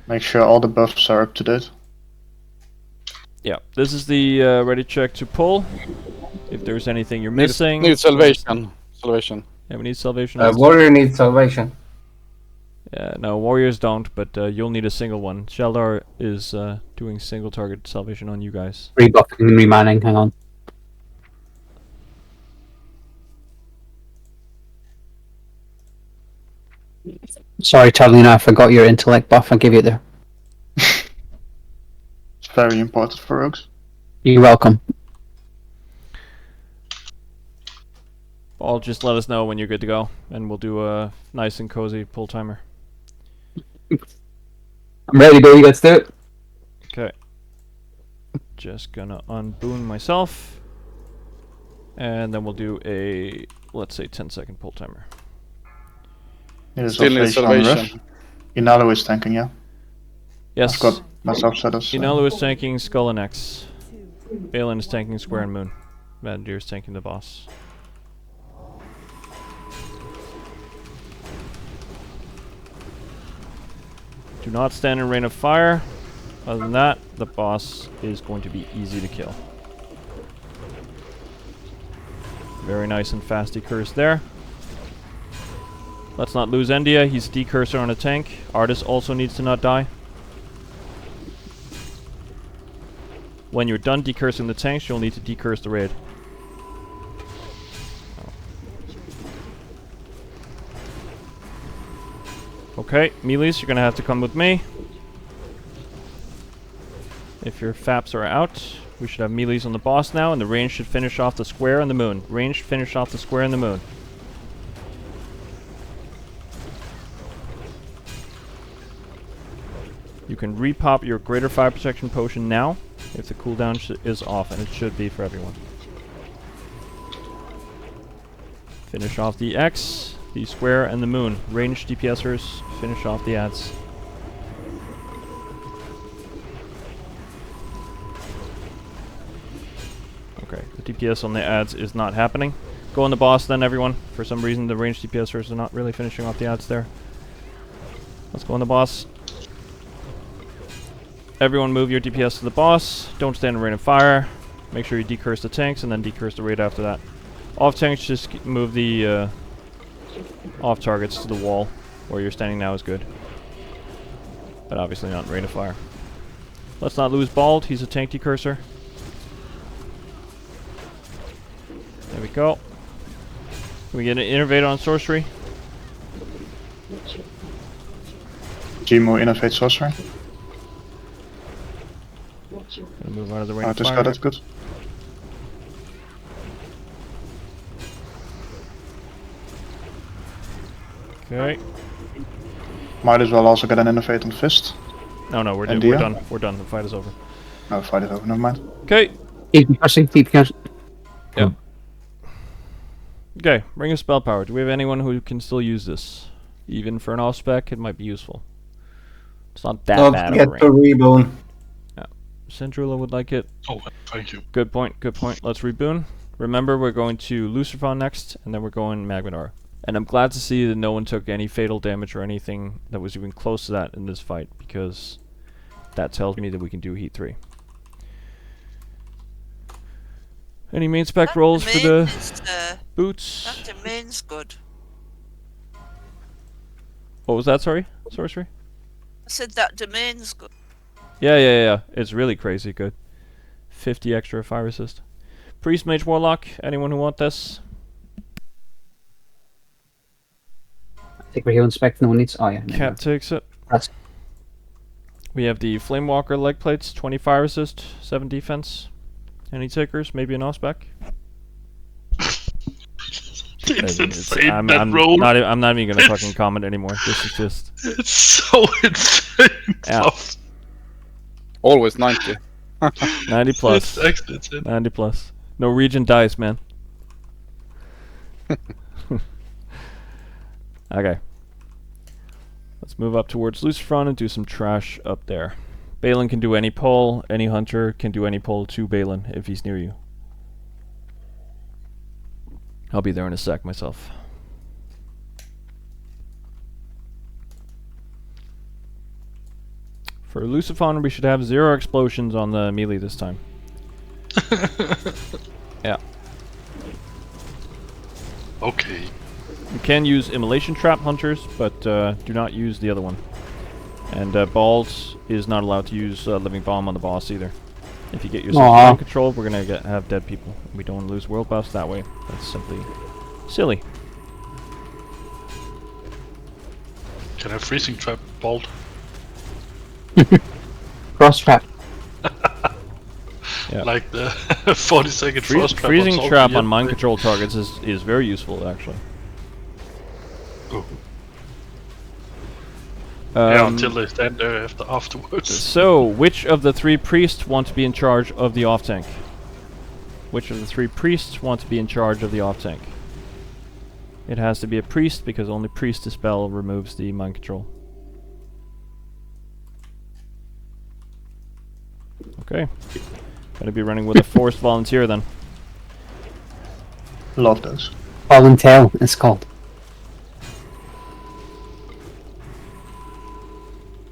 Make sure all the buffs are up to date. Yeah, this is the ready check to pull. If there's anything you're missing. Need salvation. Salvation. Yeah, we need salvation. Warrior needs salvation. Yeah, no, warriors don't, but you'll need a single one. Sheldar is doing single target salvation on you guys. Rebuffing and remanning, hang on. Sorry, Tarlina, I forgot your intellect buff. I'll give you there. It's very important for rogues. You're welcome. All just let us know when you're good to go, and we'll do a nice and cozy pull timer. I'm ready to go, you guys do it. Okay. Just gonna unboon myself. And then we'll do a, let's say, 10-second pull timer. Still need salvation. Inalo is tanking, yeah. Yes. I've got myself set as... Inalu is tanking Skull and X. Balin is tanking Square and Moon. Vandir is tanking the boss. Do not stand in rain of fire. Other than that, the boss is going to be easy to kill. Very nice and fast decurse there. Let's not lose Endia. He's a decurser on a tank. Artis also needs to not die. When you're done decursing the tanks, you'll need to decurse the raid. Okay, melees, you're gonna have to come with me. If your faps are out, we should have melees on the boss now, and the range should finish off the square and the moon. Range should finish off the square and the moon. You can repop your greater fire protection potion now, if the cooldown is off, and it should be for everyone. Finish off the X, the square, and the moon. Ranged DPSers, finish off the ads. Okay, the DPS on the ads is not happening. Go on the boss then, everyone. For some reason, the ranged DPSers are not really finishing off the ads there. Let's go on the boss. Everyone move your DPS to the boss. Don't stand in rain of fire. Make sure you decurse the tanks and then decurse the raid after that. Off tanks, just move the off targets to the wall where you're standing now is good. But obviously not in rain of fire. Let's not lose Bald. He's a tank decursor. There we go. Can we get an innovate on sorcery? Gmo innovate sorcery. Gonna move out of the rain of Just fire. got that's good. Okay. Might as well also get an innovate on fist. No, we're Endia? done. We're done. The fight is over. No, fight is over, never mind. Okay. Keep pressing, keep pressing. Yep. Okay, Ring of Spell Power. Do we have anyone who can still use this? Even for an off spec, it might be useful. It's not that Don't bad of a forget ring. to reboon. Centrula would like it. Oh, thank you. Good point, good point. Let's reboon. Remember, we're going to Lucifer next, and then we're going Magmadar. And I'm glad to see that no one took any fatal damage or anything that was even close to that in this fight, because that tells me that we can do Heat 3. Any main spec rolls for the boots? That domain's good. What was that, sorry? Sorcery? I said that domain's good. Yeah. It's really crazy good. 50 extra fire resist. Priest, Mage, Warlock. Anyone who want this? I think we're healing spec, no one needs. Oh, yeah. Cat takes it. That's We have the Flamewalker leg plates, 20 fire resist, 7 defense. Any takers? Maybe an spec. It's insane, that roll. I'm not even gonna fucking comment anymore. This is just. It's so insane. Yeah. Always 90. 90 plus. It's actually insane. 90 plus. Norwegian dice, man. Okay. Let's move up towards Lucifron and do some trash up there. Balin can do any pull. Any hunter can do any pull to Balin if he's near you. I'll be there in a sec myself. For Lucifer, we should have 0 explosions on the melee this time. Yeah. Okay. You can use Immolation Trap Hunters, but do not use the other one. And Bald is not allowed to use Living Bomb on the boss either. If you get yourself mind control, we're gonna have dead people. We don't want to lose world buffs that way. That's simply silly. Can I have freezing trap bolt? Cross trap. Yeah. Like the 40-second frost trap. Freezing on trap Salty on mind yesterday. control targets is very useful actually. Oh. Yeah, Um, until they stand there afterwards. So, which of the 3 priests want to be in charge of the off tank? Which of the 3 priests want to be in charge of the off tank? It has to be a priest because only priest dispel removes the mind control. Okay. Gonna be running with a forced volunteer then. Love those. Volunteer, it's called.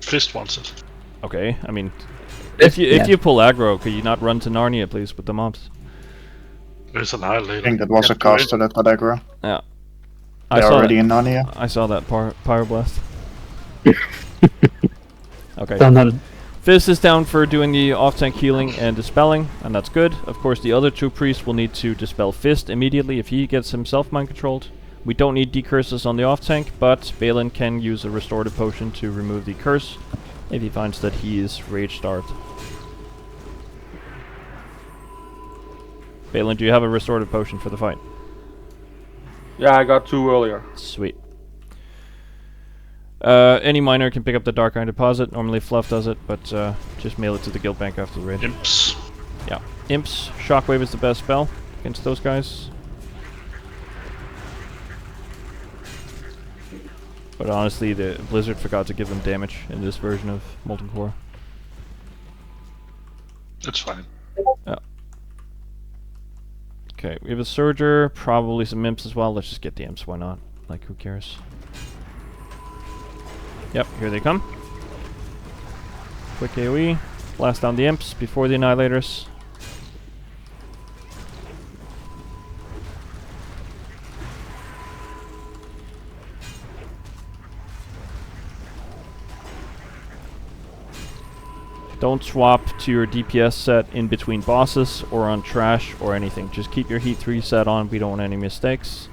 Fist wants it. Okay, I mean, if Yeah. you pull aggro, could you not run to Narnia, please, with the mobs? There's an I annihilator. think that was a Can't do it. caster that got aggro. Yeah. They're already in Narnia. I saw that pyroblast. Okay. Done. Fizz is down for doing the off-tank healing and dispelling, and that's good. Of course, the other 2 priests will need to dispel Fist immediately if he gets himself mind-controlled. We don't need decurses on the off-tank, but Balin can use a restorative potion to remove the curse if he finds that he is rage-starved. Balin, do you have a restorative potion for the fight? Yeah, I got 2 earlier. Sweet. Any miner can pick up the Dark Iron Deposit. Normally Fluff does it, but just mail it to the guild bank after the raid. Imps. Yeah. Imps. Shockwave is the best spell against those guys. But honestly, the Blizzard forgot to give them damage in this version of Molten Core. It's fine. Okay, we have a Surger, probably some Imps as well. Let's just get the Imps, why not? Like, who cares? Yep, here they come. Quick AoE. Blast down the Imps before the Annihilators. Don't swap to your DPS set in between bosses or on trash or anything. Just keep your heat 3 set on. We don't want any mistakes.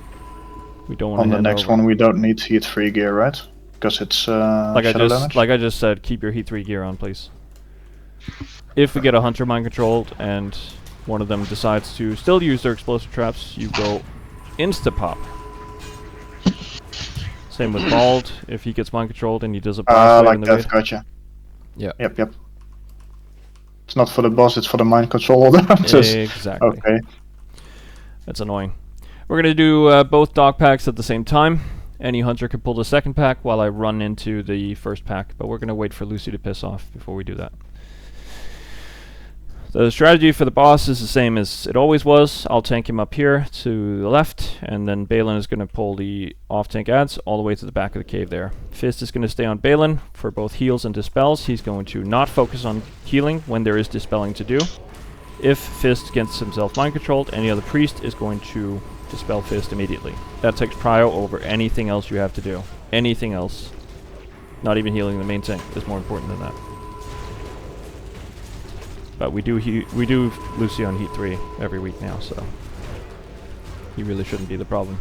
We don't want On the next one, we don't need heat 3 gear, right? Because it's shadow damage. like I just said, keep your heat 3 gear on, please. If we get a hunter mind controlled and one of them decides to still use their explosive traps, you go insta pop. Same with Bald. If he gets mind controlled and he does a blast wave like in the that, raid. gotcha. Yeah. Yep. It's not for the boss, it's for the mind control of them. Exactly. Okay. That's annoying. We're gonna do both dog packs at the same time. Any hunter can pull the second pack while I run into the first pack, but we're gonna wait for Lucy to piss off before we do that. The strategy for the boss is the same as it always was. I'll tank him up here to the left, and then Balin is gonna pull the off-tank ads all the way to the back of the cave there. Fist is gonna stay on Balin for both heals and dispels. He's going to not focus on healing when there is dispelling to do. If Fist gets himself mind controlled, any other priest is going to dispel Fist immediately. That takes prio over anything else you have to do. Anything else. Not even healing the main tank is more important than that. But we do Lucy on heat 3 every week now, so he really shouldn't be the problem.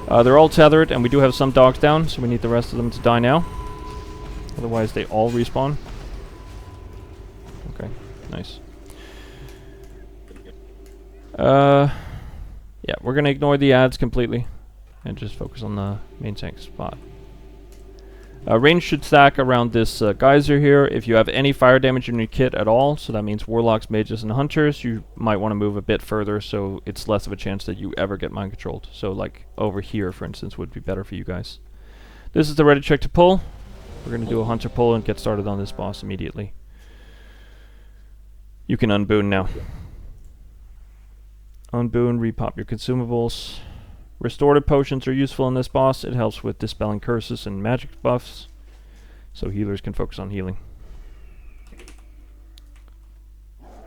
They're all tethered, and we do have some dogs down, so we need the rest of them to die now. Otherwise, they all respawn. Okay, nice. Yeah, we're gonna ignore the ads completely and just focus on the main tank spot. Range should stack around this geyser here. If you have any fire damage in your kit at all, so that means warlocks, mages, and hunters, you might want to move a bit further so it's less of a chance that you ever get mind controlled. So like over here, for instance, would be better for you guys. This is the ready check to pull. We're going to do a hunter pull and get started on this boss immediately. You can unboon now. Unboon, repop your consumables. Restorative potions are useful in this boss. It helps with dispelling curses and magic buffs. so healers can focus on healing.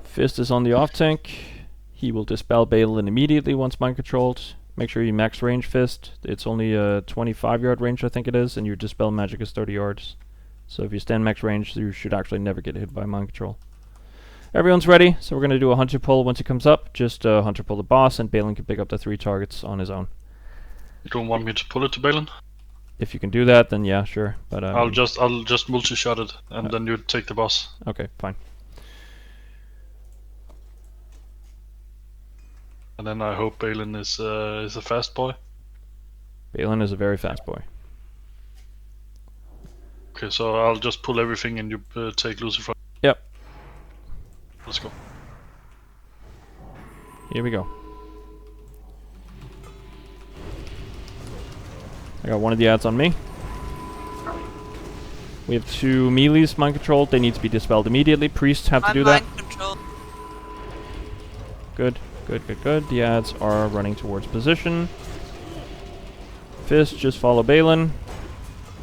Fist is on the off tank. He will dispel Balin immediately once mind controlled. Make sure you max range Fist. It's only a 25-yard range, I think it is, and your dispel magic is 30 yards. So if you stand max range, you should actually never get hit by mind control. Everyone's ready, so we're going to do a hunter pull once he comes up. Just hunter pull the boss, and Balin can pick up the 3 targets on his own. You don't want me to pull it to Balin? If you can do that, then yeah, sure. But I'll just multi-shot it, and then you take the boss. Okay, fine. And then I hope Balin is a fast boy. Balin is a very fast boy. Okay, so I'll just pull everything and you take Lucifer. Yep. Let's go. Here we go. I got one of the ads on me. We have 2 melees mind controlled. They need to be dispelled immediately. Priests have to do that. Mind control. Good, good, good, good. The ads are running towards position. Fist, just follow Balin.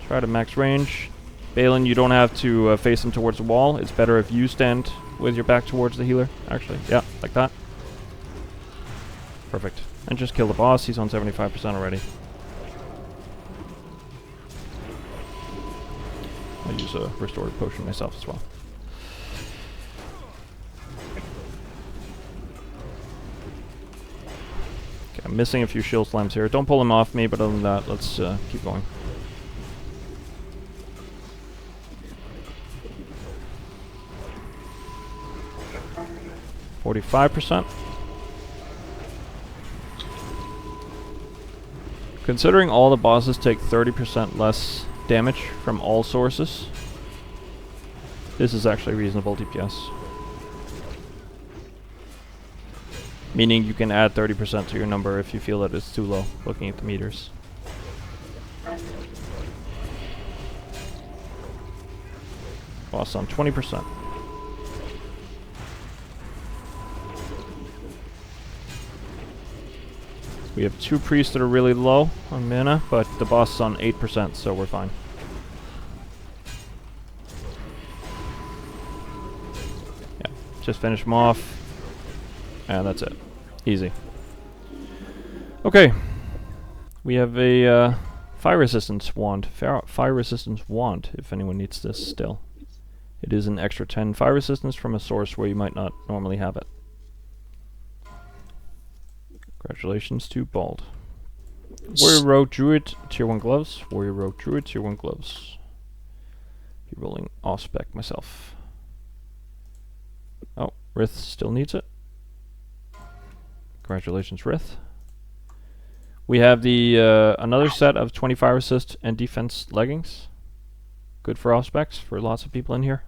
Try to max range. Balin, you don't have to face him towards the wall. It's better if you stand with your back towards the healer, actually. Yeah, like that. Perfect. And just kill the boss. He's on 75% already. I'll use a restorative potion myself as well. Okay, I'm missing a few shield slimes here. Don't pull them off me, but other than that, let's keep going. %. Considering all the bosses take 30% less damage from all sources, this is actually reasonable DPS. Meaning you can add 30% to your number if you feel that it's too low, looking at the meters. Boss on 20%. We have 2 priests that are really low on mana, but the boss is on 8%, so we're fine. Yeah, just finish him off. And that's it. Easy. Okay. We have a fire resistance wand. Fire resistance wand, if anyone needs this still. It is an extra 10 fire resistance from a source where you might not normally have it. Congratulations to Bald. Warrior Rogue Druid, tier 1 gloves. Warrior Rogue Druid, tier 1 gloves. Be rolling off spec myself. Oh, Rith still needs it. Congratulations, Rith. We have the another set of 20 fire resist and defense leggings. Good for off specs for lots of people in here.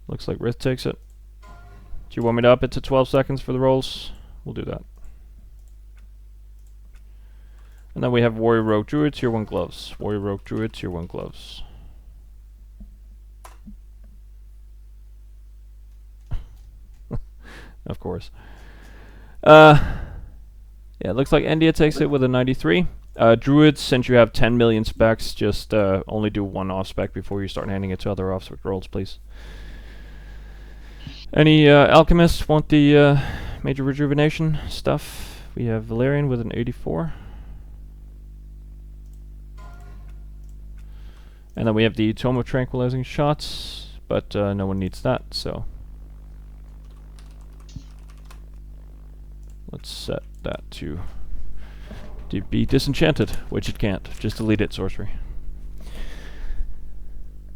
Looks like Rith takes it. Do you want me to up it to 12 seconds for the rolls? We'll do that. And then we have Warrior Rogue Druid, tier 1 gloves. Warrior Rogue Druid, tier 1 gloves. Of course. Yeah, it looks like Endia takes it with a 93. Druids, since you have 10 million specs, just only do 1 off spec before you start handing it to other off spec rolls, please. Any alchemists want the major rejuvenation stuff? We have Valerian with an 84. And then we have the Tome of Tranquilizing Shots, but no one needs that, so let's set that to be disenchanted, which it can't. Just delete it, sorcery.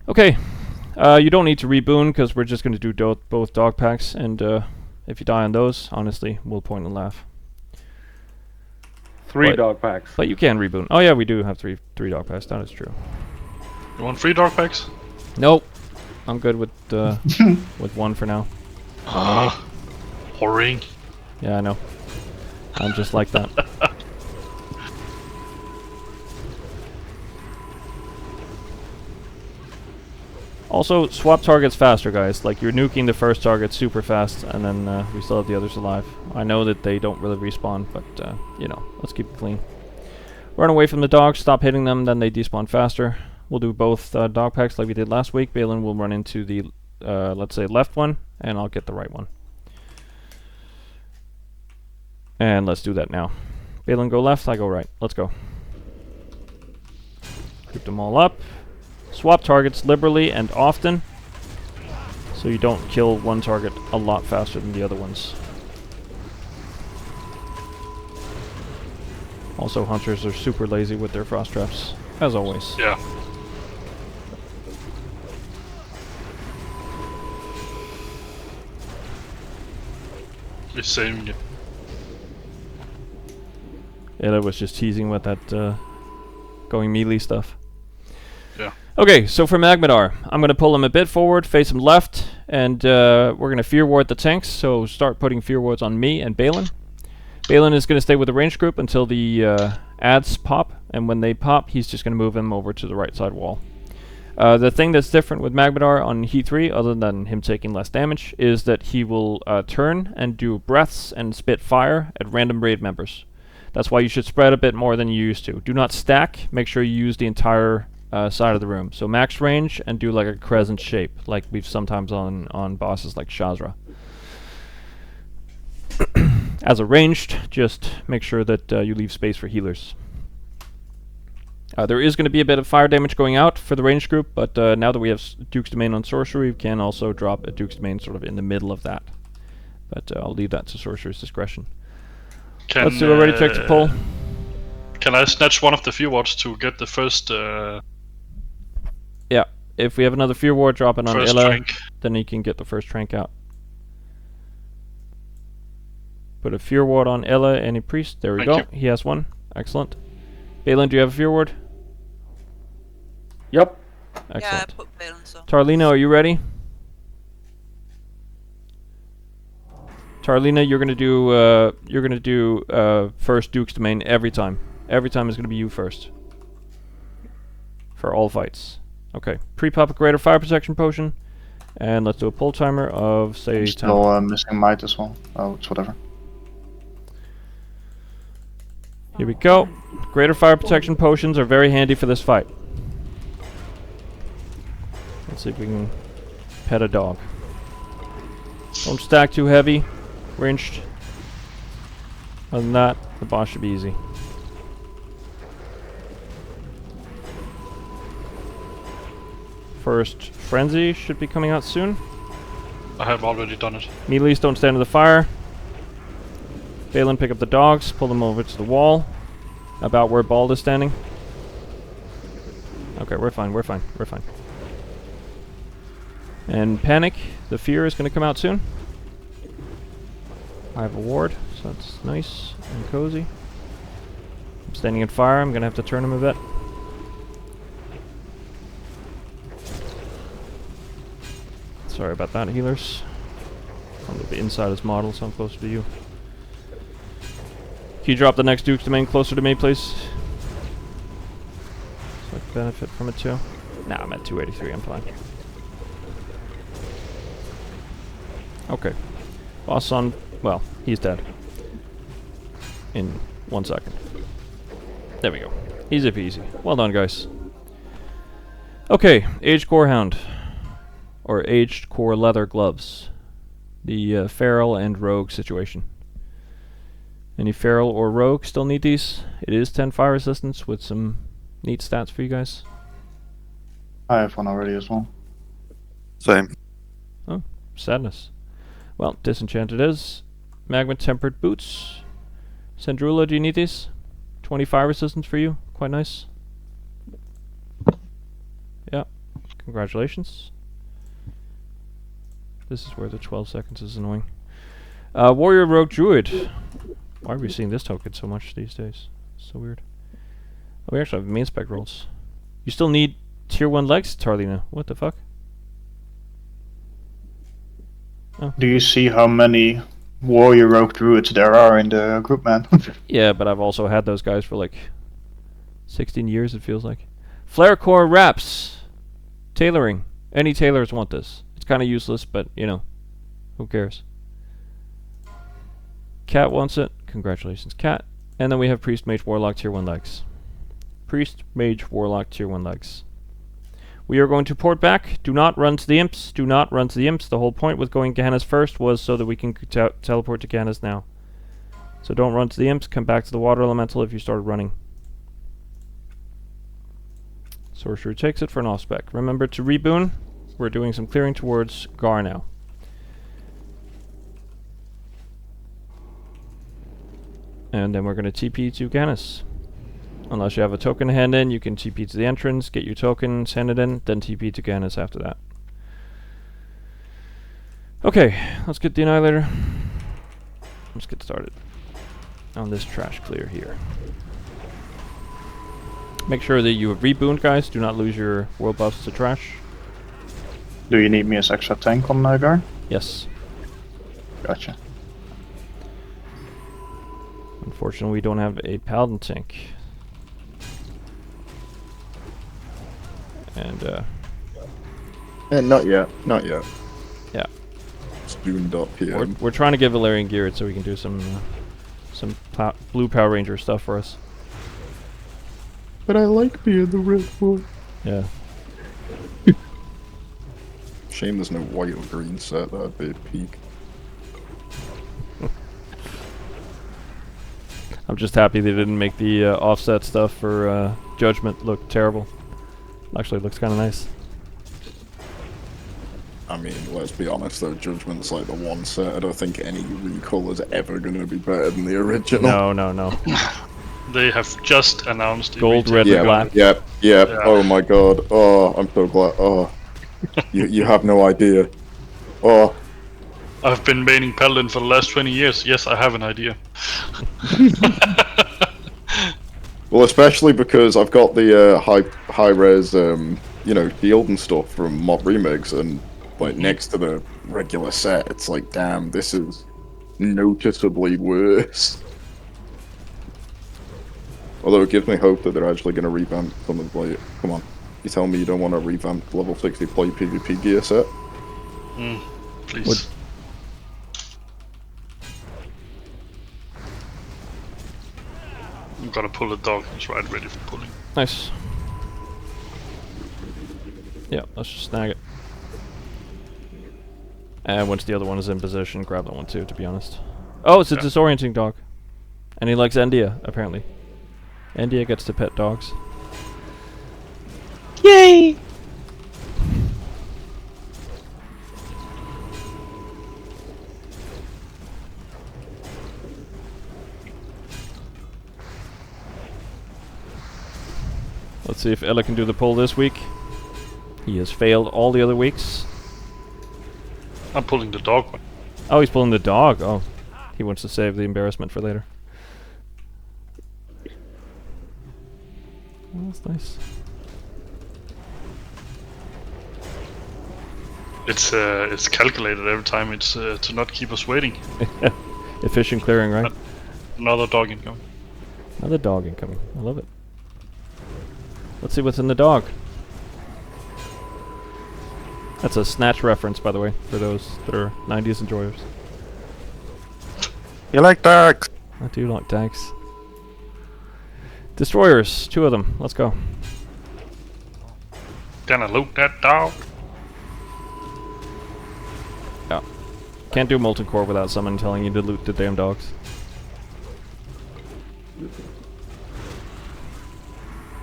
Okay, you don't need to reboon because we're just going to do both dog packs, and if you die on those, honestly, we'll point and laugh. 3 dog packs. But you can reboon. Oh yeah, we do have three dog packs. That is true. You want 3 dark packs? Nope, I'm good with with 1 for now. Whoring. Yeah, I know. I'm just like that. Also, swap targets faster, guys. Like, you're nuking the first target super fast, and then we still have the others alive. I know that they don't really respawn, but, you know, let's keep it clean. Run away from the dogs, stop hitting them, then they despawn faster. We'll do both dog packs like we did last week. Balin will run into the, let's say, left one, and I'll get the right one. And let's do that now. Balin, go left, I go right. Let's go. Group them all up. Swap targets liberally and often, so you don't kill one target a lot faster than the other ones. Also, hunters are super lazy with their frost traps, as always. Yeah. It's same. Yeah, that was just teasing with that going melee stuff. Yeah. Okay, so for Magmadar, I'm going to pull him a bit forward, face him left, and we're going to Fear Ward the tanks, so start putting Fear Wards on me and Balin. Balin is going to stay with the range group until the ads pop, and when they pop, he's just going to move him over to the right side wall. The thing that's different with Magmadar on Heat 3, other than him taking less damage, is that he will turn and do breaths and spit fire at random raid members. That's why you should spread a bit more than you used to. Do not stack, make sure you use the entire side of the room. So max range and do like a crescent shape, like we've sometimes on bosses like Shazra. As a ranged, just make sure that you leave space for healers. There is going to be a bit of fire damage going out for the ranged group, but now that we have Duke's Domain on Sorcery, we can also drop a Duke's Domain sort of in the middle of that. But I'll leave that to Sorcerer's discretion. Let's do a ready check to pull. Can I snatch one of the few wards to get the first Yeah, if we have another Fear Ward dropping on first Ella, trank? then he can get the first trank out. Put a Fear Ward on Ella, any priest. There we Thank go. He has one. Excellent. Balin, do you have a Fear Ward? Yep. Yeah, I Excellent. put Balance on. Tarlina, are you ready? Tarlina, you're gonna do first Duke's Domain every time. Every time is gonna be you first. For all fights. Okay. Pre-pop a greater fire protection potion. And let's do a pull timer of say 10. Still missing might as well. Oh, it's whatever. Here we go. Greater fire protection potions are very handy for this fight. Let's see if we can pet a dog. Don't stack too heavy. Ranged. Other than that, the boss should be easy. First Frenzy should be coming out soon. I have already done it. Melees don't stand in the fire. Balin, pick up the dogs, pull them over to the wall. About where Bald is standing. Okay, we're fine, we're fine, we're fine. And Panic, the Fear is going to come out soon. I have a ward, so that's nice and cozy. I'm standing in fire, I'm going to have to turn him a bit. Sorry about that, healers. I'm going to be inside his model, so I'm closer to you. Can you drop the next Duke's Domain closer to me, please? So I can benefit from it too. Nah, I'm at 283, I'm fine. Okay. Boss on, well, he's dead. In 1 second. There we go. Easy peasy. Well done, guys. Okay, Aged Core Hound. Or Aged Core Leather Gloves. The Feral and Rogue situation. Any Feral or Rogue still need these? It is 10 fire resistance with some neat stats for you guys. I have one already as well. Same. Oh, sadness. Well, Disenchanted is. Magma Tempered Boots. Sandrula, do you need these? 20 fire resistance for you. Quite nice. Yeah. Congratulations. This is where the 12 seconds is annoying. Warrior Rogue Druid. Why are we seeing this token so much these days? So weird. Oh, we actually have main spec rolls. You still need tier 1 legs, Tarlina. What the fuck? Oh. Do you see how many warrior rogue druids there are in the group, man? Yeah, but I've also had those guys for like 16 years, it feels like. Flare Core Wraps. Tailoring. Any tailors want this. It's kind of useless, but, you know, who cares? Cat wants it. Congratulations, Cat. And then we have Priest, Mage, Warlock, tier 1 legs. Priest, Mage, Warlock, tier 1 legs. We are going to port back. Do not run to the imps. Do not run to the imps. The whole point with going Gehennas first was so that we can teleport to Gehennas now. So don't run to the imps. Come back to the water elemental if you started running. Sorcerer takes it for an off-spec. Remember to reboon. We're doing some clearing towards Gar now. And then we're going to TP to Gehennas. Unless you have a token to hand in, you can TP to the entrance, get your tokens, hand it in, then TP to Gehennas after that. Okay, let's get the Annihilator. Let's get started on this trash clear here. Make sure that you have rebooned, guys. Do not lose your world buffs to trash. Do you need me as extra tank on Gar? Yes. Gotcha. Unfortunately, we don't have a Paladin tank. And, not yet. Not yet. yeah. It's doomed up here. We're trying to get Valerian geared so we can do some blue Power Ranger stuff for us. But I like being the red one. Yeah. Shame there's no white or green set. That'd be a peak. I'm just happy they didn't make the offset stuff for Judgment look terrible. Actually, it looks kind of nice. I mean, let's be honest though, Judgment's like the one set. I don't think any recolor is ever going to be better than the original. No. They have just announced Gold, red, Yeah, and black. yep. Yeah. Oh my god. Oh, I'm so glad. Oh, you have no idea. Oh, I've been maining Paladin for the last 20 years. Yes, I have an idea. well, especially because I've got the high res, shield and stuff from Mod Remix, and like next to the regular set, it's like, damn, this is noticeably worse. Although it gives me hope that they're actually going to revamp some of the. Come on, you tell me you don't want to revamp level 60 play PvP gear set? Please. I'm gonna pull the dog. He's right ready for pulling. Nice. Yeah, let's just snag it. And once the other one is in position, grab that one too, to be honest. Oh, it's a disorienting dog. And he likes Endia, apparently. Endia gets to pet dogs. Yay! Let's see if Ella can do the pull this week. He has failed all the other weeks. I'm pulling the dog one. Oh, he's pulling the dog. Oh, he wants to save the embarrassment for later. Oh, that's nice. It's calculated every time. It's to not keep us waiting. Efficient clearing, right? Another dog incoming. Another dog incoming. I love it. Let's see what's in the dog. That's a Snatch reference, by the way, for those that are 90s enjoyers. You like dogs? I do like tanks. Destroyers, 2 of them. Let's go. Gonna loot that dog. Yeah. Can't do Molten Core without someone telling you to loot the damn dogs.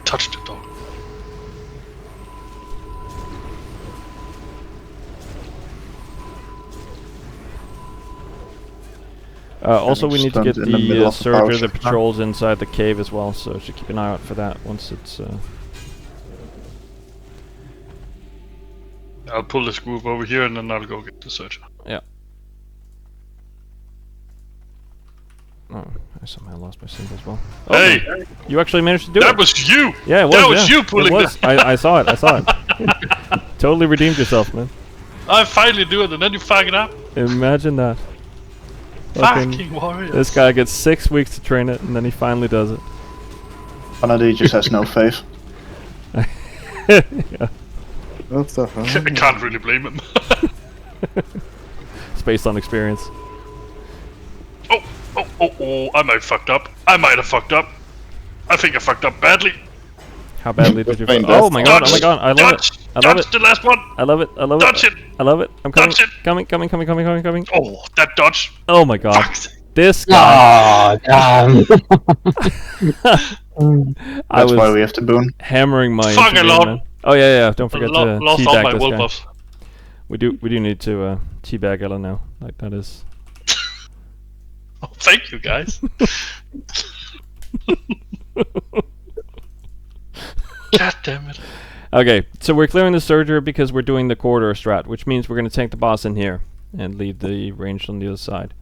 Touch the dog. Also, we need to get stand in the middle the of the power Surger that shift. patrols inside the cave as well, so should keep an eye out for that once it's... I'll pull this group over here and then I'll go get the searcher. Yeah. Oh, I somehow lost my symbol as well. Oh, Hey! no. You actually managed to do it! That was you! Yeah, it was, That was yeah. you pulling it was. I saw it, I saw it. Totally redeemed yourself, man. I finally do it and then you fuck it up. Imagine that. Fucking warriors. This guy gets 6 weeks to train it, and then he finally does it. Vanity just has no faith. Yeah. What the hell? I can't really blame him. It's based on experience. Oh, I might have fucked up. I might have fucked up. I think I fucked up badly. How badly did you... Fine, Oh my god, Dodge! I love it. Dodge! I love Dodge it. the last one! I love it. I love Dodge it. it! I love it. I'm coming. Dodge it! Coming. Oh, that dodge! Oh my god. Fuck! This guy. Oh, damn. I That's why was we have to boon. hammering my Fuck, I intervene, lost- man. Oh yeah. Don't forget to Lost all my teabag this will guy. buffs. We do need to teabag Ellen now. Like that is. Oh, thank you, guys. God damn it. Okay, so we're clearing the Surger because we're doing the corridor strat, which means we're going to tank the boss in here and leave the ranged on the other side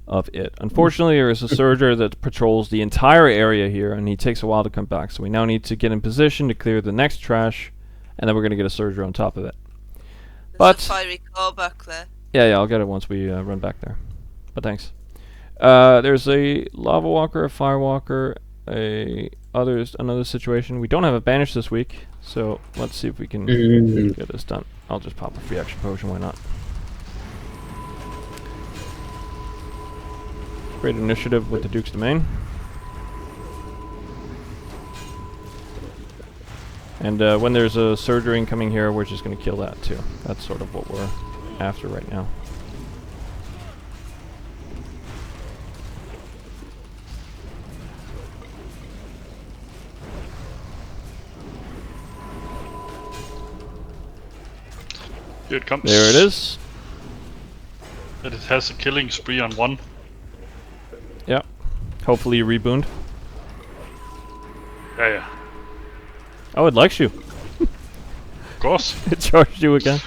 of it. Unfortunately, there is a Surger that patrols the entire area here, and he takes a while to come back. So we now need to get in position to clear the next trash, and then we're going to get a Surger on top of it. There's a fiery car back there. Yeah, I'll get it once we run back there. But thanks. There's a Lava Walker, a Fire Walker, another situation. We don't have a banish this week, so let's see if we can get this done. I'll just pop a free action potion, why not? Great initiative with the Duke's Domain. And when there's a surgery coming here, we're just going to kill that too. That's sort of what we're after right now. Here it comes. There it is. And it has a killing spree on one. Yep. Hopefully you rebooned. Yeah. Oh, it likes you. Of course. It charged you again.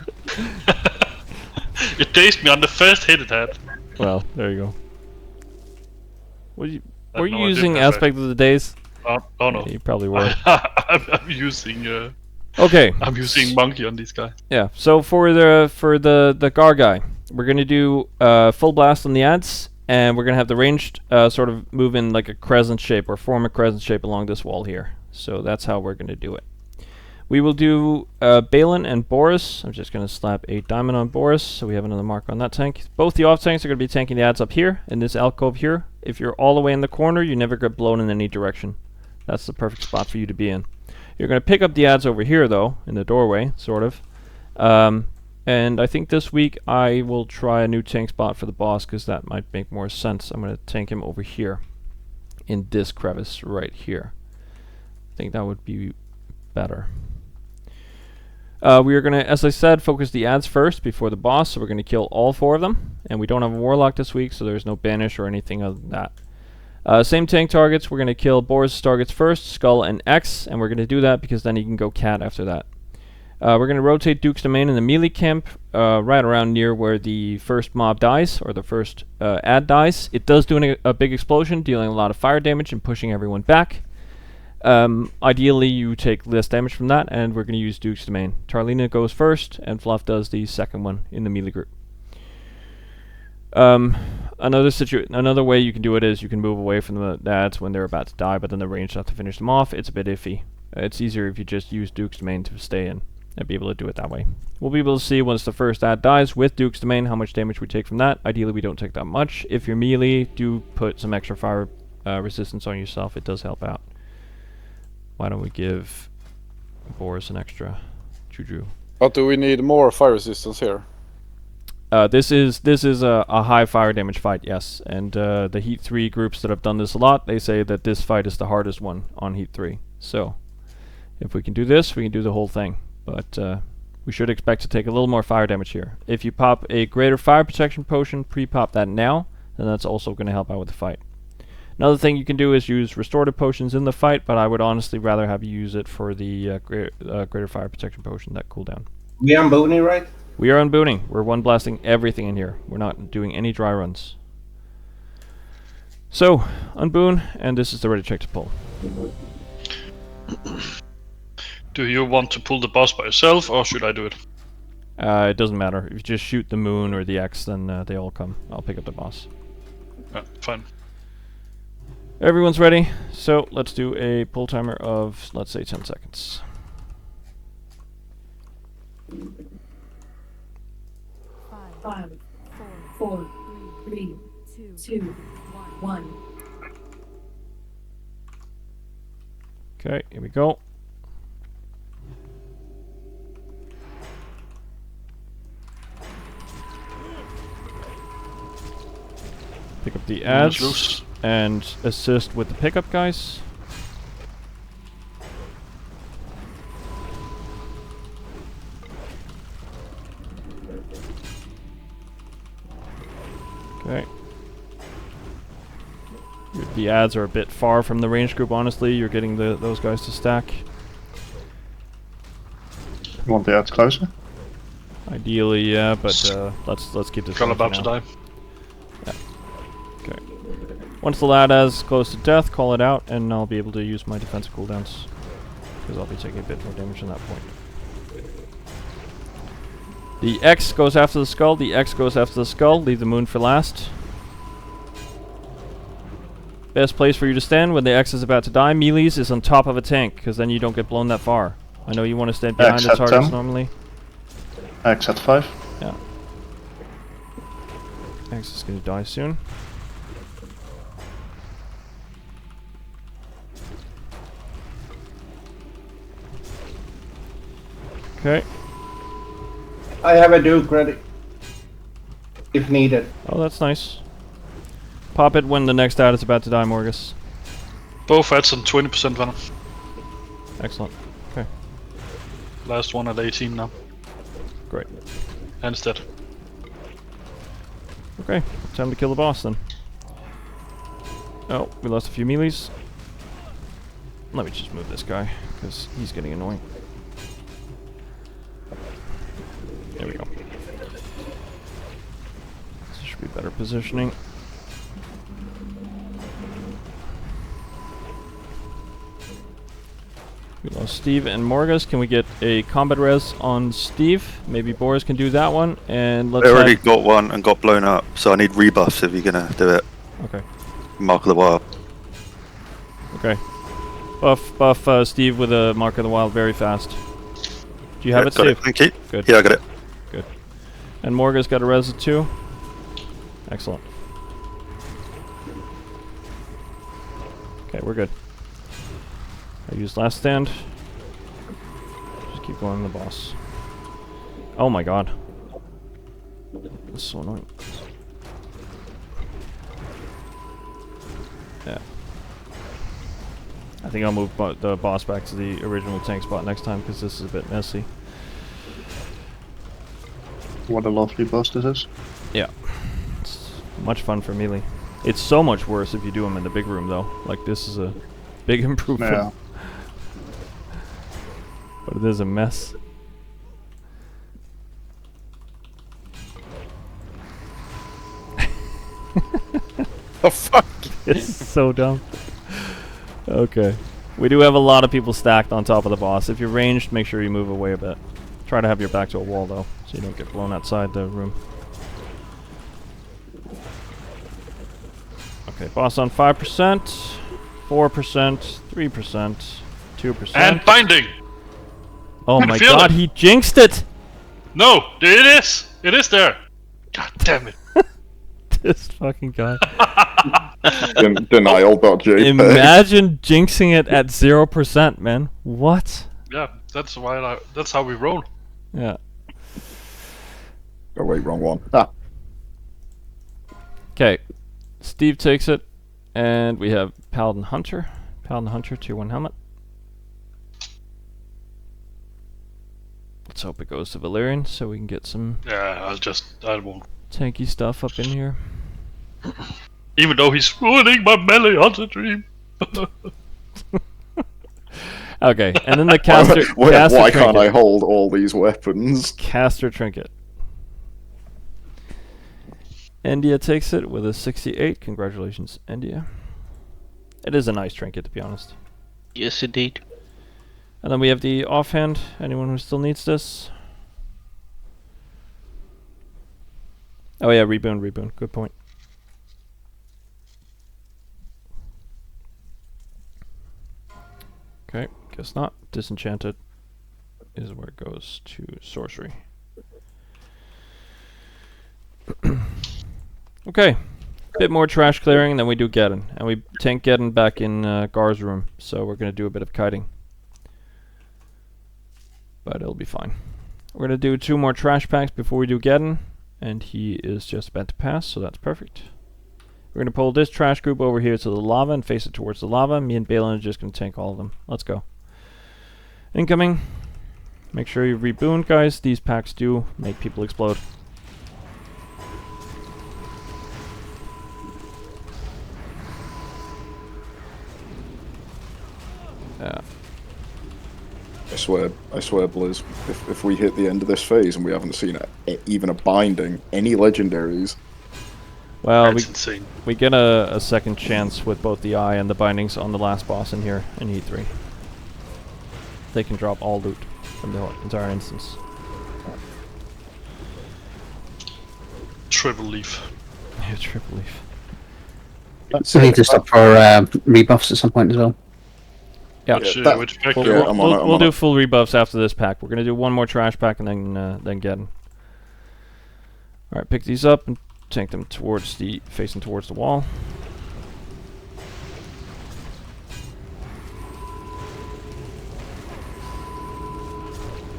It dazed me on the first hit it had. Well, there you go. Were you No, I didn't using have Aspect of the Days? Oh no. Yeah, you probably were. I'm using Okay. I'm using monkey on these guys. Yeah. So for the Gar guy, we're gonna do full blast on the ads, and we're gonna have the ranged sort of move in like a crescent shape or form a crescent shape along this wall here. So that's how we're gonna do it. We will do Balin and Boris. I'm just gonna slap a diamond on Boris, so we have another mark on that tank. Both the off tanks are gonna be tanking the ads up here in this alcove here. If you're all the way in the corner, you never get blown in any direction. That's the perfect spot for you to be in. You're going to pick up the ads over here, though, in the doorway, sort of. And I think this week I will try a new tank spot for the boss, because that might make more sense. I'm going to tank him over here, in this crevice right here. I think that would be better. We are going to, as I said, focus the ads first before the boss, so we're going to kill all 4 of them. And we don't have a Warlock this week, so there's no banish or anything other than that. Same tank targets, we're going to kill Boris' targets first, Skull and X, and we're going to do that because then he can go Cat after that. We're going to rotate Duke's Domain in the melee camp, right around near where the first mob dies, or the first ad dies. It does do a big explosion, dealing a lot of fire damage and pushing everyone back. Ideally, you take less damage from that, and we're going to use Duke's Domain. Tarlina goes first, and Fluff does the second one in the melee group. Another way you can do it is you can move away from the ads when they're about to die, but then the range have to finish them off. It's a bit iffy. It's easier if you just use Duke's Domain to stay in and be able to do it that way. We'll be able to see once the first ad dies with Duke's Domain how much damage we take from that. Ideally, we don't take that much. If you're melee, do put some extra fire resistance on yourself. It does help out. Why don't we give Boris an extra juju? But do we need more fire resistance here? This is a high fire damage fight, yes. And the Heat 3 groups that have done this a lot, they say that this fight is the hardest one on Heat 3. So, if we can do this, we can do the whole thing. But we should expect to take a little more fire damage here. If you pop a greater fire protection potion, pre-pop that now, then that's also going to help out with the fight. Another thing you can do is use restorative potions in the fight, but I would honestly rather have you use it for the greater fire protection potion, that cooldown. We on Booney, right? We are unbooting. We're one blasting everything in here. We're not doing any dry runs. So, unboon, and this is the ready check to pull. Do you want to pull the boss by yourself, or should I do it? It doesn't matter. If you just shoot the moon or the X, then they all come. I'll pick up the boss. Fine. Everyone's ready, so let's do a pull timer of, let's say, 10 seconds. 5, 4, 3, 2, 1. Okay, here we go. Pick up the Moon is ads loose. and assist with the pickup, guys. Okay. The ads are a bit far from the range group, honestly. You're getting those guys to stack. You want the ads closer? Ideally, yeah, but let's keep this Girl going for about to now. die. Okay. Once the lad is close to death, call it out, and I'll be able to use my defensive cooldowns. Because I'll be taking a bit more damage on that point. The X goes after the skull, the X goes after the skull, leave the moon for last. Best place for you to stand when the X is about to die, melees, is on top of a tank, because then you don't get blown that far. I know you want to stand behind X the at targets 10. normally. X at 5. Yeah. X is going to die soon. Okay. I have a Duke ready. If needed. Oh, that's nice. Pop it when the next ad is about to die, Morgus. Both ads on 20% venom. Excellent. Okay. Last one at 18 now. Great. And it's dead. Okay. Time to kill the boss then. Oh, we lost a few melees. Let me just move this guy, because he's getting annoying. There we go. This should be better positioning. We lost Steve and Morgus. Can we get a combat res on Steve? Maybe Boris can do that one. And let's I already got one and got blown up, so I need rebuffs if you're gonna do it. Okay. Mark of the Wild. Okay. Buff Steve with a Mark of the Wild very fast. Do you have it, got Steve? it. Thank you. Good. Yeah, I got it. Good. And Morgus got a res too. Excellent. Okay, we're good. I used last stand. Just keep going on the boss. Oh my god. That's so annoying. Yeah. I think I'll move the boss back to the original tank spot next time because this is a bit messy. What a lovely boss this is. Yeah. It's much fun for melee. It's so much worse if you do them in the big room though. Like this is a big improvement. Yeah. But it is a mess. The fuck? It's so dumb. Okay. We do have a lot of people stacked on top of the boss. If you're ranged, make sure you move away a bit. Try to have your back to a wall though, so you don't get blown outside the room. Okay, boss on 5%, 4%, 3%, 2%. And binding! Oh I my feel god, it. he jinxed it! No, it is! It is there! God damn it. This fucking guy. Denial.jpg. Imagine jinxing it at 0%, man. What? Yeah, that's why that's how we roll. Yeah. Oh wait, wrong one. Ah. Okay. Steve takes it, and we have Paladin Hunter. Paladin Hunter, tier 1 helmet. Let's hope it goes to Valerian so we can get some Yeah, I won't. tanky stuff up in here. Even though he's ruining my melee hunter dream. Okay, and then the caster. Why caster can't I trinket. hold all these weapons? Caster trinket. India takes it with a 68. Congratulations, India. It is a nice trinket, to be honest. Yes, indeed. And then we have the offhand. Anyone who still needs this? Oh yeah, reboon. Good point. Okay, guess not. Disenchanted is where it goes to sorcery. Okay, bit more trash clearing than we do Geddon, and we tank Geddon back in Gar's room, so we're gonna do a bit of kiting. But it'll be fine. We're gonna do 2 more trash packs before we do Geddon, and he is just about to pass, so that's perfect. We're going to pull this trash group over here to the lava and face it towards the lava. Me and Balin are just going to tank all of them. Let's go. Incoming. Make sure you reboot, guys. These packs do make people explode. Yeah. I swear, Blizz, if we hit the end of this phase and we haven't seen even a binding, any legendaries... Well, That's insane. we get a second chance with both the eye and the bindings on the last boss in here, in E3. They can drop all loot from the entire instance. Triple leaf. Yeah, triple leaf. We need to stop for rebuffs at some point as well. Yeah, Which pack we'll, do you yeah, want? we'll do full rebuffs after this pack. We're gonna do one more trash pack and then get them. All right, pick these up and tank them towards facing towards the wall.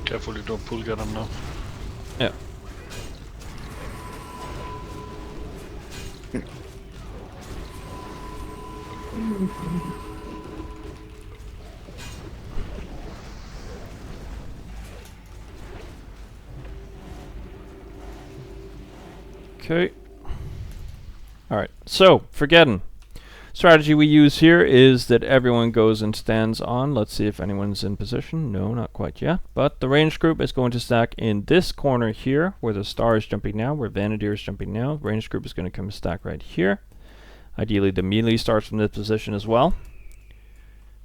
Careful you don't pull get them now. Yeah. Okay. Alright, so, forgetting. Strategy we use here is that everyone goes and stands on. Let's see if anyone's in position. No, not quite yet. But the ranged group is going to stack in this corner here, where the star is jumping now, where Vanadier is jumping now. Ranged group is going to come stack right here. Ideally, the melee starts from this position as well,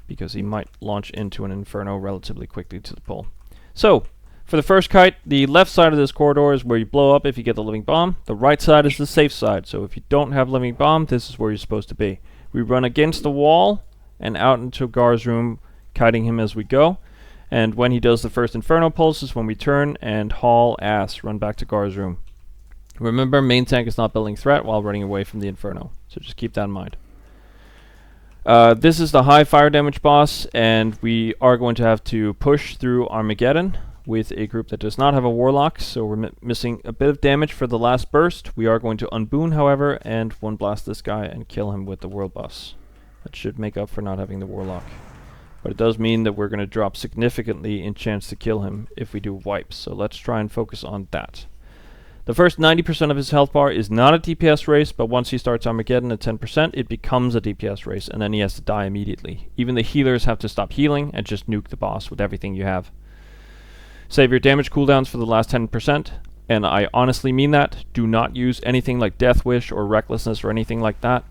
because he might launch into an inferno relatively quickly to the pole. So, for the first kite, the left side of this corridor is where you blow up if you get the living bomb. The right side is the safe side, so if you don't have living bomb, this is where you're supposed to be. We run against the wall and out into Gar's room, kiting him as we go. And when he does the first inferno pulse is when we turn and haul ass, run back to Gar's room. Remember, main tank is not building threat while running away from the inferno, so just keep that in mind. This is the high fire damage boss, and we are going to have to push through Armageddon with a group that does not have a warlock, so we're missing a bit of damage for the last burst. We are going to unboon, however, and one blast this guy and kill him with the world boss. That should make up for not having the warlock. But it does mean that we're going to drop significantly in chance to kill him if we do wipes, so let's try and focus on that. The first 90% of his health bar is not a DPS race, but once he starts Armageddon at 10%, it becomes a DPS race, and then he has to die immediately. Even the healers have to stop healing and just nuke the boss with everything you have. Save your damage cooldowns for the last 10%, and I honestly mean that. Do not use anything like Death Wish or Recklessness or anything like that.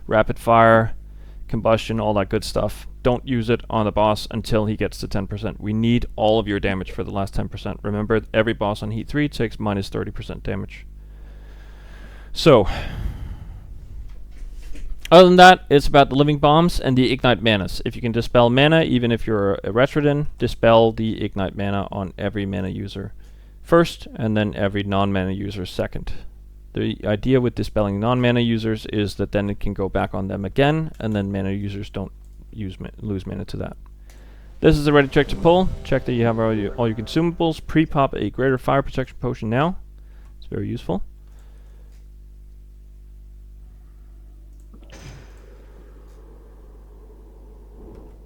Rapid Fire, Combustion, all that good stuff. Don't use it on the boss until he gets to 10%. We need all of your damage for the last 10%. Remember, every boss on Heat 3 takes minus 30% damage. So, other than that, it's about the living bombs and the ignite manas. If you can dispel mana, even if you're a Retrodin, dispel the ignite mana on every mana user first, and then every non-mana user second. The idea with dispelling non-mana users is that then it can go back on them again, and then mana users don't lose mana to that. This is a ready check to pull. Check that you have all your consumables. Pre-pop a greater fire protection potion now. It's very useful.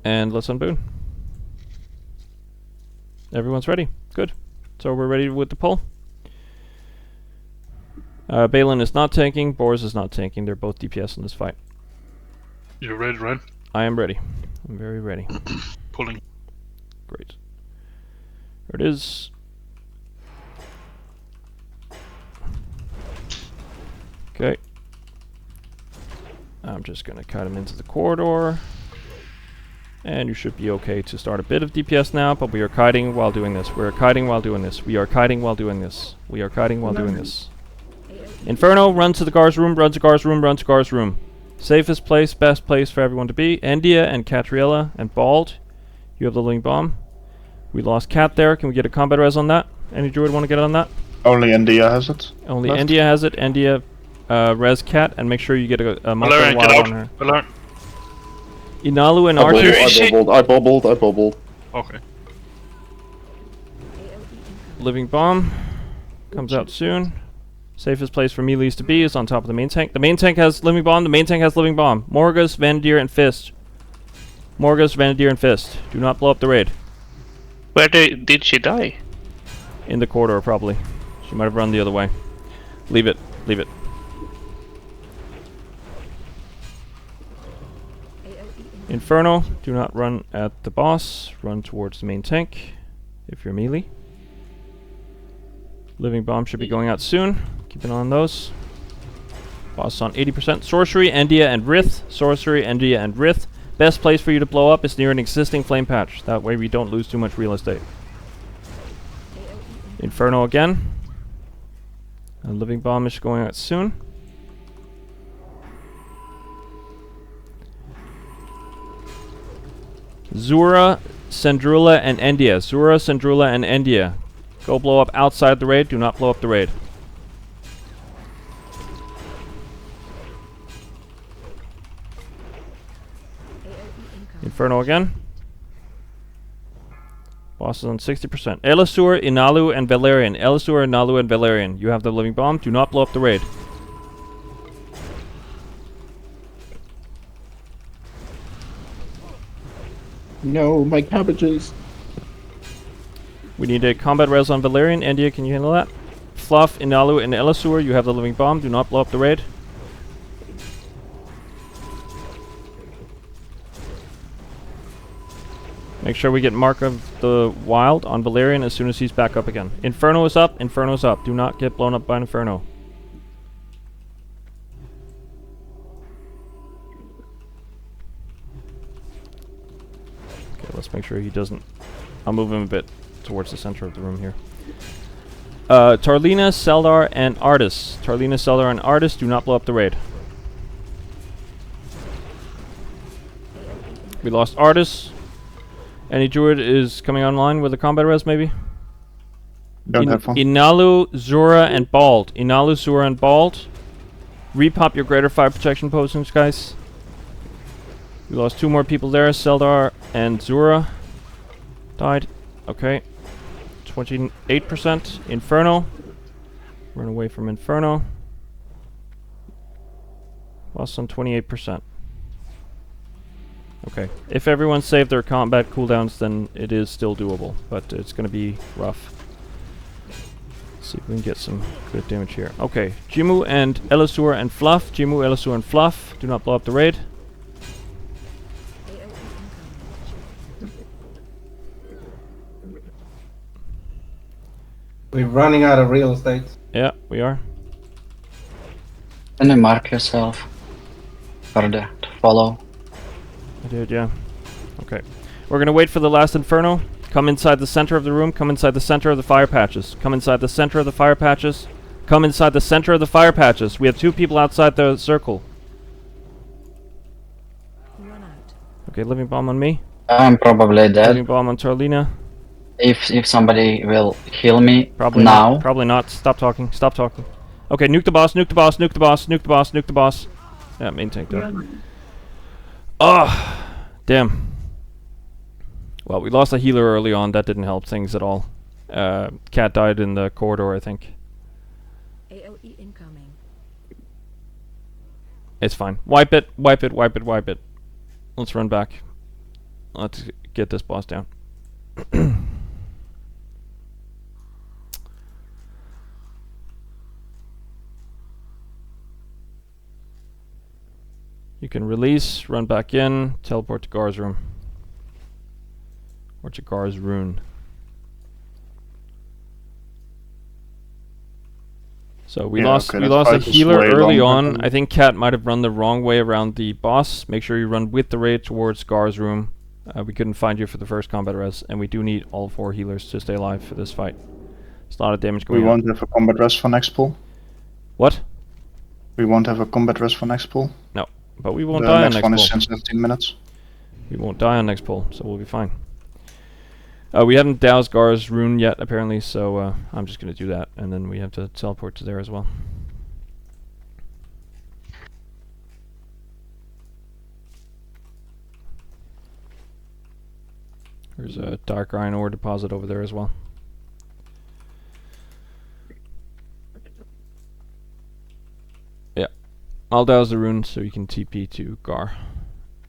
And let's unboon. Everyone's ready. Good. So we're ready with the pull. Balin is not tanking. Boris is not tanking. They're both DPS in this fight. You're ready, right? I am ready. I'm very ready. Pulling. Great. There it is. Okay. I'm just going to cut him into the corridor. And you should be okay to start a bit of DPS now, but we are kiting while doing this. We are kiting while doing this. We are kiting while doing this. We are kiting while doing this. Inferno, run to the Gar's room, run to Gar's room, run to Gar's room. Safest place, best place for everyone to be. Endia and Catriella and Bald, you have the living bomb. We lost Cat there. Can we get a combat res on that? Any druid want to get on that? Only India has it. Only left. Endia has it. Endia, res Cat, and make sure you get a monster Valerian, wild get out. on her. Valerian. Inalu and I Archer. bubbled. Okay. Living bomb comes out soon. Safest place for melees to be is on top of the main tank. The main tank has living bomb. The main tank has living bomb. Morgus, Vanadier, and Fist. Morgus, Vanadier, and Fist. Do not blow up the raid. Where did she die? In the corridor, probably. She might have run the other way. Leave it. Leave it. Inferno, do not run at the boss. Run towards the main tank if you're melee. Living bomb should be going out soon. Keep an eye on those. Boss on 80%. Sorcery, Endia, and Rith. Sorcery, Endia, and Rith. Best place for you to blow up is near an existing flame patch. That way we don't lose too much real estate. Inferno again. A living bomb is going out soon. Zura, Sandrula, and Endia. Zura, Sandrula, and Endia. Go blow up outside the raid. Do not blow up the raid. Inferno again. Boss is on 60%. Elisur, Inalu, and Valerian. Elisur, Inalu, and Valerian. You have the living bomb. Do not blow up the raid. No, my cabbages. We need a combat res on Valerian. Endia, can you handle that? Fluff, Inalu, and Elisur. You have the living bomb. Do not blow up the raid. Make sure we get Mark of the Wild on Valerian as soon as he's back up again. Inferno is up. Inferno is up. Do not get blown up by an Inferno. Okay, let's make sure he doesn't... I'll move him a bit towards the center of the room here. Tarlina, Seldar, and Artis. Tarlina, Seldar, and Artis. Do not blow up the raid. We lost Artis. Any druid is coming online with a combat res, maybe? Don't have one. Inalu, Zura, and Bald. Inalu, Zura, and Bald. Repop your greater fire protection potions, guys. We lost 2 more people there. Seldar and Zura died. Okay. 28%. Inferno. Run away from Inferno. Lost on 28%. Okay. If everyone saved their combat cooldowns, then it is still doable, but it's going to be rough. Let's see if we can get some good damage here. Okay. Jimu and Elisur and Fluff. Jimu, Elisur, and Fluff. Do not blow up the raid. We're running out of real estate. Yeah, we are. Can you mark yourself further to follow? I did, yeah. Okay. We're gonna wait for the last Inferno. Come inside the center of the room. Come inside the center of the fire patches. Come inside the center of the fire patches. Come inside the center of the fire patches. We have 2 people outside the circle. Run out. Okay, living bomb on me. I'm probably dead. Living bomb on Tarlina. If somebody will heal me Probably now. not. Probably not. Stop talking. Stop talking. Okay, nuke the boss. Nuke the boss. Nuke the boss. Nuke the boss. Nuke the boss. Yeah, main tank though. Oh, damn. Well, we lost a healer early on. That didn't help things at all. Cat died in the corridor, I think. AOE incoming. It's fine. Wipe it. Wipe it. Wipe it. Wipe it. Let's run back. Let's get this boss down. You can release, run back in, teleport to Gar's room. Or to Gar's rune. So we lost a healer early on. I think Cat might have run the wrong way around the boss. Make sure you run with the raid towards Gar's room. We couldn't find you for the first combat res, and we do need all 4 healers to stay alive for this fight. There's a lot of damage going on. We won't have a combat rest for next pull. What? We won't have a combat rest for next pull. No, but we won't die on next next one pull. is in 17 minutes. We won't die on next pull, so we'll be fine. We haven't doused Gar's rune yet, apparently, so I'm just going to do that, and then we have to teleport to there as well. There's a dark iron ore deposit over there as well. I'll douse the rune so you can TP to Gar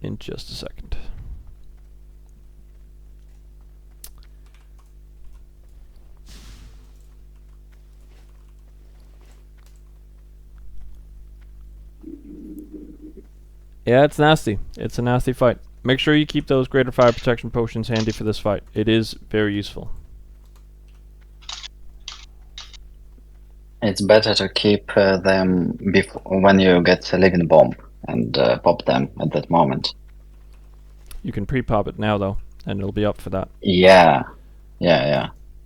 in just a second. Yeah, it's nasty. It's a nasty fight. Make sure you keep those greater fire protection potions handy for this fight. It is very useful. It's better to keep them before when you get a living bomb and pop them at that moment. You can pre-pop it now though, and it'll be up for that. Yeah.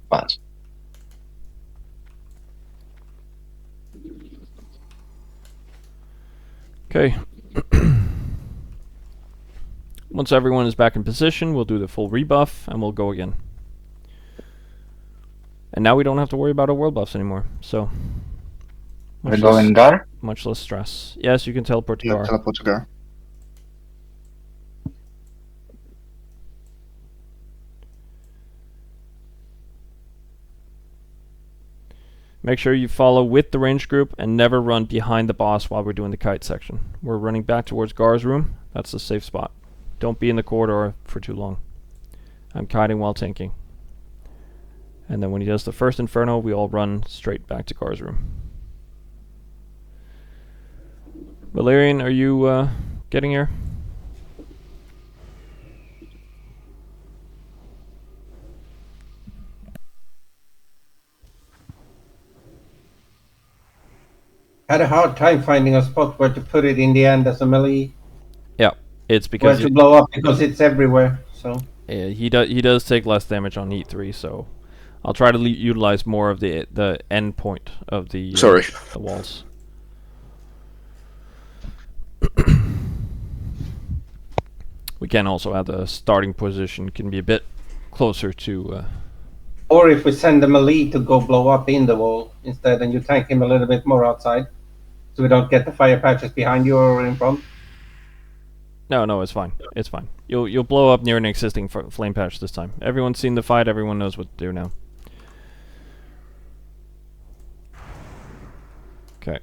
But Okay. Once everyone is back in position, we'll do the full rebuff and we'll go again. And now we don't have to worry about our world buffs anymore, so we're going Gar? Much less stress. Yes, you can teleport to Gar. Teleport to Gar. Make sure you follow with the range group and never run behind the boss while we're doing the kite section. We're running back towards Gar's room. That's the safe spot. Don't be in the corridor for too long. I'm kiting while tanking. And then when he does the first Inferno, we all run straight back to Gar's room. Valerian, are you getting here? Had a hard time finding a spot where to put it in the end as a melee. Yeah, it's Where because to blow up because it's everywhere. So yeah, he does take less damage on Heat 3, so I'll try to utilize more of the end point of the the walls. We can also add the starting position can be a bit closer to. Or if we send the melee to go blow up in the wall instead, and you tank him a little bit more outside, so we don't get the fire patches behind you or in front. No, it's fine. It's fine. You'll blow up near an existing flame patch this time. Everyone's seen the fight. Everyone knows what to do now. Okay.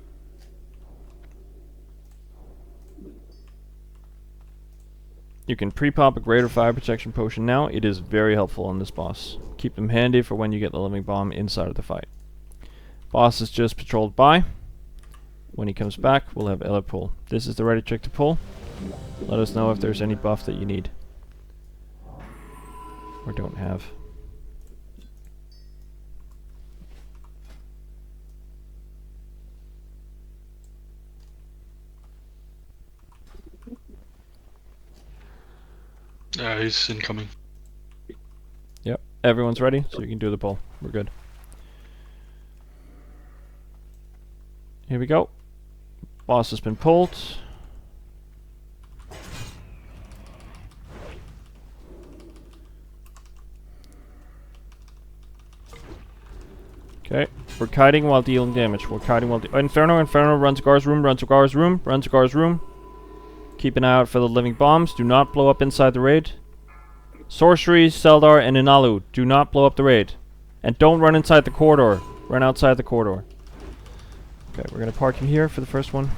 You can pre-pop a greater fire protection potion now. It is very helpful on this boss. Keep them handy for when you get the living bomb inside of the fight. Boss is just patrolled by. When he comes back, we'll have Ella pull. This is the ready trick to pull. Let us know if there's any buff that you need. Or don't have. Yeah, he's incoming. Yep, everyone's ready, so you can do the pull. We're good. Here we go. Boss has been pulled. Okay, we're kiting while dealing damage. We're kiting while Inferno runs to Gar's room. Keep an eye out for the living bombs. Do not blow up inside the raid. Sorcery, Seldar, and Inalu. Do not blow up the raid. And don't run inside the corridor. Run outside the corridor. Okay, we're going to park him here for the first one.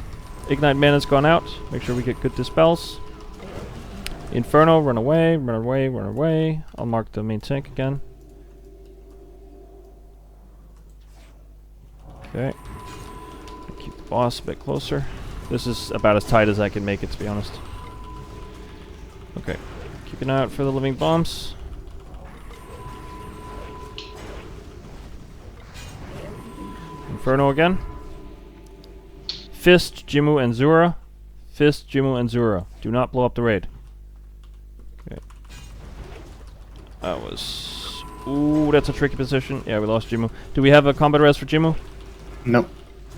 Ignite mana's gone out. Make sure we get good dispels. Inferno, run away. I'll mark the main tank again. Okay. Keep the boss a bit closer. This is about as tight as I can make it, to be honest. Okay. Keep an eye out for the living bombs. Inferno again. Fist, Jimmu, and Zura. Fist, Jimmu, and Zura. Do not blow up the raid. Okay. That was... Ooh, that's a tricky position. Yeah, we lost Jimmu. Do we have a combat res for Jimmu? No.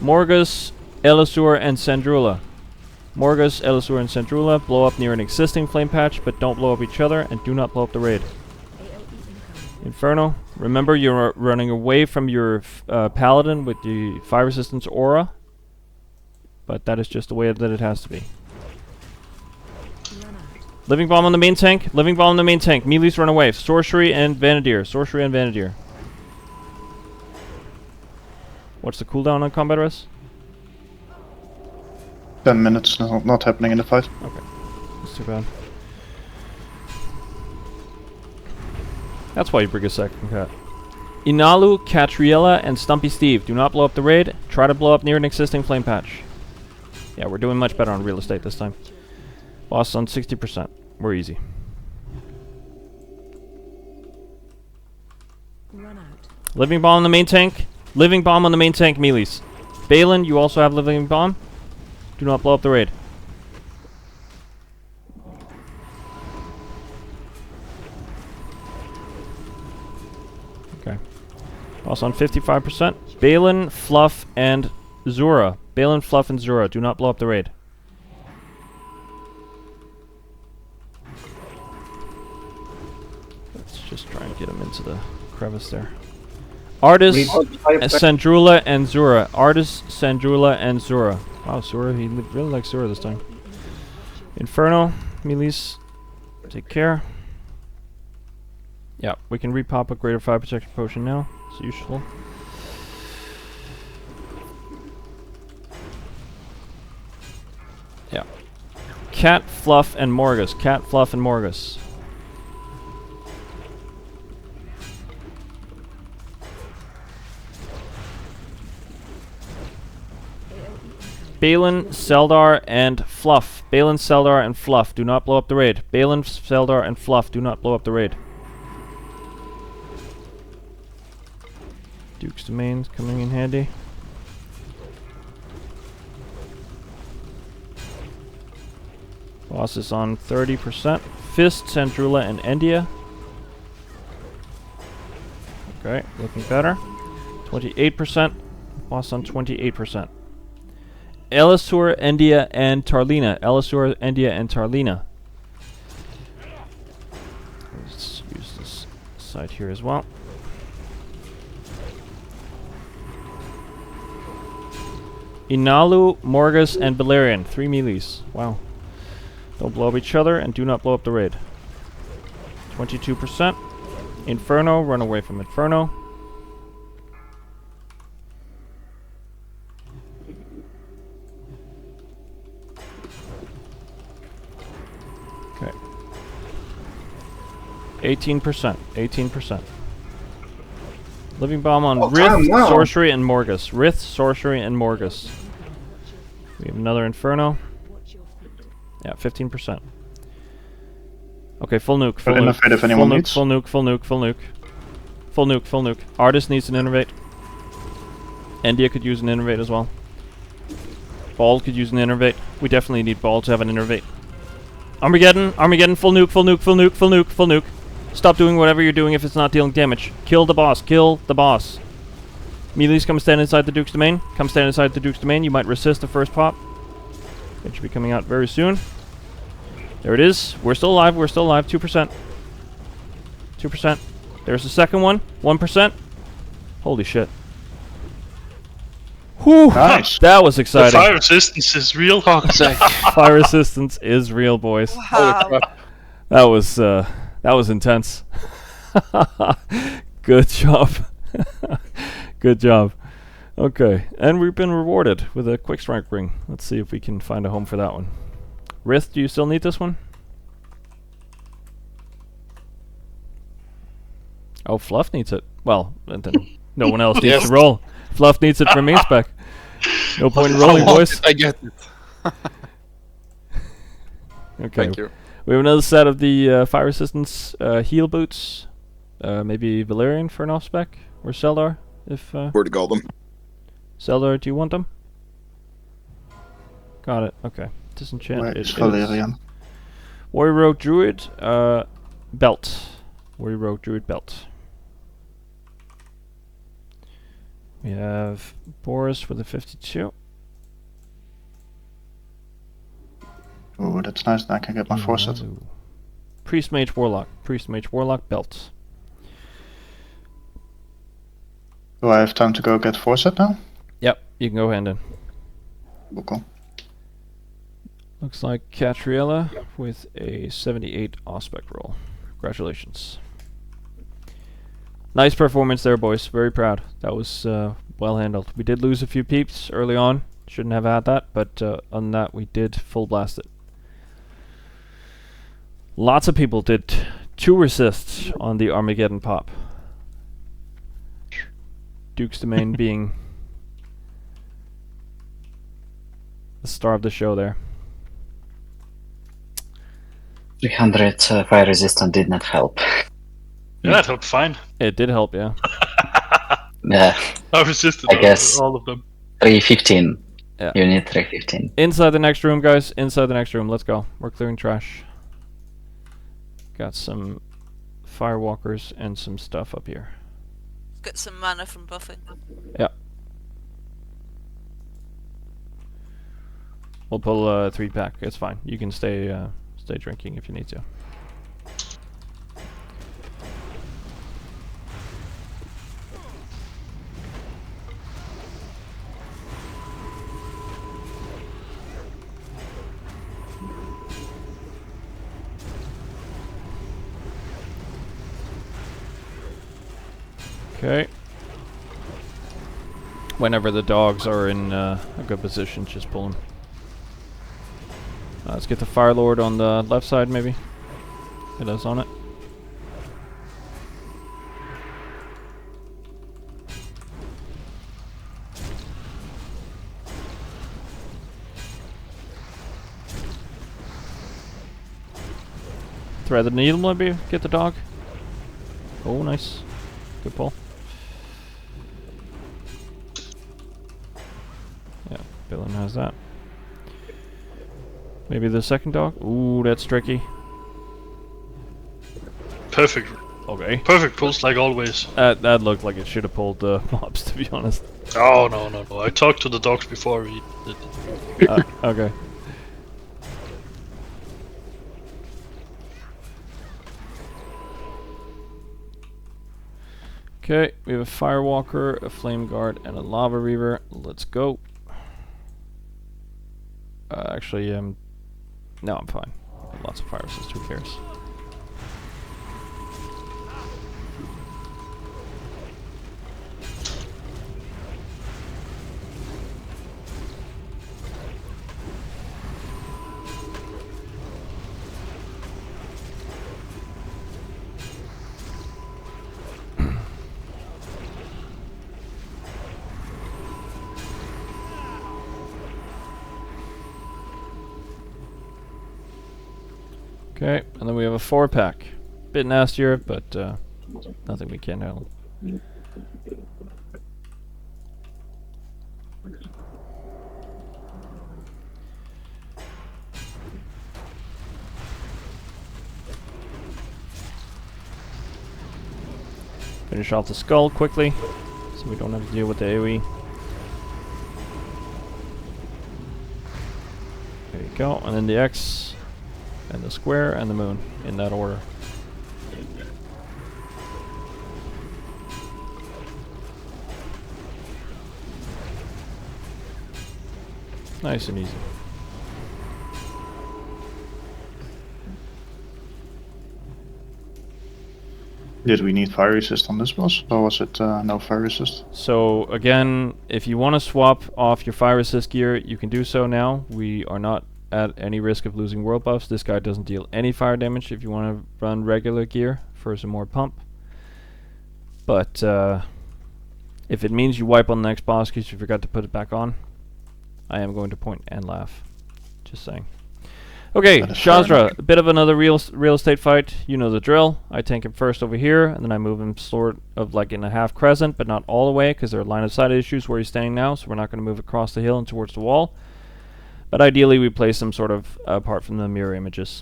Morgus, Elisur, and Sandrula. Morgus, Elisur, and Sandrula blow up near an existing flame patch, but don't blow up each other, and do not blow up the raid. Inferno, remember you're running away from your paladin with the fire resistance aura, but that is just the way that it has to be. Living bomb on the main tank. Melees run away. Sorcery and Vanadier. What's the cooldown on combat res? 10 minutes not happening in the fight. Okay, that's too bad. That's why you bring a second cat. Inalu, Catriella, and Stumpy Steve. Do not blow up the raid. Try to blow up near an existing flame patch. Yeah, we're doing much better on real estate this time. Boss on 60%. We're easy. Run out. Living bomb on the main tank. Living bomb on the main tank, melees. Balin, you also have living bomb. Do not blow up the raid. Okay. Also on 55%. Balin, Fluff, and Zura. Balin, Fluff, and Zura. Do not blow up the raid. Let's just try and get him into the crevice there. Artist, Sandrula, and Zura. Artist, Sandrula, and Zura. Wow, Zura, he really likes Zura this time. Inferno, melees, take care. Yeah, we can repop a greater fire protection potion now. It's useful. Yeah. Cat, Fluff, and Morgus. Cat, Fluff, and Morgus. Balin, Seldar, and Fluff. Balin, Seldar, and Fluff. Do not blow up the raid. Balin, Seldar, and Fluff. Do not blow up the raid. Duke's Domain's coming in handy. Boss is on 30%. Fist, Sandrula, and Endia. Okay, looking better. 28%. Boss on 28%. Elisur, Endia, and Tarlina. Elisur, Endia, and Tarlina. Let's use this side here as well. Inalu, Morgus, and Balerion. 3 melees. Wow. Don't blow up each other, and do not blow up the raid. 22%. Inferno, run away from Inferno. Okay. 18%. 18%. Living bomb on Rith, Sorcery, and Morgus. Rith, Sorcery, and Morgus. We have another Inferno. Yeah, 15%. Okay, full nuke. Full nuke. If anyone needs. Full nuke. Full nuke. Full nuke. Full nuke. Full nuke. Artist needs an innervate. Endia could use an innervate as well. Ball could use an innervate. We definitely need Ball to have an innervate. Armageddon. Armageddon. Full nuke. Full nuke. Full nuke. Full nuke. Full nuke. Stop doing whatever you're doing if it's not dealing damage. Kill the boss. Kill the boss. Melees, come stand inside the Duke's Domain. Come stand inside the Duke's Domain. You might resist the first pop. It should be coming out very soon. There it is. We're still alive. We're still alive. 2%. 2%. There's the second one. 1%. Holy shit. Whew! Nice. That was exciting. The fire resistance is real, Hawkseye. Fire resistance is real, boys. Wow. That was intense. Good job. Good job. Okay, and we've been rewarded with a quick strike ring. Let's see if we can find a home for that one. Rith, do you still need this one? Oh, Fluff needs it. Well, and then no one else needs to roll. Fluff needs it for main spec. No point in rolling, boys. I get it. Okay. Thank you. We have another set of the fire resistance heal boots. Maybe Valerian for an off spec or Seldar if. Where to go them? Seldar, do you want them? Got it. Okay. Disenchant. Where It is is. Valerian? Warrior Rogue Druid belt. Warrior Rogue Druid belt. We have Boris with a 52. Oh, that's nice. Then I can get my forset. Priest Mage Warlock. Priest Mage Warlock belt. Do I have time to go get forset now? Yep, you can go hand in. Okay. Looks like Catriella with a 78 Ospec roll. Congratulations. Nice performance there, boys. Very proud. That was well handled. We did lose a few peeps early on Shouldn't have had that, but on that we did full blast it. Lots of people did 2 resists on the Armageddon pop. Duke's Domain being the star of the show there. 300 fire resistance did not help. Yeah, that helped fine. It did help, yeah. Yeah, I resisted I guess. all of them. 315. Yeah. You need 315. Inside the next room, guys. Inside the next room. Let's go. We're clearing trash. Got some firewalkers and some stuff up here. Get some mana from buffing. Yeah. We'll pull a 3-pack. It's fine. You can stay drinking if you need to. Okay. Whenever the dogs are in a good position, just pull them. Let's get the Fire Lord on the left side, maybe. It is on it. Thread the needle, maybe. Get the dog. Oh, nice. Good pull. Yeah, Billin has that. Maybe the second dog? Ooh, that's tricky. Perfect. Okay. Perfect pulls like always. That looked like it should have pulled the mobs, to be honest. Oh, no. I talked to the dogs before we did it. Okay. Okay, we have a Firewalker, a Flame Guard, and a Lava Reaver. Let's go. Actually, no, I'm fine. Lots of fire resist, who cares? Okay, and then we have a 4-pack. Bit nastier, but nothing we can't handle. Finish off the skull quickly, so we don't have to deal with the AoE. There you go, and then the X, and the square, and the moon, in that order. Nice and easy. Did we need fire resist on this boss, or was it no fire resist? So again, if you want to swap off your fire resist gear, you can do so now. We are not at any risk of losing world buffs. This guy doesn't deal any fire damage if you want to run regular gear for some more pump. But if it means you wipe on the next boss because you forgot to put it back on, I am going to point and laugh. Just saying. Okay, Shazra, a bit of another real estate fight. You know the drill. I tank him first over here, and then I move him sort of like in a half crescent, but not all the way, because there are line of sight issues where he's standing now, so we're not going to move across the hill and towards the wall. But ideally, we place him sort of apart from the mirror images.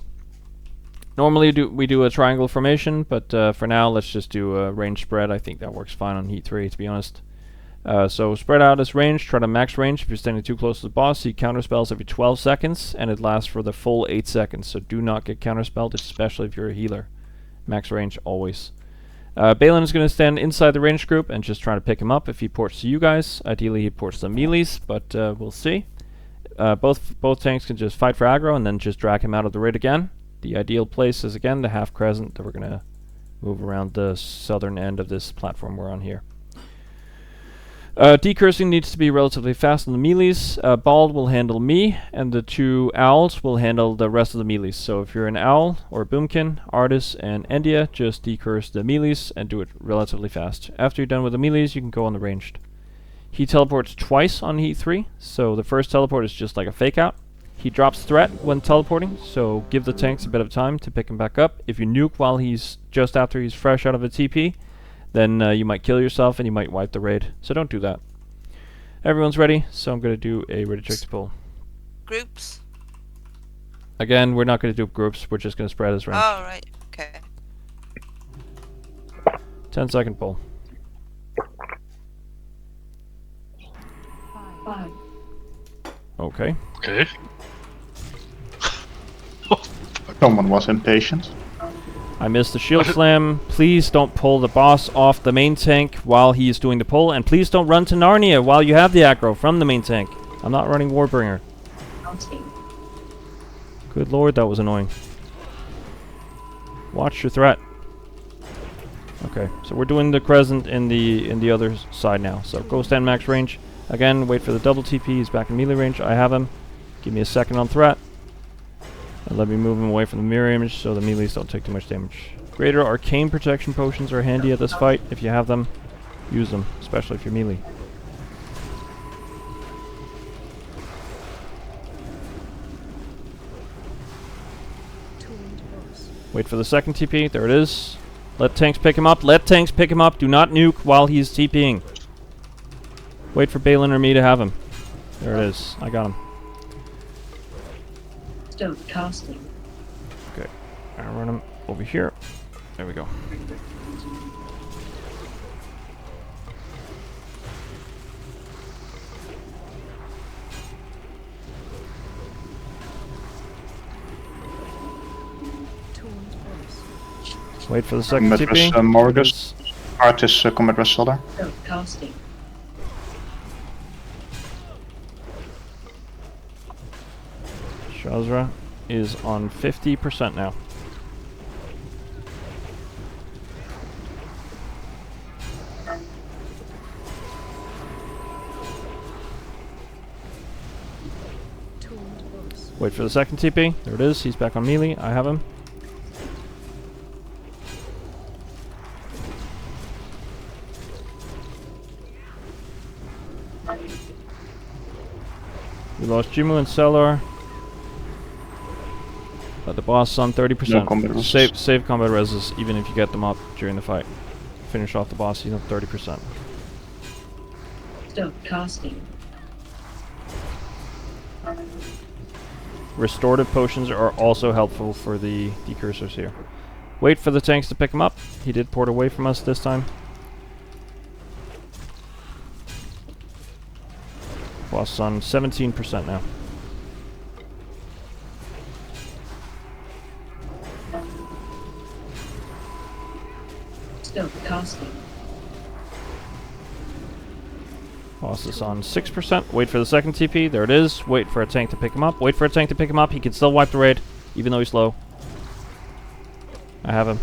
Normally we do a triangle formation, but for now, let's just do a range spread. I think that works fine on Heat 3, to be honest. So spread out as range, try to max range. If you're standing too close to the boss, he counterspells every 12 seconds, and it lasts for the full 8 seconds. So do not get counterspelled, especially if you're a healer. Max range always. Balin is going to stand inside the range group and just try to pick him up if he ports to you guys. Ideally he ports to melees, but we'll see. Both tanks can just fight for aggro and then just drag him out of the raid again. The ideal place is again the half crescent that we're going to move around the southern end of this platform we're on here. Decursing needs to be relatively fast on the melees. Bald will handle me, and the 2 owls will handle the rest of the melees. So if you're an owl, or Boomkin, Artis, and Endia, just decurse the melees and do it relatively fast. After you're done with the melees, you can go on the ranged. He teleports twice on Heat 3, so the first teleport is just like a fake out. He drops threat when teleporting, so give the tanks a bit of time to pick him back up. If you nuke while he's just after he's fresh out of a TP, then you might kill yourself and you might wipe the raid. So don't do that. Everyone's ready, so I'm going to do a ready check to pull. Groups? Again, we're not going to do groups, we're just going to spread as range. Oh, right. Okay. 10-second pull. 5. Okay. Okay. Someone was impatient. I missed the shield slam. Please don't pull the boss off the main tank while he's doing the pull, and please don't run to Narnia while you have the aggro from the main tank. I'm not running Warbringer. Good lord, that was annoying. Watch your threat. Okay, so we're doing the crescent in the other side now. So go stand max range. Again, wait for the double TP. He's back in melee range. I have him. Give me a second on threat. And let me move him away from the mirror image so the melees don't take too much damage. Greater arcane protection potions are handy at this fight. If you have them, use them, especially if you're melee. Wait for the second TP. There it is. Let tanks pick him up. Let tanks pick him up. Do not nuke while he's TPing. Wait for Balin or me to have him. There it is. I got him. Stone casting. Okay. I'll run him over here. There we go. Wait for the second Combat TP. res Morgus. Artis combat res Solder. Stone casting. Shazra is on 50% now. Wait for the second TP. There it is. He's back on melee. I have him. We lost Jimu and Cellar. But the boss is on 30%. No combat reses. Save combat reses even if you get them up during the fight. Finish off the boss, he's on 30%. Stone casting. Restorative potions are also helpful for the decursors here. Wait for the tanks to pick him up. He did port away from us this time. Boss is on 17% now. Stone casting. Boss is on 6%. Wait for the second TP. There it is. Wait for a tank to pick him up. Wait for a tank to pick him up. He can still wipe the raid, even though he's low. I have him.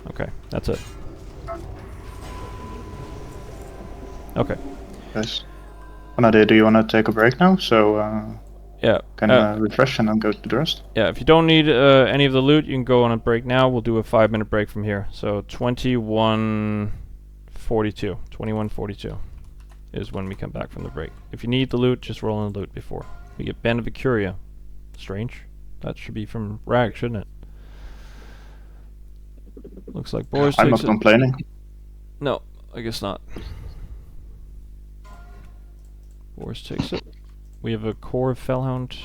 Okay, that's it. Okay. Yes. Nadia, do you want to take a break now? So Yeah. can refresh and then go to the rest? Yeah, if you don't need any of the loot, you can go on a break now. We'll do a 5-minute break from here. So 21:42. 21:42 is when we come back from the break. If you need the loot, just roll in the loot before. We get Band of Vicuria. Strange. That should be from Rag, shouldn't it? Looks like Boris I'm takes not it. complaining. No, I guess not. Boris takes it. We have a core of Fellhound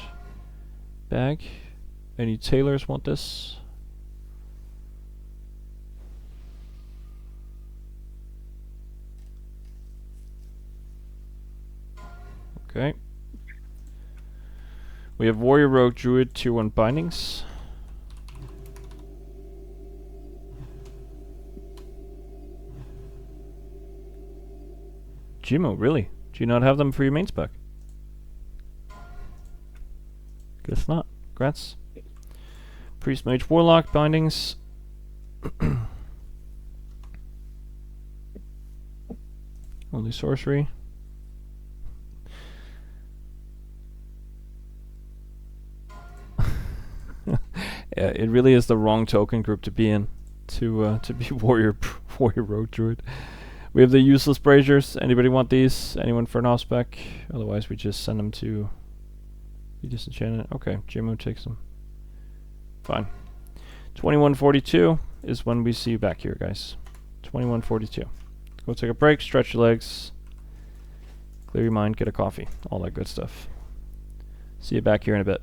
bag. Any tailors want this? Okay. We have Warrior Rogue Druid Tier 1 bindings. Jimo, really? Do you not have them for your main spec? Guess not. Congrats. Priest Mage Warlock bindings. Only sorcery. Yeah, it really is the wrong token group to be in, to be warrior road druid. We have the useless braziers. Anybody want these? Anyone for an off-spec? Otherwise, we just send them to be disenchanted. Okay, JMO takes them. Fine. 21:42 is when we see you back here, guys. 21:42. Go take a break, stretch your legs, clear your mind, get a coffee, all that good stuff. See you back here in a bit.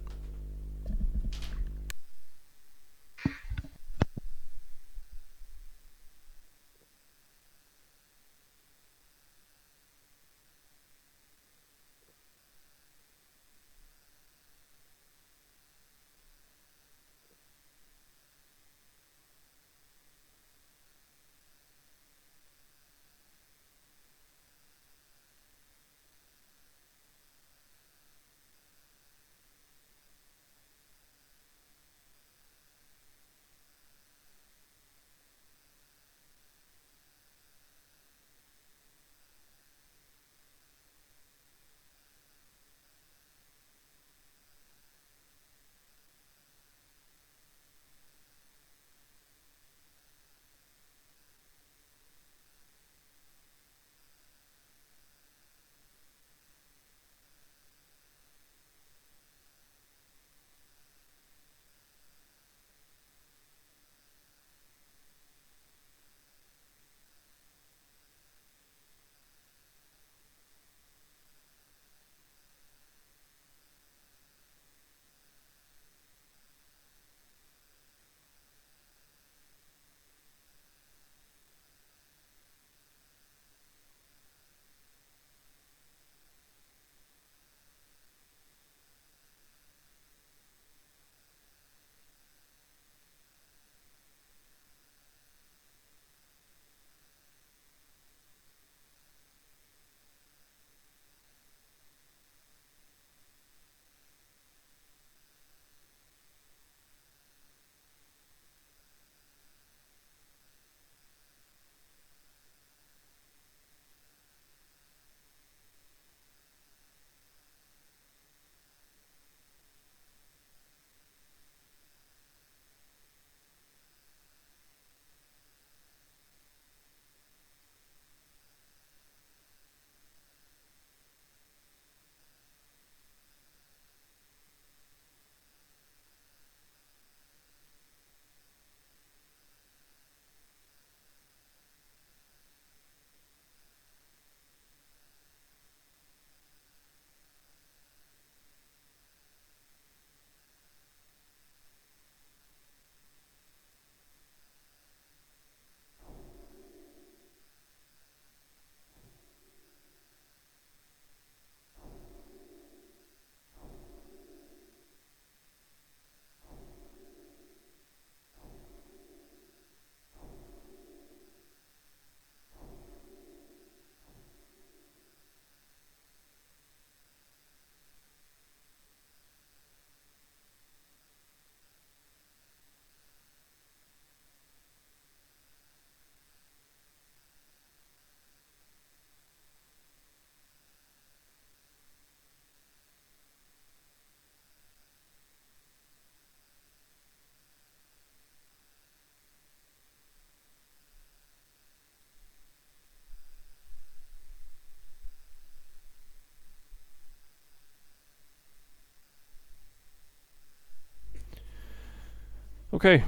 Okay,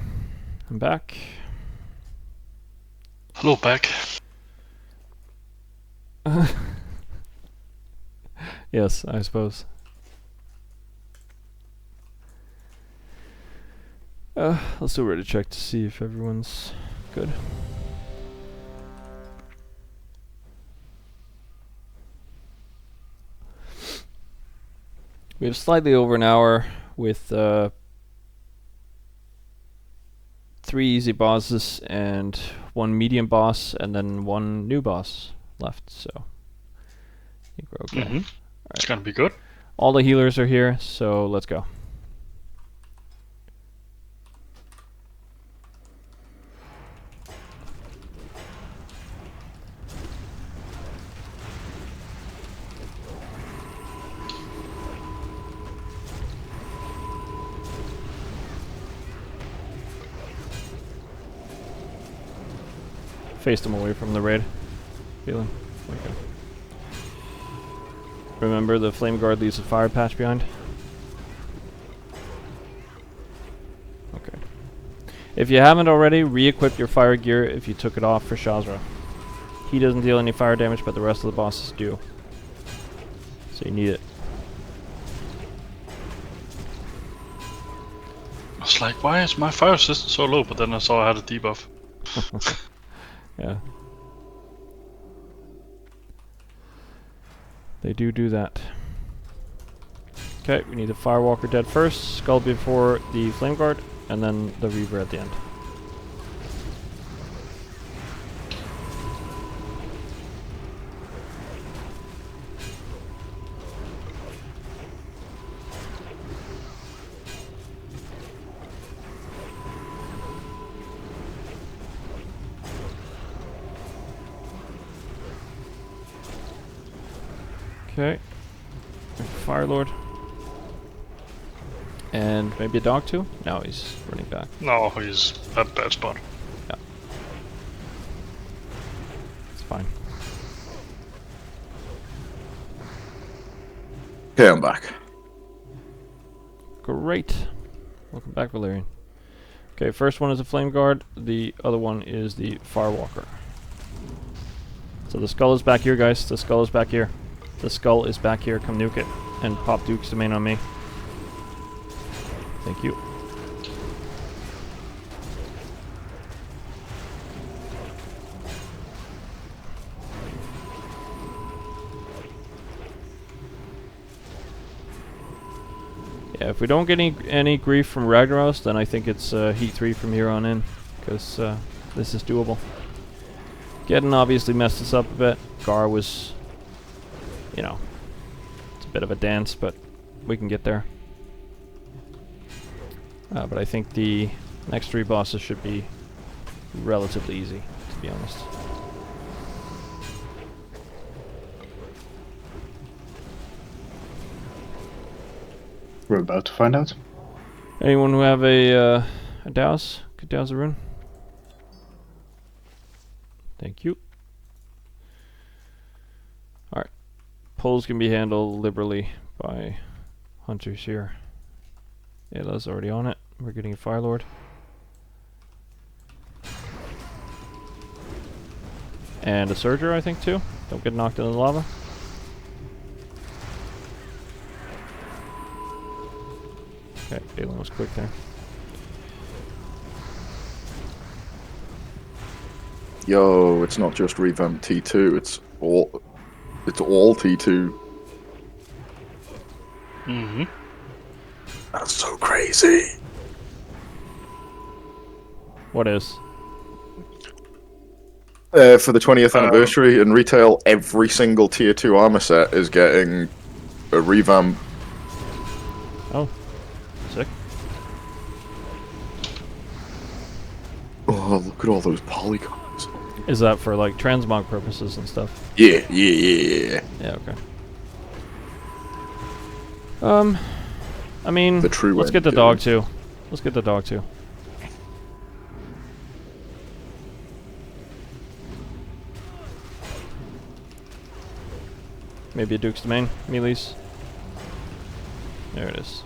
I'm back. Hello, back. Yes, I suppose. Let's do a ready check to see if everyone's good. We have slightly over an hour with 3 easy bosses and 1 medium boss and then 1 new boss left, so I think we're okay. Mm-hmm. It's gonna be good. All the healers are here, so let's go. Face them away from the raid. Feeling. Okay. Remember, the flame guard leaves a fire patch behind. Okay. If you haven't already, re-equip your fire gear if you took it off for Shazra. He doesn't deal any fire damage, but the rest of the bosses do. So you need it. I was like, why is my fire resistance so low? But then I saw I had a debuff. Yeah. They do that. Okay, we need the Firewalker dead first, Skull before the Flame Guard, and then the Reaver at the end. Okay. Fire Lord. And maybe a dog too? No, he's running back. No, he's at bad spot. Yeah. It's fine. Okay, I'm back. Great. Welcome back, Valerian. Okay, first one is a Flame Guard, the other one is the Firewalker. So the skull is back here, guys. The skull is back here. The skull is back here. Come nuke it. And pop Duke's domain on me. Thank you. Yeah, if we don't get any grief from Ragnaros, then I think it's Heat 3 from here on in. Because this is doable. Getting obviously messed us up a bit. Gar was, you know, it's a bit of a dance, but we can get there. But I think the next 3 bosses should be relatively easy, to be honest. We're about to find out. Anyone who have a douse? Could douse a rune? Thank you. Alright. Pulls can be handled liberally by hunters here. Ayla's already on it. We're getting a Fire Lord. And a Surger, I think, too. Don't get knocked into the lava. Okay, Ayla was quick there. Yo, it's not just revamp T2, it's all T2. Mm-hmm. That's so crazy. What is? For the 20th anniversary in retail, every single tier 2 armor set is getting a revamp. Oh, sick. Oh, look at all those polygons. Is that for like transmog purposes and stuff? Yeah. Yeah, okay. I mean, The true let's get the dog too. Let's get the dog too. Maybe a Duke's Domain, melees. There it is.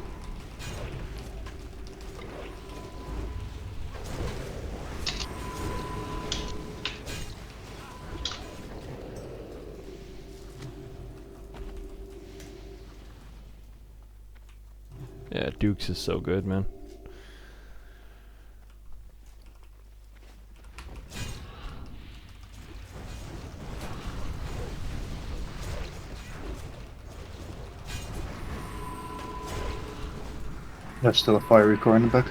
Yeah, Dukes is so good, man. There's still a fiery core in the back.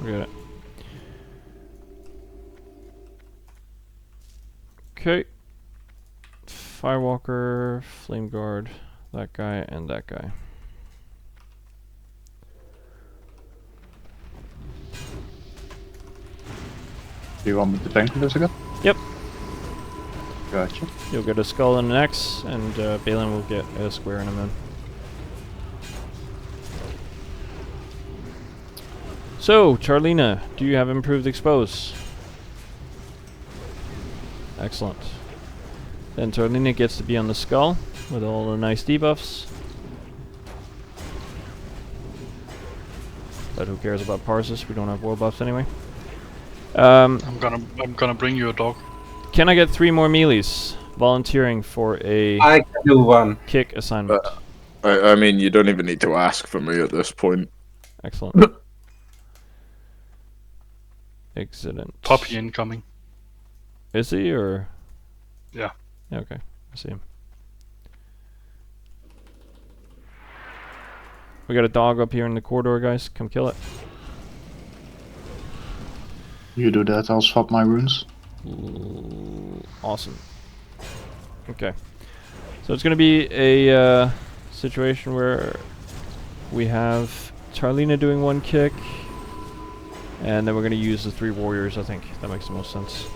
Look at it. Okay. Firewalker, Flame Guard, that guy, and that guy. Do you want me to tank this again? Yep. Gotcha. You'll get a skull and an X, and Balin will get a square and a moon. So, Charlina, do you have improved expose? Excellent. Then Torlina gets to be on the skull with all the nice debuffs. But who cares about Parsis? We don't have war buffs anyway. I'm gonna bring you a dog. Can I get 3 more melees volunteering for a I can do one. kick assignment? I mean, you don't even need to ask for me at this point. Excellent. Excellent. Puppy incoming. Is he or? Yeah. Okay, I see him. We got a dog up here in the corridor, guys. Come kill it. You do that, I'll swap my runes. Awesome. Okay. So it's going to be a situation where we have Tarlina doing 1 kick, and then we're going to use the 3 warriors, I think. That makes the most sense.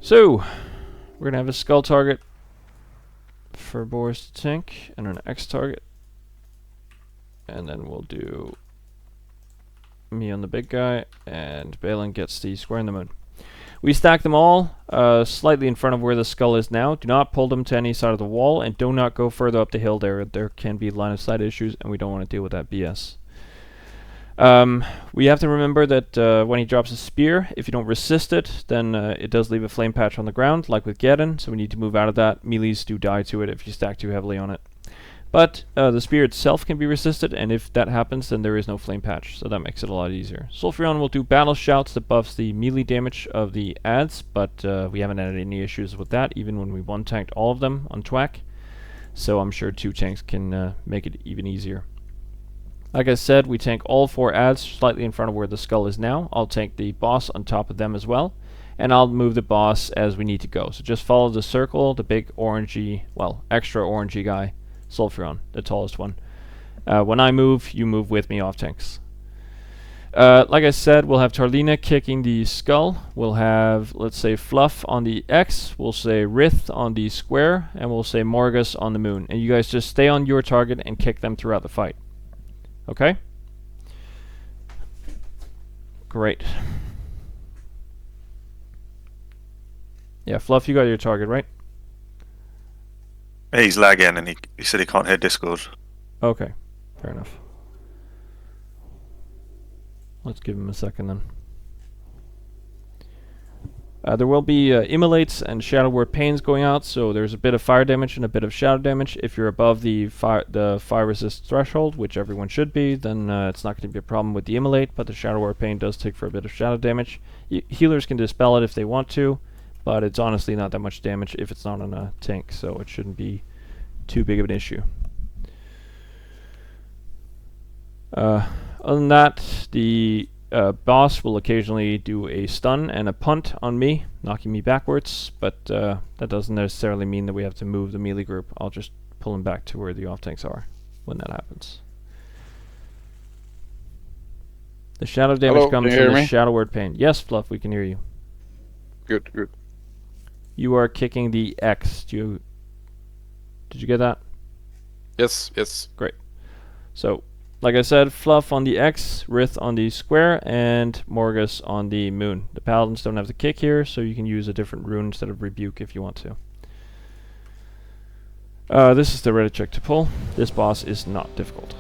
So, we're going to have a skull target for Boris to tank, and an X target. And then we'll do me on the big guy, and Balin gets the square in the moon. We stack them all slightly in front of where the skull is now. Do not pull them to any side of the wall, and do not go further up the hill there. There can be line of sight issues, and we don't want to deal with that BS. We have to remember that when he drops a spear, if you don't resist it, then it does leave a flame patch on the ground, like with Geddon, so we need to move out of that. Melees do die to it if you stack too heavily on it. But the spear itself can be resisted, and if that happens, then there is no flame patch, so that makes it a lot easier. Sulfuron will do battle shouts that buffs the melee damage of the adds, but we haven't had any issues with that, even when we 1-tanked all of them on Twack. So I'm sure 2 tanks can make it even easier. Like I said, we tank all 4 adds slightly in front of where the skull is now. I'll tank the boss on top of them as well, and I'll move the boss as we need to go. So just follow the circle, the big orangey, well, extra orangey guy. Sulfuron, the tallest one. When I move, you move with me off tanks. Like I said, we'll have Tarlina kicking the skull. We'll have, let's say, Fluff on the X. We'll say Rith on the square. And we'll say Morgus on the moon. And you guys just stay on your target and kick them throughout the fight. Okay? Great. Yeah, Fluff, you got your target, right? He's lagging and he said he can't hear Discord. Okay, fair enough. Let's give him a second then. There will be immolates and shadow word pains going out, so there's a bit of fire damage and a bit of shadow damage. If you're above the fire resist threshold, which everyone should be, then it's not going to be a problem with the immolate, but the shadow word pain does take for a bit of shadow damage. Healers can dispel it if they want to, but it's honestly not that much damage if it's not on a tank, so it shouldn't be too big of an issue. Other than that, the boss will occasionally do a stun and a punt on me, knocking me backwards, but that doesn't necessarily mean that we have to move the melee group. I'll just pull him back to where the off tanks are when that happens. The shadow damage comes from the shadow word pain. Yes, Fluff, we can hear you. Good, good. You are kicking the X. Did you get that? Yes, yes. Great. So, like I said, Fluff on the X, Rith on the square, and Morgus on the moon. The paladins don't have the kick here, so you can use a different rune instead of rebuke if you want to. This is the ready check to pull. This boss is not difficult.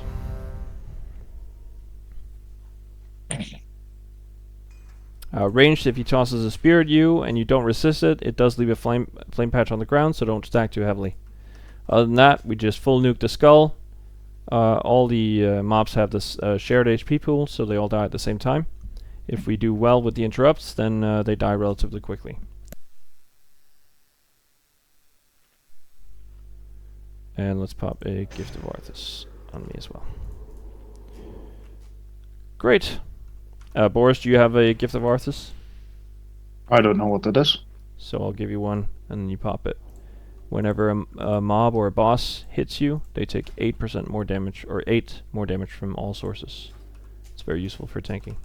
Ranged, if he tosses a spear at you and you don't resist it, it does leave a flame patch on the ground, so don't stack too heavily. Other than that, we just full nuke the skull. All the mobs have this shared HP pool, so they all die at the same time. If we do well with the interrupts, then they die relatively quickly. And let's pop a Gift of Arthas on me as well. Great. Boris, do you have a Gift of Arthas? I don't know what that is. So I'll give you one, and then you pop it. Whenever a mob or a boss hits you, they take 8% more damage, or 8 more damage from all sources. It's very useful for tanking.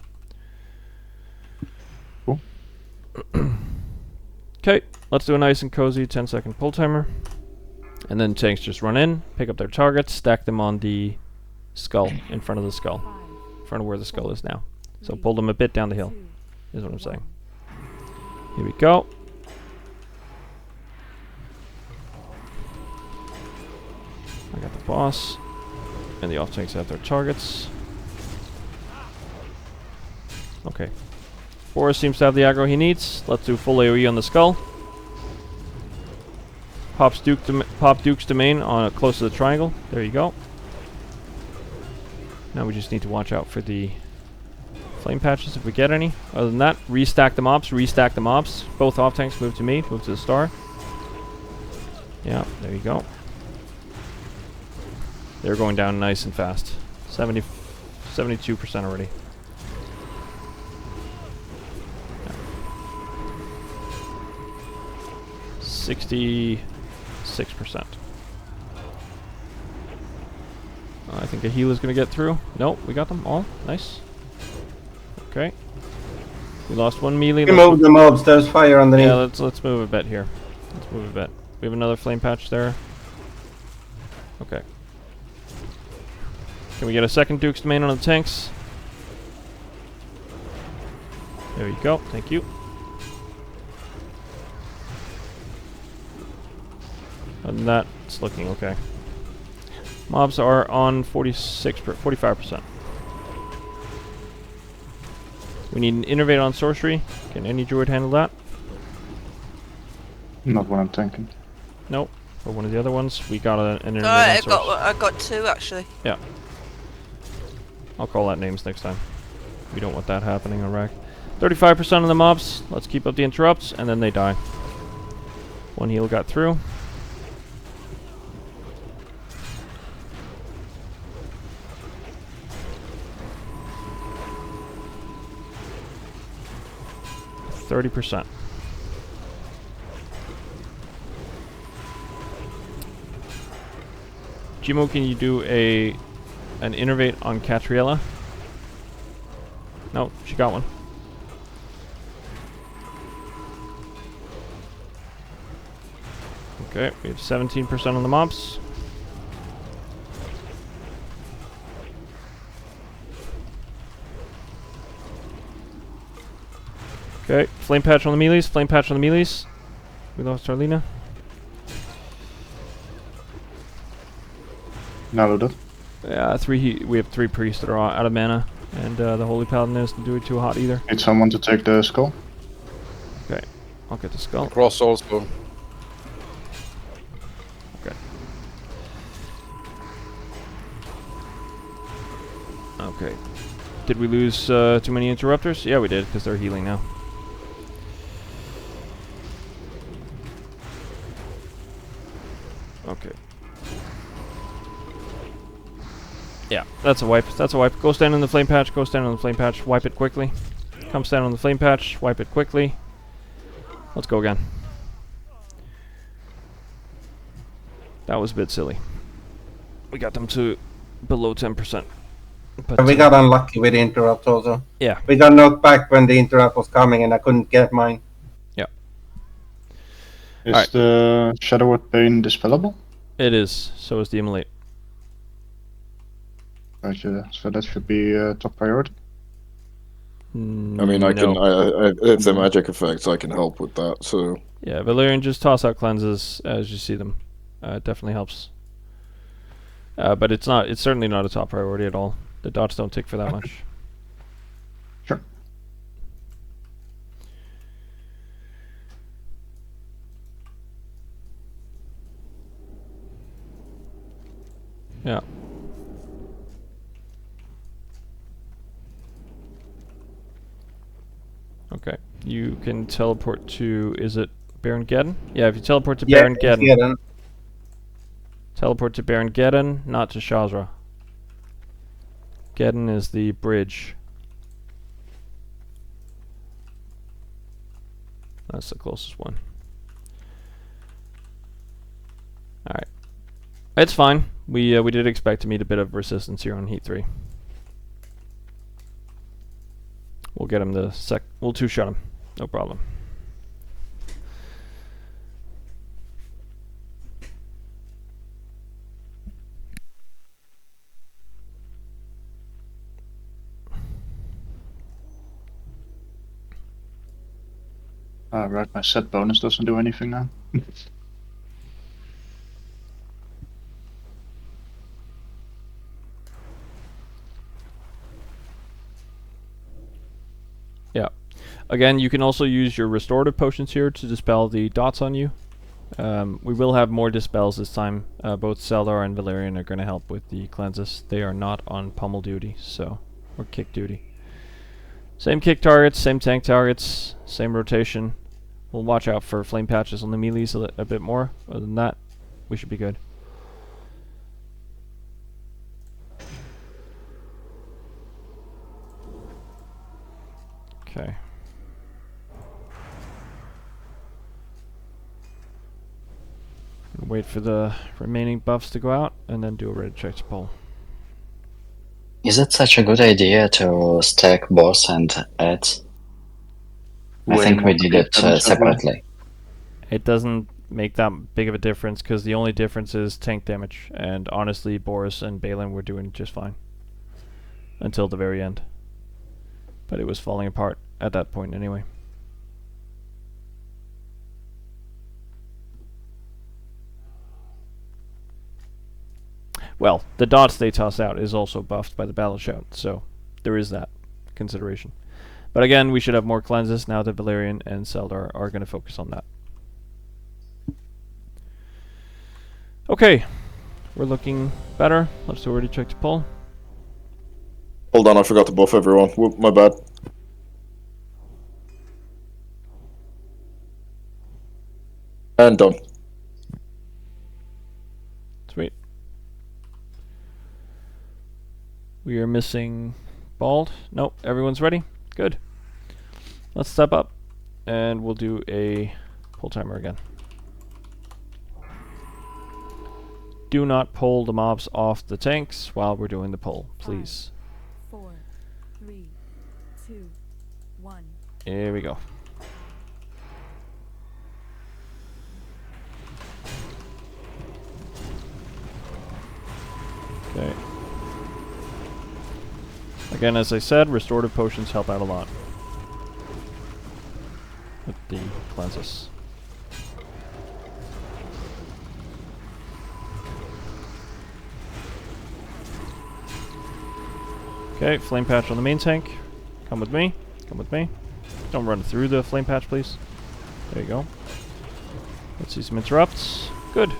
Cool. Okay, let's do a nice and cozy 10-second pull timer. And then tanks just run in, pick up their targets, stack them on the skull, in front of the skull. In front of where the skull is now. So pull them a bit down the hill. is what I'm saying. Here we go. I got the boss. And the off-tanks have their targets. Okay. Boris seems to have the aggro he needs. Let's do full AoE on the skull. Pop Duke's domain on close to the triangle. There you go. Now we just need to watch out for the flame patches if we get any. Other than that, restack the mobs, restack the mobs. Both off-tanks move to me, move to the star. Yeah, there you go. They're going down nice and fast. 72% already. Yeah. 66%. I think a heal is going to get through. Nope, we got them all. Nice. Okay. We lost one melee. Remove the mobs. There's fire underneath. Yeah, let's move a bit here. Let's move a bit. We have another flame patch there. Okay. Can we get a second Duke's domain on the tanks? There you go. Thank you. Other than that, it's looking okay. Mobs are on 45%. We need an innervate on sorcery. Can any druid handle that? Not what I'm thinking. Nope. Or one of the other ones. We got an innervate Alright, on sorcery. I got 2 actually. Yeah. I'll call out names next time. We don't want that happening on rack. 35% of the mobs. Let's keep up the interrupts, and then they die. One heal got through. %. Jimo, can you do an innervate on Catriella? No, she got one. Okay, we have 17% on the mobs. Okay, flame patch on the melees, flame patch on the melees. We lost Arlena. Now loaded. Yeah, we have 3 priests that are out of mana, and the Holy Paladin isn't doing too hot either. Need someone to take the skull. Okay, I'll get the skull. Cross also. Okay. Okay. Did we lose too many interrupters? Yeah, we did, because they're healing now. Okay. Yeah, that's a wipe. That's a wipe. Go stand on the flame patch. Go stand on the flame patch. Wipe it quickly. Come stand on the flame patch. Wipe it quickly. Let's go again. That was a bit silly. We got them to below 10%. But We got unlucky with the interrupt also. Yeah. We got knocked back when the interrupt was coming and I couldn't get mine. Yeah. Is the Shadow Word Pain dispellable? It is. So is the Immolate. Gotcha. So that should be top priority. I mean, I can. If they're magic effects, I can help with that. So Yeah, Valerian, just toss out cleanses as you see them. It definitely helps. But it's not. It's certainly not a top priority at all. The dots don't tick for that much. Sure. Yeah. Okay. You can teleport to, is it Baron Geddon? Yeah, if you teleport to Baron Geddon. Teleport to Baron Geddon, not to Shazra. Geddon is the bridge. That's the closest one. Alright. It's fine. We did expect to meet a bit of resistance here on Heat 3. We'll get him the we'll two-shot him. No problem. Right, my set bonus doesn't do anything now. Yeah. Again, you can also use your restorative potions here to dispel the dots on you. We will have more dispels this time. Both Seldar and Valerian are going to help with the cleanses. They are not on pummel duty, or kick duty. Same kick targets, same tank targets, same rotation. We'll watch out for flame patches on the melees a bit more. Other than that, we should be good. Okay. Wait for the remaining buffs to go out, and then do a red check to pull. Is it such a good idea to stack boss and ads? I think we did it separately. It doesn't make that big of a difference, because the only difference is tank damage, and honestly, Boris and Balin were doing just fine. Until the very end. But it was falling apart at that point anyway. Well, the dots they toss out is also buffed by the battle shout, so there is that consideration. But again, we should have more cleanses now that Valerian and Seldar are going to focus on that. Okay, we're looking better. Let's already check to pull. Hold on, I forgot to buff everyone. Whoop, my bad. And done. Sweet. We are missing Bald. Nope, everyone's ready. Good. Let's step up, and we'll do a pull timer again. Do not pull the mobs off the tanks while we're doing the pull, please. 4, 3, 2, 1. Here we go. Okay. Again, as I said, restorative potions help out a lot with the cleanses. Okay, flame patch on the main tank. Come with me. Come with me. Don't run through the flame patch, please. There you go. Let's see some interrupts. Good.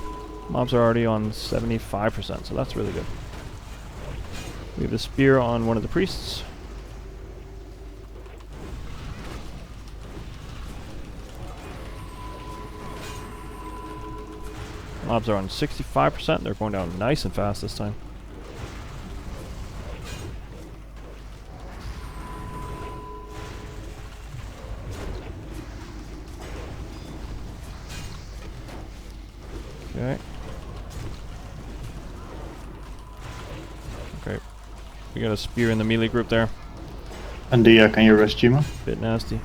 Mobs are already on 75%, so that's really good. We have a spear on one of the priests. Mobs are on 65%. They're going down nice and fast this time. Okay. Okay. We got a spear in the melee group there. And can you rest Jima? Bit nasty.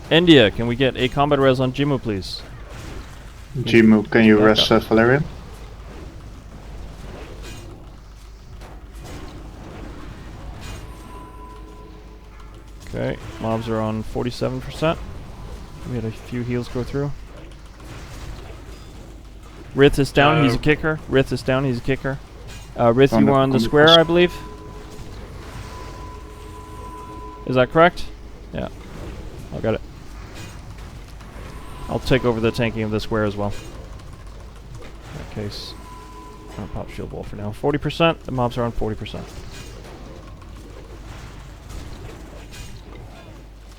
India, can we get a combat res on Jimu, please? Jimu, can you rest Valerian? Okay, mobs are on 47%. We had a few heals go through. Rith is down, he's a kicker. Rith is down, he's a kicker. Rith, you were on the square, I believe? Is that correct? Yeah. I got it. I'll take over the tanking of the square as well. In that case, I'll pop shield wall for now. 40%, the mobs are on 40%.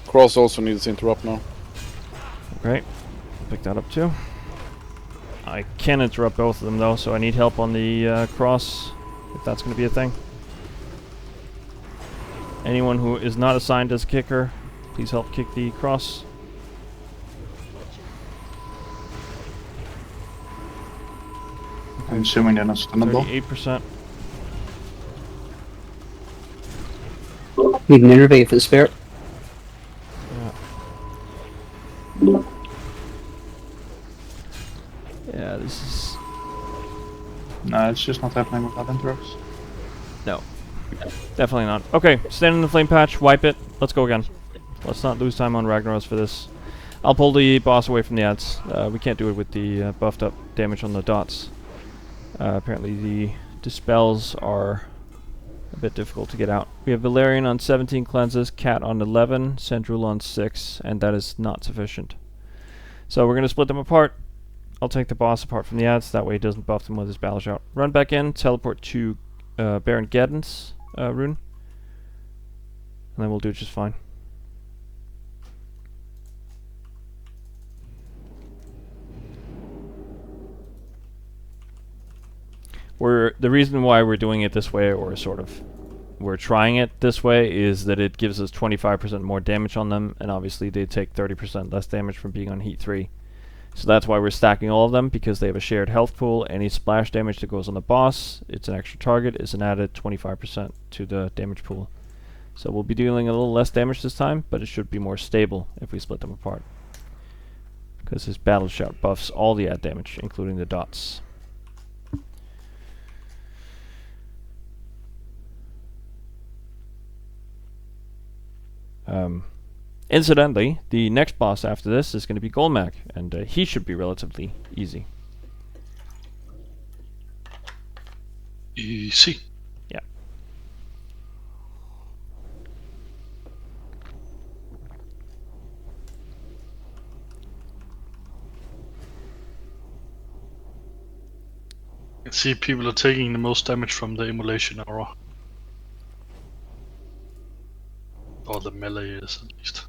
Cross also needs to interrupt now. Great. I'll pick that up too. I can interrupt both of them though, so I need help on the cross, if that's going to be a thing. Anyone who is not assigned as a kicker, please help kick the cross. I'm assuming they're not stunnable. 38%. Need an innervate for the spirit. Yeah, this is... No, it's just not happening without interrupts. No. Definitely not. Okay, stand in the flame patch, wipe it. Let's go again. Let's not lose time on Ragnaros for this. I'll pull the boss away from the ads. We can't do it with the buffed up damage on the dots. Apparently the dispels are a bit difficult to get out. We have Valerian on 17 cleanses, Cat on 11, Sandrul on 6, and that is not sufficient. So we're going to split them apart. I'll take the boss apart from the ads, that way he doesn't buff them with his battle shout. Run back in, teleport to Baron Geddon's rune, and then we'll do just fine. The reason why we're doing it this way, or sort of we're trying it this way, is that it gives us 25% more damage on them, and obviously they take 30% less damage from being on heat 3. So that's why we're stacking all of them, because they have a shared health pool. Any splash damage that goes on the boss, it's an extra target, is an added 25% to the damage pool. So we'll be dealing a little less damage this time, but it should be more stable if we split them apart, because his battle shout buffs all the add damage, including the dots. Incidentally, the next boss after this is going to be Golmak, and he should be relatively easy. Easy. Yeah. I can see people are taking the most damage from the immolation aura. Or the melee is, at least.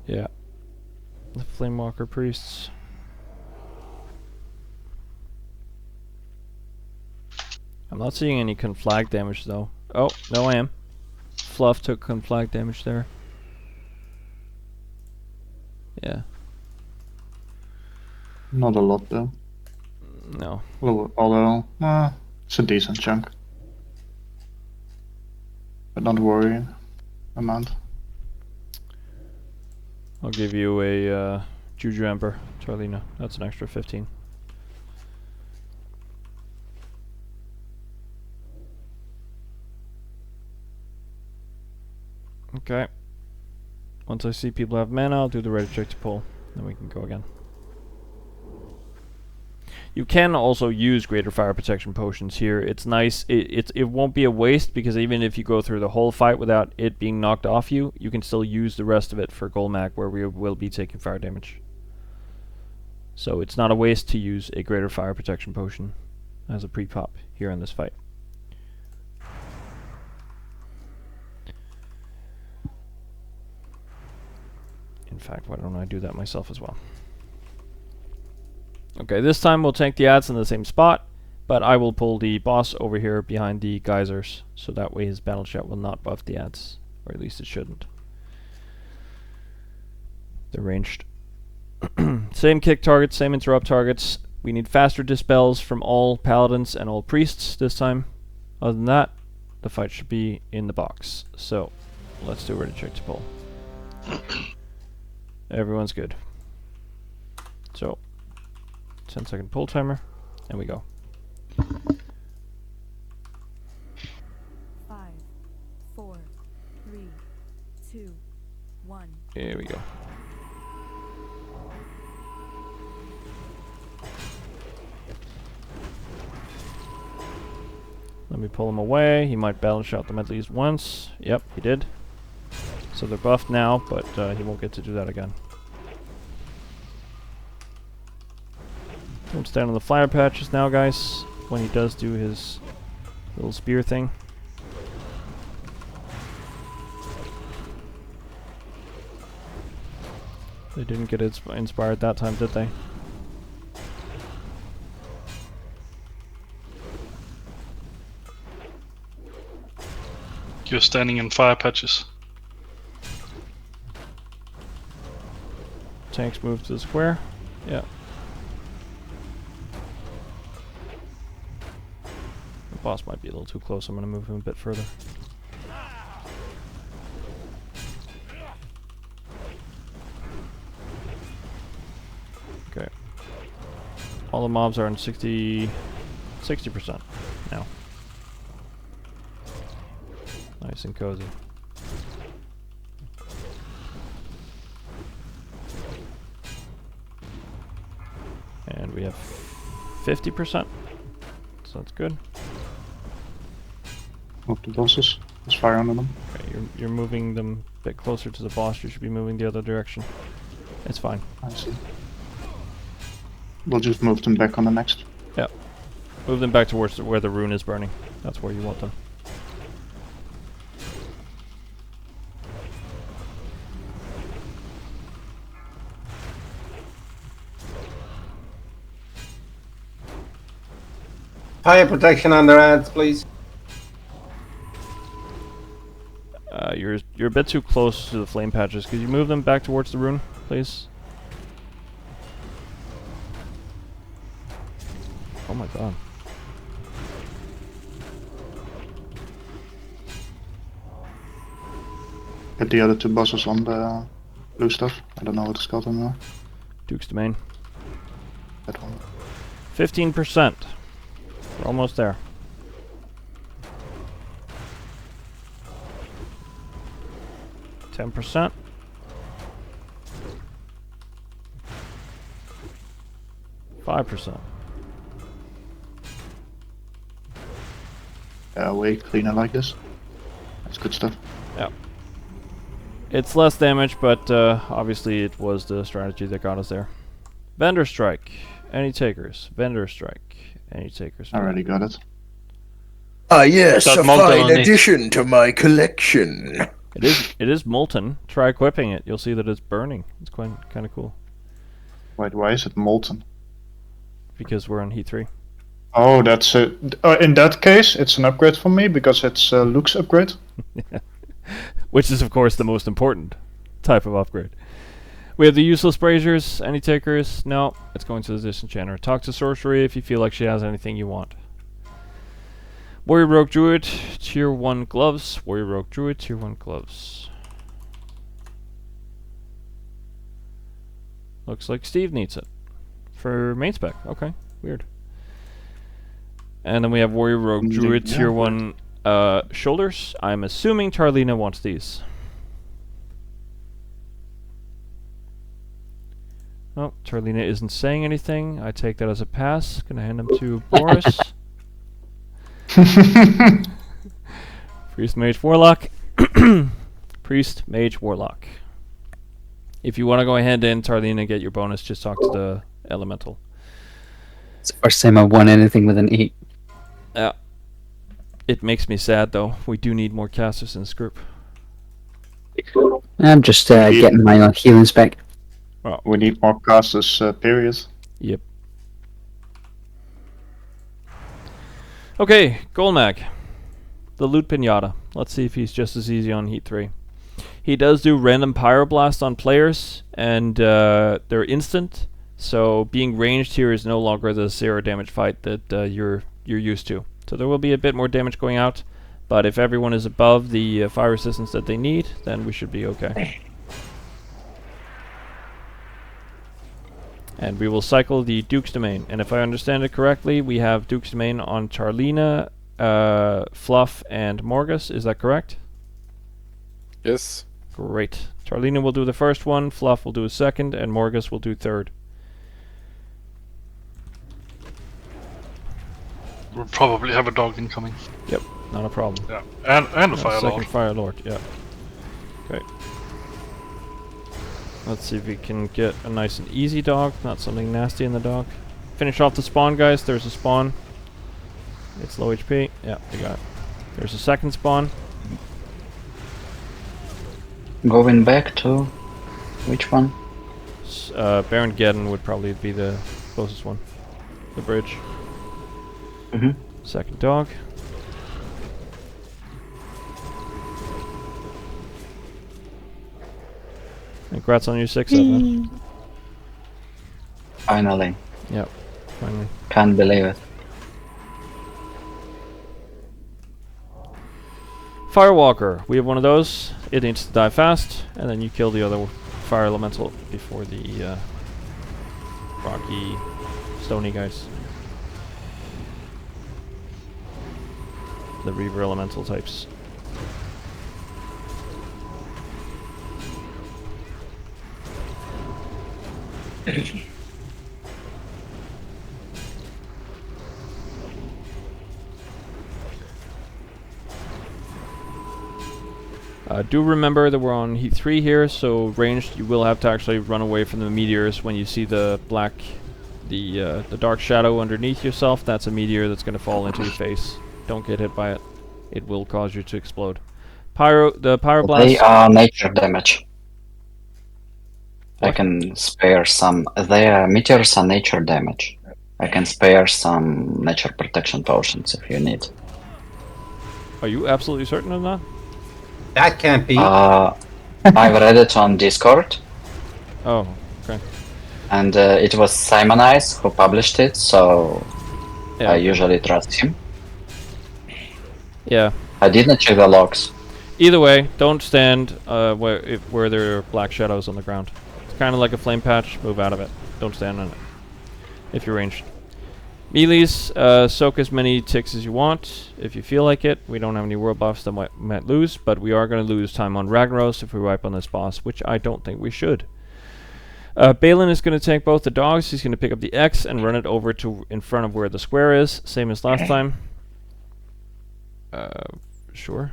Yeah. The Flamewalker Priests. I'm not seeing any conflag damage though. Oh, no I am. Fluff took conflag damage there. Yeah. Not a lot though. No. Well, although, it's a decent chunk. But not worry amount. I'll give you a Juju Ember, Charlina. That's an extra 15. Okay. Once I see people have mana, I'll do the ready check to pull. Then we can go again. You can also use greater fire protection potions here. It's nice. It won't be a waste, because even if you go through the whole fight without it being knocked off you, you can still use the rest of it for Golmak, where we will be taking fire damage. So it's not a waste to use a greater fire protection potion as a pre-pop here in this fight. In fact, why don't I do that myself as well? Okay, this time we'll tank the ads in the same spot, but I will pull the boss over here behind the geysers, so that way his battle shout will not buff the ads, or at least it shouldn't. They're ranged. Same kick targets, same interrupt targets. We need faster dispels from all paladins and all priests this time. Other than that, the fight should be in the box. So, let's do a ready check to pull. Everyone's good. So, 10-second pull timer, and we go. 5, 4, 3, 2, 1. Here we go. Let me pull him away. He might battle shout them at least once. Yep, he did. So they're buffed now, but he won't get to do that again. Don't stand on the fire patches now, guys, when he does do his little spear thing. They didn't get inspired that time, did they? You're standing in fire patches. Tanks move to the square. Yeah. The boss might be a little too close. I'm going to move him a bit further. Okay. All the mobs are in 60% now. Nice and cozy. And we have 50%. So that's good. Move the bosses. Just fire under them. Okay, you're moving them a bit closer to the boss. You should be moving the other direction. It's fine. I see. We'll just move them back on the next. Yeah. Move them back towards where the rune is burning. That's where you want them. Fire protection on their ads, please. You're a bit too close to the flame patches. Could you move them back towards the rune, please? Oh my god. Get the other two bosses on the blue stuff. I don't know what it's called anymore. Duke's Domain. That one. 15%. We're almost there. %. 5%. Way cleaner like this. That's good stuff. Yeah. It's less damage, but obviously it was the strategy that got us there. Vendor Strike. Any takers? Vendor Strike. Any takers? I already got it. Ah yes, Got a Molten fine on it. addition to my collection. It is molten. Try equipping it. You'll see that it's burning. It's quite kind of cool. Wait, why is it molten? Because we're on heat 3. Oh, that's in that case, it's an upgrade for me because it's Luke's upgrade. Which is, of course, the most important type of upgrade. We have the useless braziers. Any takers? No. It's going to the disenchanter. Talk to sorcery if you feel like she has anything you want. Warrior Rogue Druid, Tier 1 gloves. Warrior Rogue Druid, Tier 1 gloves. Looks like Steve needs it. For main spec. Okay, weird. And then we have Warrior Rogue Druid, Tier 1 shoulders. I'm assuming Tarlina wants these. Oh, Tarlina isn't saying anything. I take that as a pass. Gonna hand them to Boris. Priest, Mage, Warlock. Priest, Mage, Warlock. If you want to go ahead and Tarlina get your bonus, just talk to the Elemental. It's the first time I've won anything with an 8. Yeah. It makes me sad, though. We do need more casters in this group. I'm just getting my healing spec. Well, we need more casters, period. Yep. Okay, Golmag. The Loot Pinata. Let's see if he's just as easy on Heat 3. He does do random Pyroblast on players, and they're instant, so being ranged here is no longer the 0 damage fight that you're used to. So there will be a bit more damage going out, but if everyone is above the fire resistance that they need, then we should be okay. And we will cycle the Duke's Domain. And if I understand it correctly, we have Duke's Domain on Tarlina, Fluff, and Morgus. Is that correct? Yes. Great. Tarlina will do the first one, Fluff will do a second, and Morgus will do third. We'll probably have a dog incoming. Yep, not a problem. Yeah, and a Fire Lord. Second Fire Lord, yeah. Okay. Let's see if we can get a nice and easy dog, not something nasty in the dog. Finish off the spawn, guys. There's a spawn. It's low HP. Yeah, we got it. There's a second spawn. Going back to which one? Baron Geddon would probably be the closest one. The bridge. Second dog. Congrats on your 6 man. Finally. Yep, finally. Can't believe it. Firewalker. We have one of those. It needs to die fast, and then you kill the other fire elemental before the rocky, stony guys. The Reaver elemental types. Do remember that we're on heat 3 here, so ranged, you will have to actually run away from the meteors when you see the black, the dark shadow underneath yourself. That's a meteor that's going to fall into your face. Don't get hit by it. It will cause you to explode. The pyroblast. They are nature damage. I What? can spare some. Their meteors are nature damage. I can spare some nature protection potions if you need. Are you absolutely certain of that? That can't be. I've read it on Discord, Oh, okay. and it was Simon Ice who published it, so Yeah. I usually trust him. Yeah. I didn't check the logs. Either way, don't stand where there are black shadows on the ground. It's kind of like a flame patch. Move out of it. Don't stand on it if you're ranged. Melees, soak as many ticks as you want if you feel like it. We don't have any world buffs that might lose, but we are going to lose time on Ragnaros if we wipe on this boss, which I don't think we should. Balin is going to tank both the dogs. He's going to pick up the X and run it over to in front of where the square is, same as last time. Sure.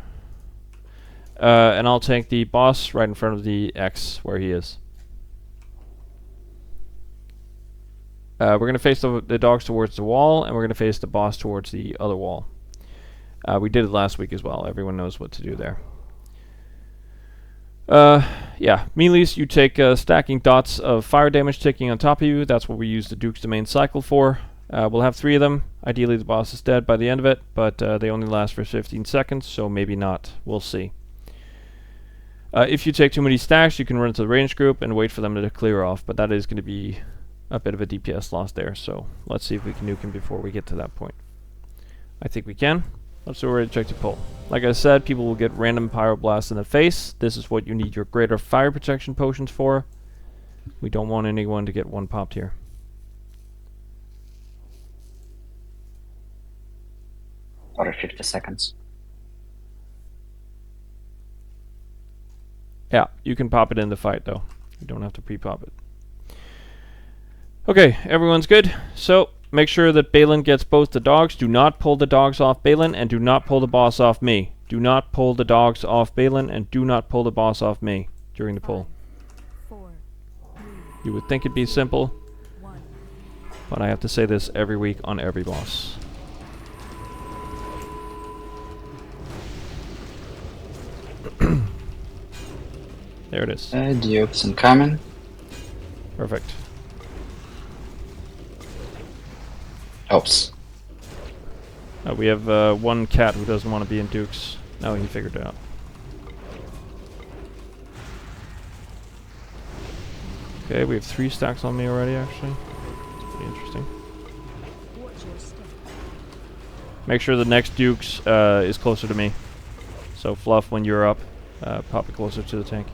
And I'll tank the boss right in front of the X where he is. We're going to face the dogs towards the wall, and we're going to face the boss towards the other wall. We did it last week as well. Everyone knows what to do there. Yeah, melees, you take stacking dots of fire damage ticking on top of you. That's what we use the Duke's Domain cycle for. We'll have 3 of them. Ideally, the boss is dead by the end of it, but they only last for 15 seconds, so maybe not. We'll see. If you take too many stacks, you can run to the range group and wait for them to clear off, but that is going to be a bit of a DPS loss there, so let's see if we can nuke him before we get to that point. I think we can. Let's do a objective pull. Like I said, people will get random pyroblasts in the face. This is what you need your greater fire protection potions for. We don't want anyone to get one popped here. Or 50 seconds. Yeah, you can pop it in the fight though. You don't have to pre-pop it. Okay, everyone's good. So, make sure that Balin gets both the dogs. Do not pull the dogs off Balin, and do not pull the boss off me. Do not pull the dogs off Balin, and do not pull the boss off me during the pull. 4, 3, You would think it'd be simple, 1. but I have to say this every week on every boss. There it is. Duke's incoming. Perfect. Oops. We have one cat who doesn't want to be in Duke's. No, he figured it out. Okay, we have 3 stacks on me already, actually. It's pretty interesting. Make sure the next Duke's is closer to me. So, Fluff, when you're up, pop it closer to the tank.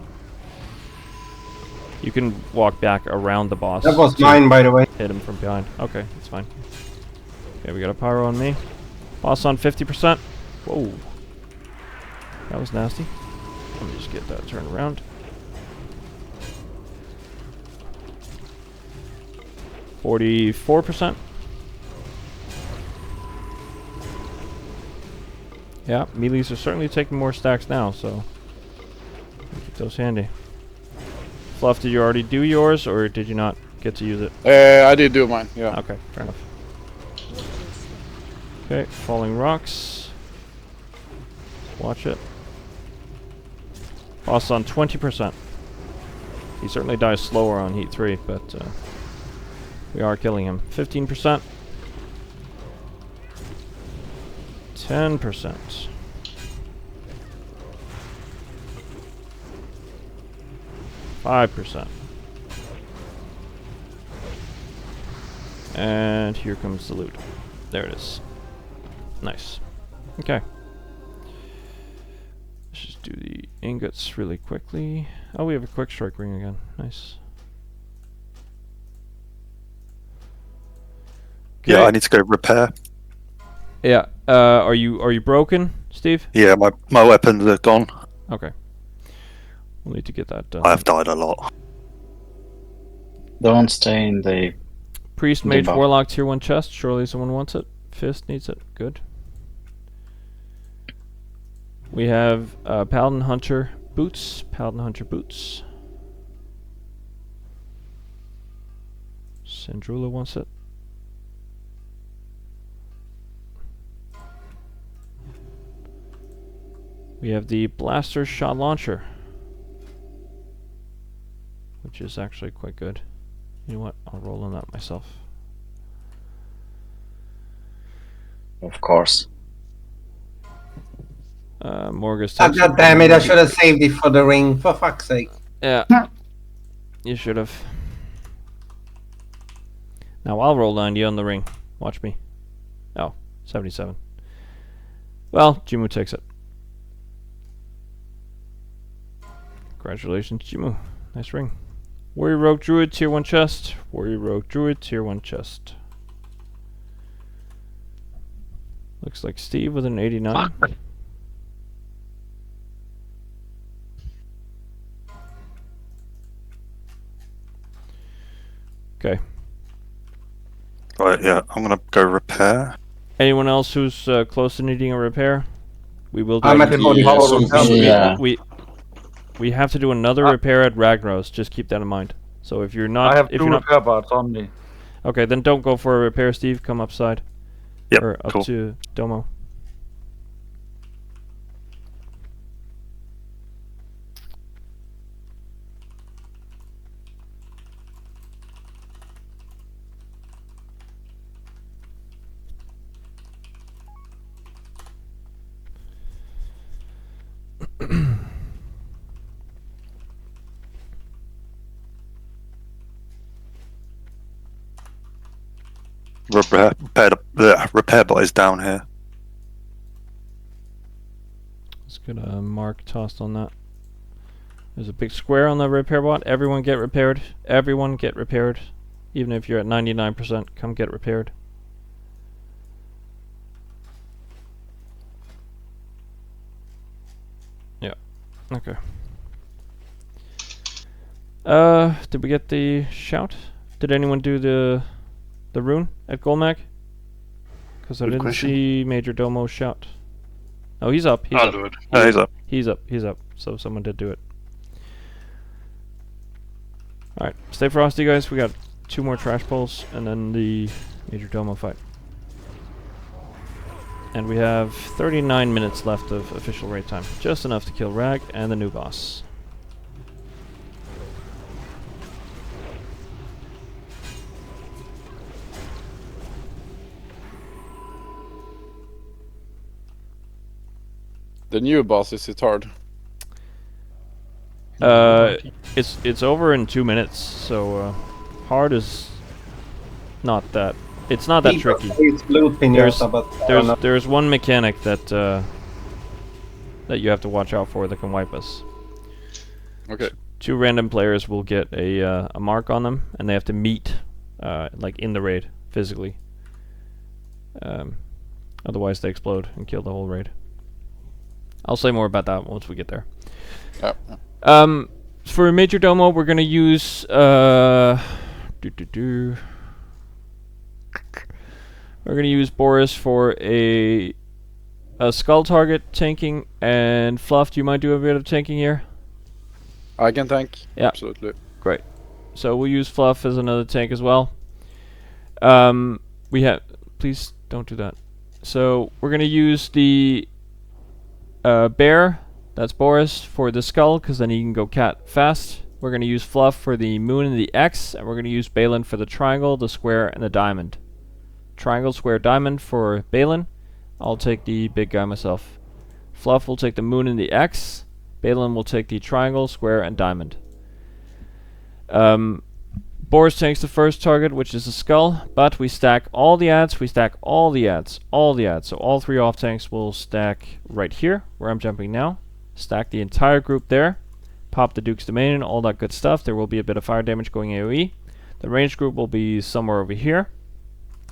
You can walk back around the boss. That was mine, by the way. Hit him from behind. Okay, that's fine. Okay, we got a pyro on me. Boss on 50%. Whoa. That was nasty. Let me just get that turned around. 44%. Yeah, melees are certainly taking more stacks now, so keep those handy. Fluff, did you already do yours, or did you not get to use it? I did do mine, yeah. Okay, fair enough. Okay, falling rocks. Watch it. Boss on 20%. He certainly dies slower on heat 3, but we are killing him. 15%. 10%. 5%. And here comes the loot. There it is. Nice. Okay. Let's just do the ingots really quickly. Oh, we have a quick strike ring again. Nice. Okay. Yeah, I need to go repair. Yeah. Are you broken, Steve? Yeah, my weapons are gone. Okay. We'll need to get that done. I have died a lot. Don't stay in the Priest, Mage, Debuff. Warlock, tier 1 chest. Surely someone wants it. Fist needs it. Good. We have Paladin Hunter boots. Paladin Hunter boots. Sandrula wants it. We have the Blaster Shot Launcher, which is actually quite good. You know what? I'll roll on that myself. Of course. Morgus. Ah, God damn it, I should have saved it for the ring, for fuck's sake. Yeah. You should have. Now I'll roll 90 on the ring. Watch me. Oh, 77. Well, Jimu takes it. Congratulations, Jimu. Nice ring. Warrior Rogue Druid, tier 1 chest. Warrior Rogue Druid, tier 1 chest. Looks like Steve with an 89. Okay. Right, yeah, I'm gonna go repair. Anyone else who's close to needing a repair? We will do I'm at it. 44. Yeah. We have to do another repair at Ragnaros. Just keep that in mind. So if you're not, I have if 2 you're not, repair parts on me. okay, then don't go for a repair, Steve. Come upside. Yep, Or up cool. to Domo. Repair bot is down here. Let's get a mark tossed on that. There's a big square on the repair bot. Everyone get repaired. Everyone get repaired. Even if you're at 99%, come get repaired. Yeah. Okay. Did we get the shout? Did anyone do the rune at Golmac? Because I Good didn't question. see Major Domo shout. Oh, he's up. He's I'll up. do it. Yeah, he's up. He's up. He's up. So someone did do it. Alright, stay frosty, guys. We got 2 more trash pulls and then the Major Domo fight. And we have 39 minutes left of official raid time. Just enough to kill Rag and the new boss. The new boss, is it hard? It's over in 2 minutes, so hard is not that. It's not that tricky. There's one mechanic that that you have to watch out for that can wipe us. Okay. 2 random players will get a mark on them, and they have to meet like in the raid physically. Otherwise, they explode and kill the whole raid. I'll say more about that once we get there. Yeah. For Major Domo, we're gonna use we're gonna use Boris for a skull target tanking, and Fluff, do you mind doing a bit of tanking here? I can tank. Yeah. Absolutely. Great. So we'll use Fluff as another tank as well. We have. Please don't do that. So we're gonna use the bear. That's Boris for the skull, because then he can go cat fast. We're going to use Fluff for the moon and the X, and we're going to use Balin for the triangle, the square, and the diamond. Triangle, square, diamond for Balin. I'll take the big guy myself. Fluff will take the moon and the X. Balin will take the triangle, square, and diamond. Boris takes the first target, which is the skull, but we stack all the adds, we stack all the adds, all the adds. So all 3 off tanks will stack right here, where I'm jumping now. Stack the entire group there. Pop the Duke's Domain and all that good stuff. There will be a bit of fire damage going AoE. The ranged group will be somewhere over here,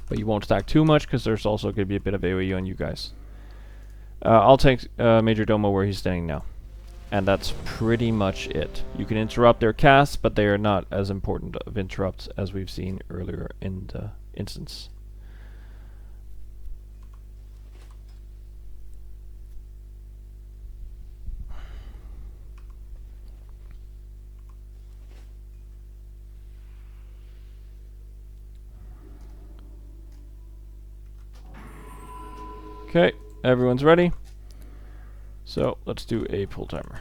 but you won't stack too much because there's also going to be a bit of AoE on you guys. I'll take Major Domo where he's standing now. And that's pretty much it. You can interrupt their casts, but they are not as important of interrupts as we've seen earlier in the instance. Okay, everyone's ready. So let's do a pull timer.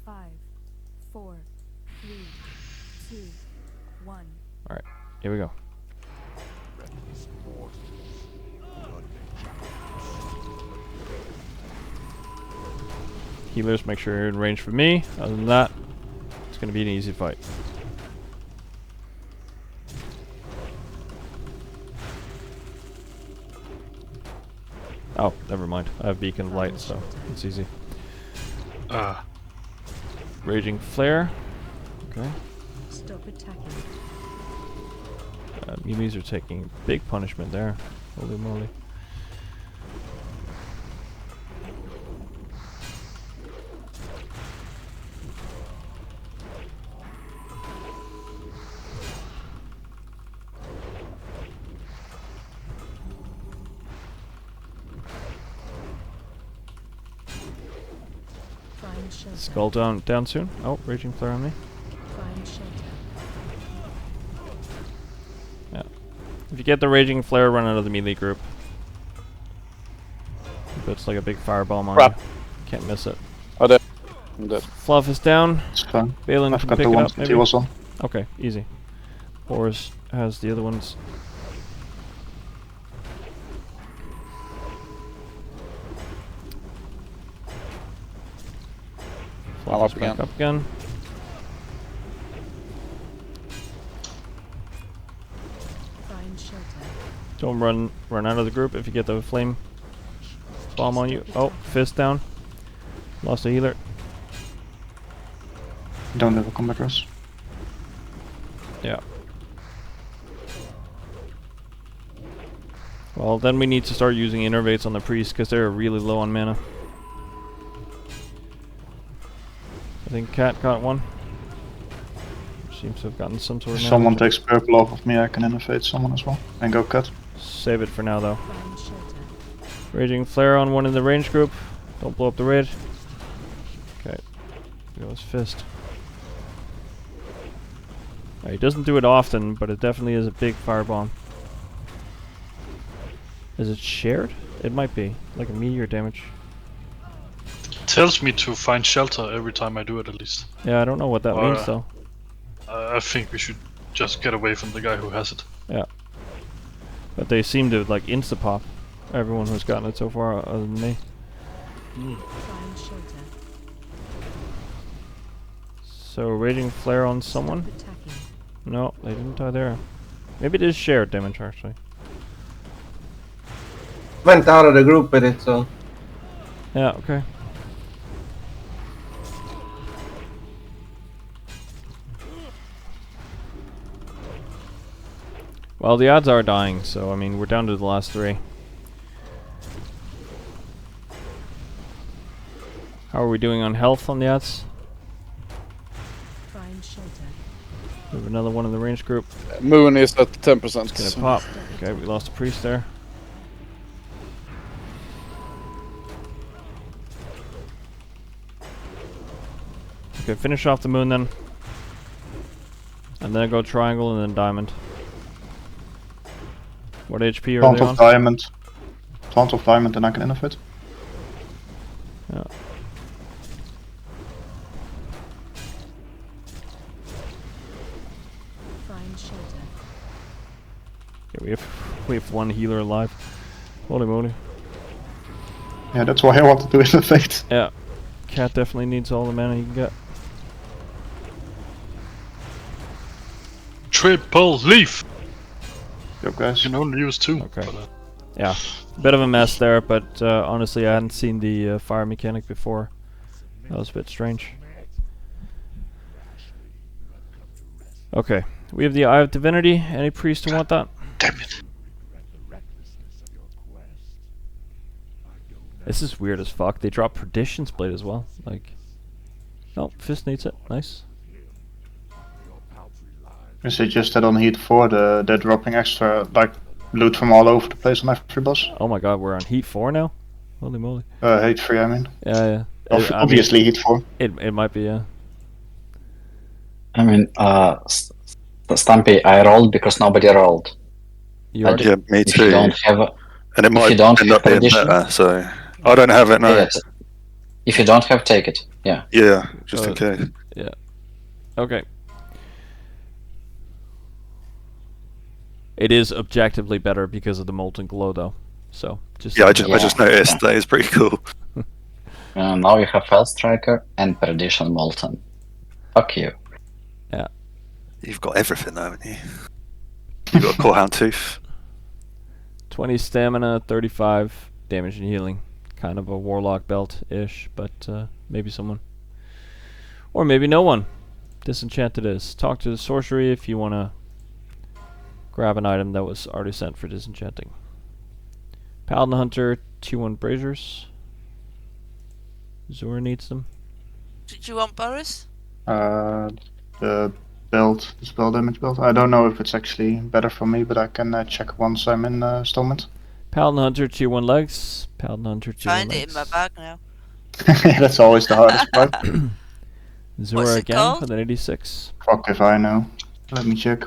Five, 4, 3, 2, 1. All right, here we go. Healers, make sure you're in range for me. Other than that, it's going to be an easy fight. Oh, never mind. I have beacon of light, so it's easy. Raging flare. Okay. Stop attacking. Melees are taking big punishment there. Holy moly. Find shelter. Skull down soon. Oh, raging flare on me. Find shelter. Yeah. If you get the raging flare, run out of the melee group. It's like a big firebomb on you. Can't miss it. Oh, there. I'm dead. Fluff is down. It's fine. Balin I've can got pick the it one up, that maybe? he was on. Okay, easy. Boris has the other ones. I'm Fluff up is back again. up again. Find shelter. Don't run out of the group if you get the flame bomb on you. Oh, fist down. Lost a healer. Don't have a combat rush. Yeah. Well, then we need to start using innervates on the priest because they're really low on mana. I think Cat got one. Seems to have gotten some sort If of someone damage. takes purple off of me, I can innovate someone as well. And go cut. Save it for now, though. Find shelter. Raging flare on one in the range group. Don't blow up the raid. Okay. Here goes fist. He doesn't do it often, but it definitely is a big firebomb. Is it shared? It might be. Like a meteor damage. Tells me to find shelter every time I do it, at least. Yeah, I don't know what that means, though. I think we should just get away from the guy who has it. Yeah. But they seem to, like, insta-pop. Everyone who's gotten it so far, other than me. Find shelter. So, raging flare on someone? Stop attacking. No, they didn't die there. Maybe it is shared damage, actually. Went out of the group with it, so. Yeah, okay. Well, the odds are dying, so, I mean, we're down to the last three. How are we doing on health on the odds? Find shelter. We have another one in the range group. Moon is at 10%. It's gonna pop. Okay, we lost a priest there. Okay, finish off the moon then. And then go triangle and then diamond. What HP are Plant they of on? diamond. Plant of diamond and I can innovate. Yeah. Find shelter. Okay, we have one healer alive. Holy moly. Yeah, that's why I wanted to innovate. Yeah. Cat definitely needs all the mana he can get. Triple leaf! Yo guys. You can only use two. Okay. But, Yeah. Bit of a mess there, but honestly I hadn't seen the fire mechanic before. That was a bit strange. Okay. We have the Eye of Divinity. Any priest who want that? damn it. This is weird as fuck. They drop Perdition's Blade as well. Like, no, Fist needs it. Nice. Is it just that on Heat 4 they're dropping extra like loot from all over the place on every boss? Oh my god, we're on Heat 4 now? Holy moly. Heat 3 I mean. Yeah. Obviously Heat 4. It might be, yeah. I mean, Stumpy, I rolled because nobody rolled. You already? Yeah, me If too. you don't have a, And it might you don't end have up being Perdition, better, so I don't have it now. yes. If you don't have, take it. Yeah. Yeah, just in case. Yeah. Okay. It is objectively better because of the Molten Glow, though. So, just... Yeah, I just noticed that is pretty cool. Now you have Fell Striker and Perdition Molten. Fuck you. Yeah. You've got everything, though, haven't you? You've got a Core Hound Tooth. 20 stamina, 35 damage and healing. Kind of a Warlock belt-ish, but maybe someone. Or maybe no one. Disenchanted is. Talk to the sorcery if you want to grab an item that was already sent for disenchanting. Paladin Hunter, 2-1 braziers. Zora needs them. Did you want Boris? The build, the spell damage build. I don't know if it's actually better for me, but I can check once I'm in Stallment. Paladin Hunter, 2-1 legs. Paladin Hunter, 2-1 Find legs. it in my bag now. Yeah, that's always the hardest part. Zora What's it again called? with an 86. Fuck if I know. Let me check.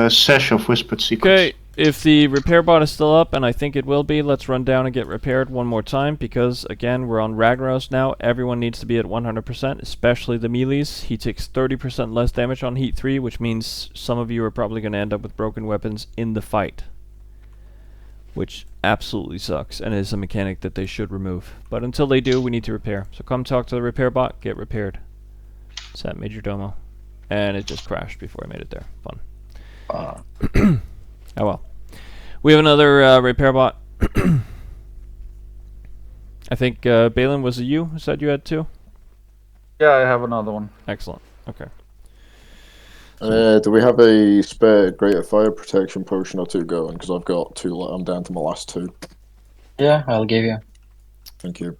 Sash of Whispered Secrets. Okay, if the repair bot is still up, and I think it will be, let's run down and get repaired one more time, because, again, we're on Ragnaros now. Everyone needs to be at 100%, especially the melees. He takes 30% less damage on Heat 3, which means some of you are probably going to end up with broken weapons in the fight. Which absolutely sucks, and is a mechanic that they should remove. But until they do, we need to repair. So come talk to the repair bot, get repaired. It's at Major Domo. And it just crashed before I made it there. Fun. Oh well. We have another repair bot. I think Balin, was it you who said you had two? Yeah, I have another one. Excellent. Okay. Do we have a spare greater fire protection potion or two going? Because I've got two. I'm down to my last two. Yeah, I'll give you. Thank you.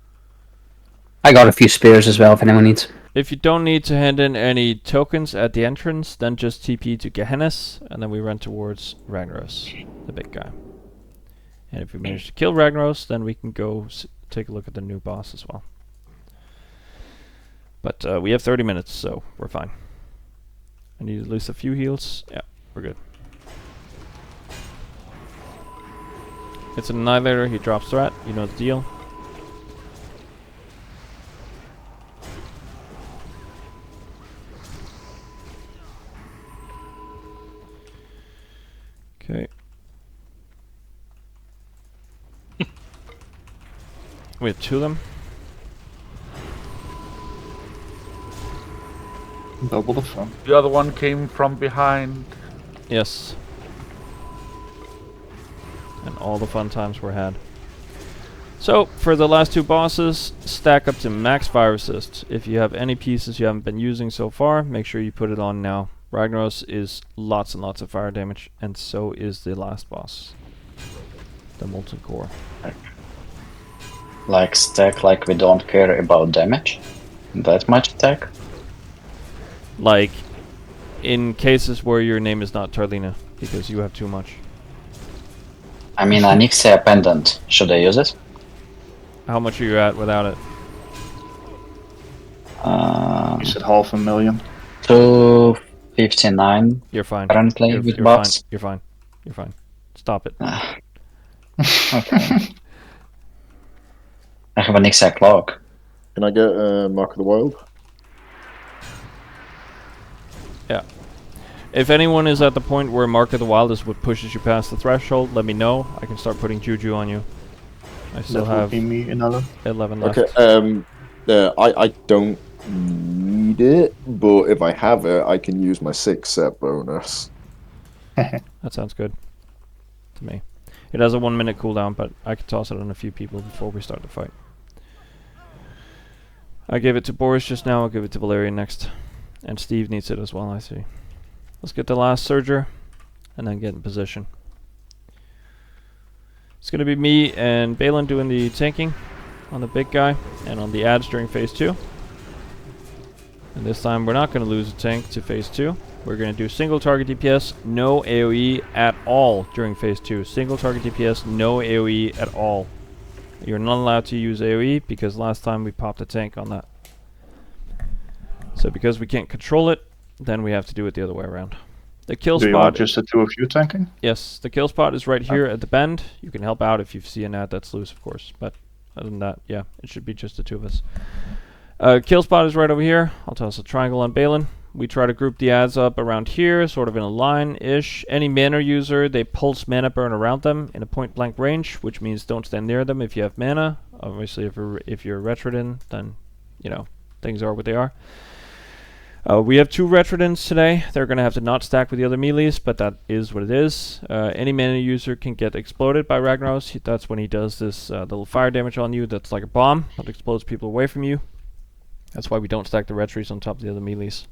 I got a few spares as well if anyone needs. If you don't need to hand in any tokens at the entrance, then just TP to Gehennas, and then we run towards Ragnaros, the big guy. And if we manage to kill Ragnaros, then we can go take a look at the new boss as well. But we have 30 minutes, so we're fine. I need at least a few heals. Yeah, we're good. It's an Annihilator, he drops threat, you know the deal. Okay. We have two of them. Double the fun. The other one came from behind. Yes. And all the fun times were had. So, for the last two bosses, stack up to max fire resist. If you have any pieces you haven't been using so far, make sure you put it on now. Ragnaros is lots and lots of fire damage, and so is the last boss. The Molten Core. Like stack like we don't care about damage? That much stack? Like, in cases where your name is not Tarlina, because you have too much. I mean, Onyxia Pendant. Should I use it? How much are you at without it? You said 500,000. 259. You're fine. Currently You're with fine. buffs. You're fine. You're fine. Stop it. Okay. I have an exact cloak. Can I get Mark of the Wild? Yeah. If anyone is at the point where Mark of the Wild is what pushes you past the threshold, let me know. I can start putting Juju on you. I still That would have be me another. 11 left. Okay. I don't need it, but if I have it, I can use my 6 set bonus. That sounds good to me. It has a 1 minute cooldown, but I can toss it on a few people before we start the fight. I gave it to Boris just now, I'll give it to Valerian next. And Steve needs it as well, I see. Let's get the last Surger, and then get in position. It's gonna be me and Balin doing the tanking. on the big guy and on the ads during phase 2. And this time we're not going to lose a tank to phase 2. We're going to do single target DPS, no AoE at all during phase 2. Single target DPS, no AoE at all. You're not allowed to use AoE because last time we popped a tank on that. So because we can't control it, then we have to do it the other way around. The kill Do spot... you want just the two of you tanking? Yes, the kill spot is right here at the bend. You can help out if you see an ad that's loose, of course. But other than that, yeah, it should be just the two of us. Kill spot is right over here. I'll toss a triangle on Balin. We try to group the ads up around here, sort of in a line-ish. Any mana user, they pulse mana burn around them in a point-blank range, which means don't stand near them if you have mana. Obviously, if you're a Retrodin, then, you know, things are what they are. We have 2 Retrodins today. They're going to have to not stack with the other melees, but that is what it is. Any mana user can get exploded by Ragnaros. That's when he does this little fire damage on you that's like a bomb that explodes people away from you. That's why we don't stack the Retries on top of the other melees.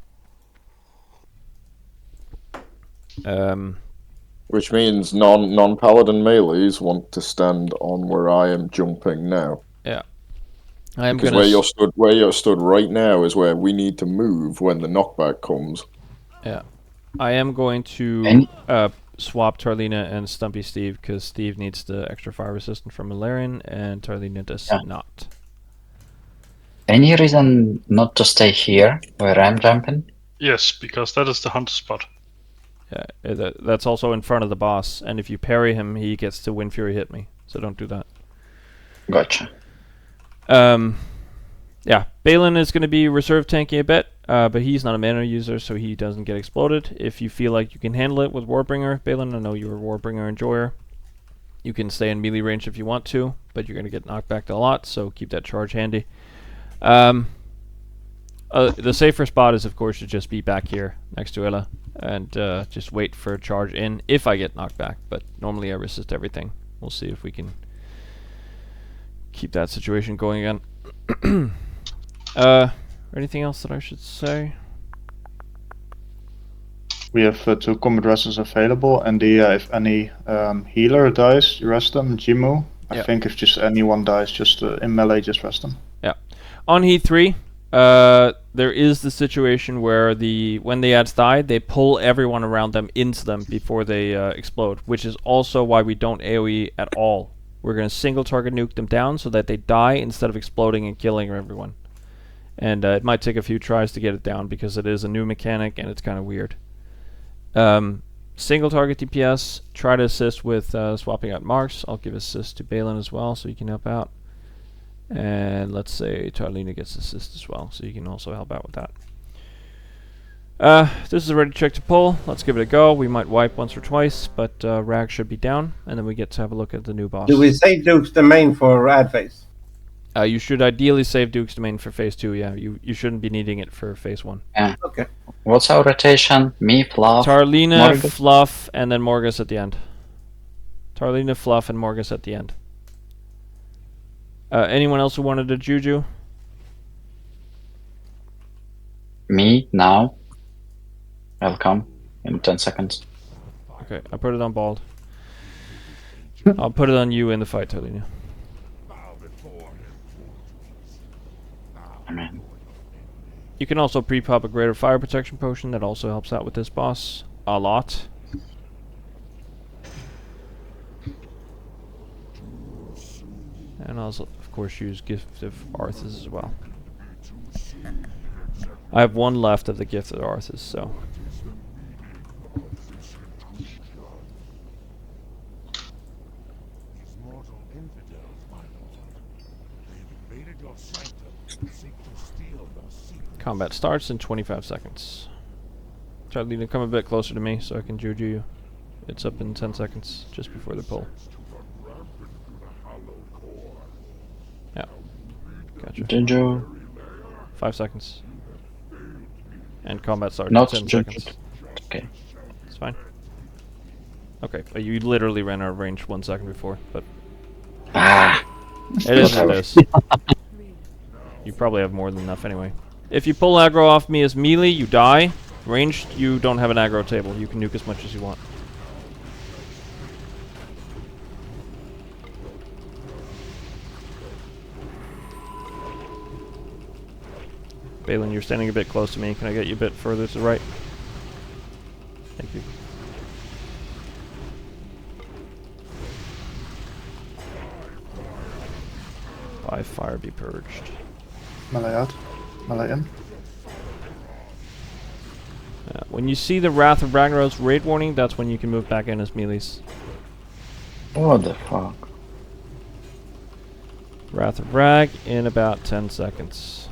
Which means non-paladin melees want to stand on where I am jumping now. Yeah. Because where you're stood right now is where we need to move when the knockback comes. Yeah. I am going to swap Tarlina and Stumpy Steve because Steve needs the extra fire resistance from Malarian and Tarlina does not. Any reason not to stay here where I'm jumping? Yes, because that is the hunter spot. Yeah, that's also in front of the boss, and if you parry him, he gets to Wind Fury hit me, so don't do that. Gotcha. Yeah, Balin is going to be reserve tanking a bit, but he's not a mana user, so he doesn't get exploded. If you feel like you can handle it with Warbringer, Balin, I know you're a Warbringer enjoyer. You can stay in melee range if you want to, but you're going to get knocked back a lot, so keep that charge handy. The safer spot is, of course, to just be back here next to Ella and just wait for a charge in if I get knocked back. But normally I resist everything. We'll see if we can keep that situation going again. Anything else that I should say? We have 2 combat wrestlers available, and if any healer dies, you rest them. Jimu. I think if just anyone dies, just in melee, just rest them. Yeah. On Heat 3, there is the situation where when the ads die, they pull everyone around them into them before they explode, which is also why we don't AoE at all. We're going to single target nuke them down so that they die instead of exploding and killing everyone. And it might take a few tries to get it down because it is a new mechanic and it's kind of weird. Single target DPS, try to assist with swapping out marks. I'll give assist to Balin as well so you can help out. And let's say Tarlina gets assist as well, so you can also help out with that. This is a ready check to pull. Let's give it a go. We might wipe once or twice, but Rag should be down, and then we get to have a look at the new boss. Do we save Duke's domain for ad phase? You should ideally save Duke's domain for phase 2, yeah. You shouldn't be needing it for phase 1. Yeah. Okay. What's our rotation? Me, Fluff, Tarlina, Morgus? Fluff, and then Morgus at the end. Tarlina, Fluff, and Morgus at the end. Anyone else who wanted a Juju? Me, now. I'll come in 10 seconds. Okay, I put it on Bald. I'll put it on you in the fight, Tarlina. You can also pre-pop a greater fire protection potion that also helps out with this boss a lot. And also, of course, use Gift of Arthas as well. I have 1 left of the Gift of Arthas, so... Combat starts in 25 seconds. Tarlina, come a bit closer to me so I can juju you. It's up in 10 seconds, just before the pull. Yeah. Gotcha. Juju. 5 seconds. And combat starts Not in 10 juju. seconds. Okay. It's fine. Okay, you literally ran out of range 1 second before, but... Ah! It is what it is. You probably have more than enough anyway. If you pull aggro off me as melee, you die. Ranged, you don't have an aggro table. You can nuke as much as you want. Balin, you're standing a bit close to me. Can I get you a bit further to the right? Thank you. By fire be purged. Melee out. Melee in. When you see the Wrath of Ragnarok's raid warning, that's when you can move back in as melees. What the fuck? Wrath of Rag in about 10 seconds.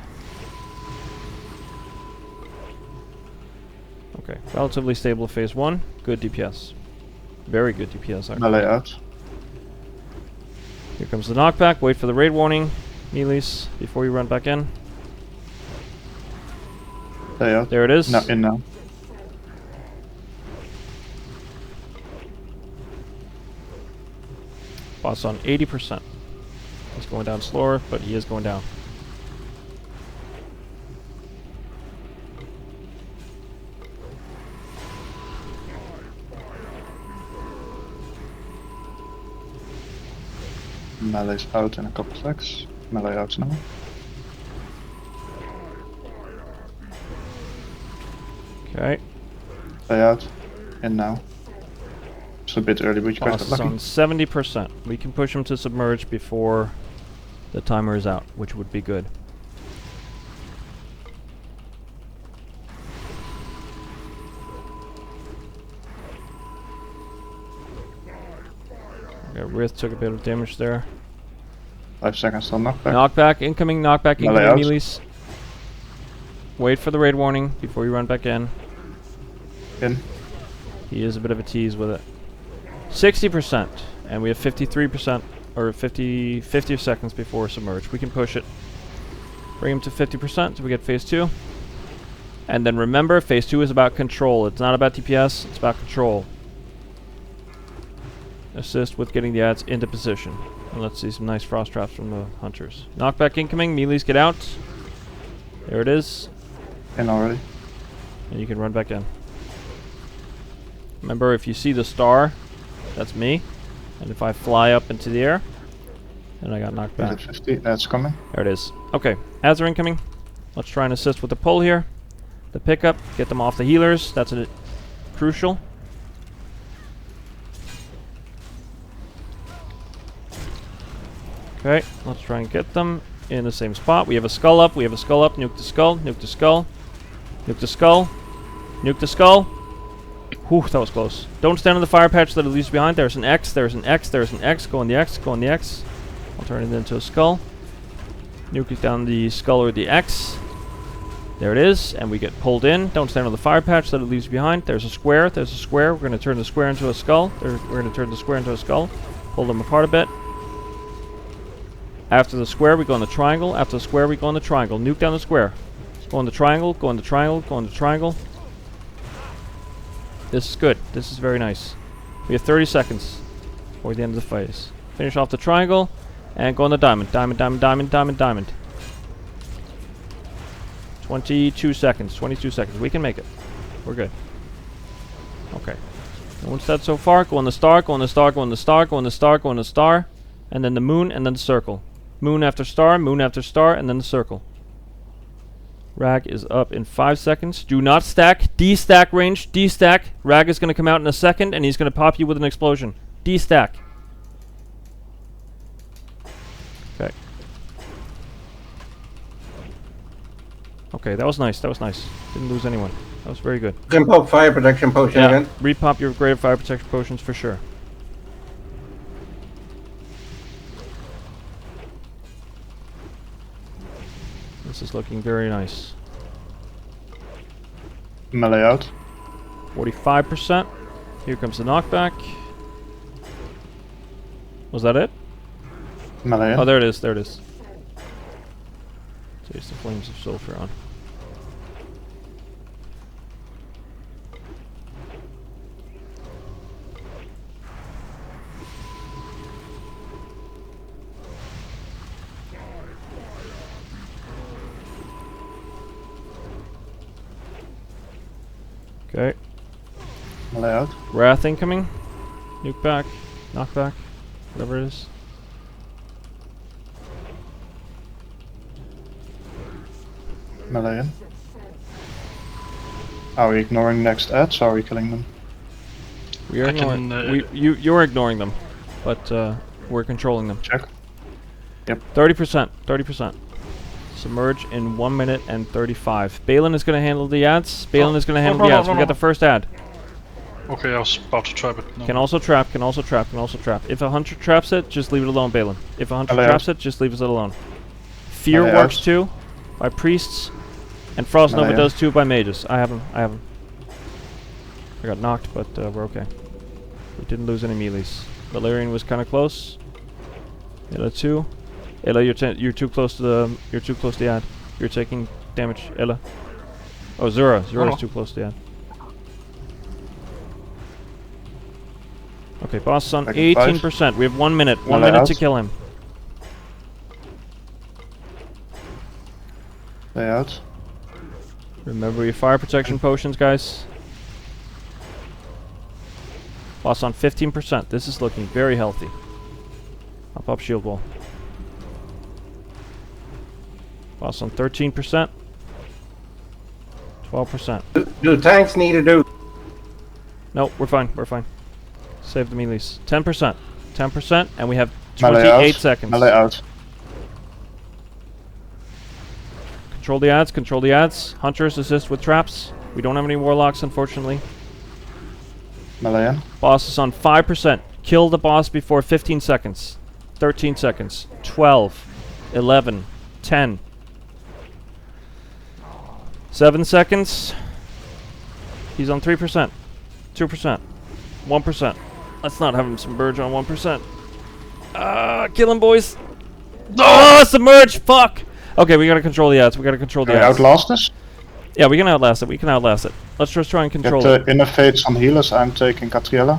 Okay, relatively stable phase 1. Good DPS. Very good DPS. Actually. Melee out. Here comes the knockback. Wait for the raid warning, melees, before you run back in. Melee out. There it is. No, in now. Boss on 80%. He's going down slower, but he is going down. Melee's out in a couple seconds. Melee out now. Okay. Melee out. In now. It's a bit early, but you guys Boss got is lucky. on 70%. We can push him to submerge before the timer is out, which would be good. Okay, Rith took a bit of damage there. 5 seconds till knockback. Knockback, incoming, knockback, Melee incoming, out. melees. Wait for the raid warning before you run back in. In. He is a bit of a tease with it. 60%, and we have 53%, or 50 seconds before submerge. We can push it. Bring him to 50% so we get phase 2. And then remember, phase 2 is about control. It's not about DPS, it's about control. Assist with getting the ads into position. And let's see some nice frost traps from the hunters. Knockback incoming, melees get out. There it is. In already. And you can run back in. Remember, if you see the star, that's me. And if I fly up into the air, then I got knocked Is back. it 50? That's coming. There it is. Okay, ads are incoming. Let's try and assist with the pull here. The pickup, get them off the healers. That's crucial. Okay, let's try and get them in the same spot. We have a skull up, nuke the skull, nuke the skull, nuke the skull, nuke the skull. Whew, that was close. Don't stand on the fire patch that it leaves behind. There's an X, there's an X, there's an X. Go on the X, go on the X. I'll turn it into a skull. Nuke it down the skull or the X. There it is, and we get pulled in. Don't stand on the fire patch that it leaves behind. There's a square, there's a square. We're going to turn the square into a skull. We're going to turn the square into a skull. Pull them apart a bit. After the square, we go on the triangle. After the square, we go on the triangle. Nuke down the square. Go on the triangle, go on the triangle, go on the triangle. This is good. This is very nice. We have 30 seconds before the end of the phase. Finish off the triangle and go on the diamond. Diamond, diamond, diamond, diamond, diamond. 22 seconds. 22 seconds. We can make it. We're good. Okay. No one's dead so far. Go on the star, go on the star, go on the star, go on the star, go on the star. And then the moon and then the circle. Moon after star, and then the circle. Rag is up in 5 seconds. Do not stack. D-stack range. D-stack. Rag is going to come out in a second, and he's going to pop you with an explosion. D-stack. Okay. Okay, that was nice. That was nice. Didn't lose anyone. That was very good. You can pop fire protection potion again. Repop your greater fire protection potions for sure. This is looking very nice. Melee out. 45%. Here comes the knockback. Was that it? Melee in. Oh, there it is. There it is. Taste the flames of sulfur on. Okay. Melee out. Wrath incoming. Nuke back. Knockback. Whatever it is. Melee in. Are we ignoring next ads or are we killing them? We are I can, ignoring. You're ignoring them, but we're controlling them. Check. Yep. 30%. 30%. Submerge in 1 minute and 35. Balin is going to handle the ads. Balin is going to handle the ads. We got the first ad. Okay, I was about to trap it. No. Can also trap, can also trap, can also trap. If a hunter traps it, just leave it alone, Balin. If a hunter Melee traps out. it, just leave it alone. Fear Melee works out. too, by priests. And Frost Nova Melee does out. too by mages. I have him, I have him. I got knocked, but we're okay. We didn't lose any melees. Valerian was kind of close. Ella too. Ella, you're too close to the ad. You're taking damage, Ella. Oh, Zura's too close to the ad. Okay, boss is on 18%. We have 1 minute. 1 minute to kill him. Stay out. Remember your fire protection potions, guys. Boss on 15%. This is looking very healthy. Up shield wall. Boss on 13%. 12%. Do tanks need to do? No, we're fine. We're fine. Save the melees. 10%. 10%, and we have Melee 28 out. seconds. Melee out. Control the ads. Control the ads. Hunters assist with traps. We don't have any warlocks, unfortunately. Melee in. Boss is on 5%. Kill the boss before 15 seconds. 13 seconds. 12. 11. 10. 7 seconds. He's on 3%. 2%. 1%. Let's not have him submerge on 1%. Kill him, boys. No! Oh, submerge! Fuck! Okay, we gotta control the ads. We gotta control the Can we ads. outlast this? Yeah, we can outlast it. We can outlast it. Let's just try and control Get it. inner fates on healers. I'm taking Catriella.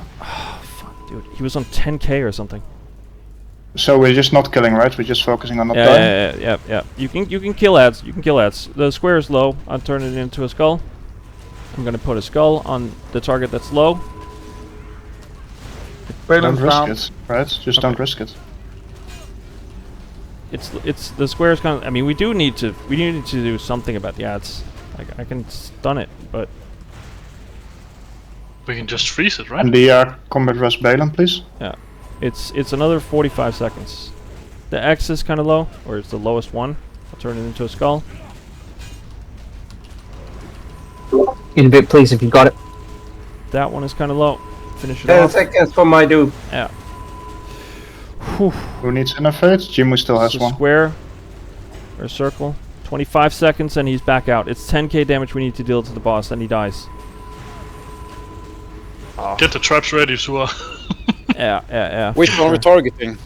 Dude, he was on 10k or something. So we're just not killing, right? We're just focusing on not dying. Yeah. You can kill ads. You can kill ads. The square is low. I'll turn it into a skull. I'm gonna put a skull on the target that's low. Don't risk it, right? Just don't risk it. It's the square is kind of. I mean, we need to do something about the ads. I can stun it, but We can just freeze it, right? And the combat rush Balin, please. yeah, it's another 45 seconds. The X is kind of low, or it's the lowest one. I'll turn it into a skull. Invite, please, if you got it. That one is kind of low. Finish it 10 off. seconds for my dupe. Yeah. Who needs inner fates? Jimu still has So one. square or circle. 25 seconds and he's back out. It's 10k damage we need to deal to the boss, and he dies. Get the traps ready, Sua. Yeah. Which one are we targeting?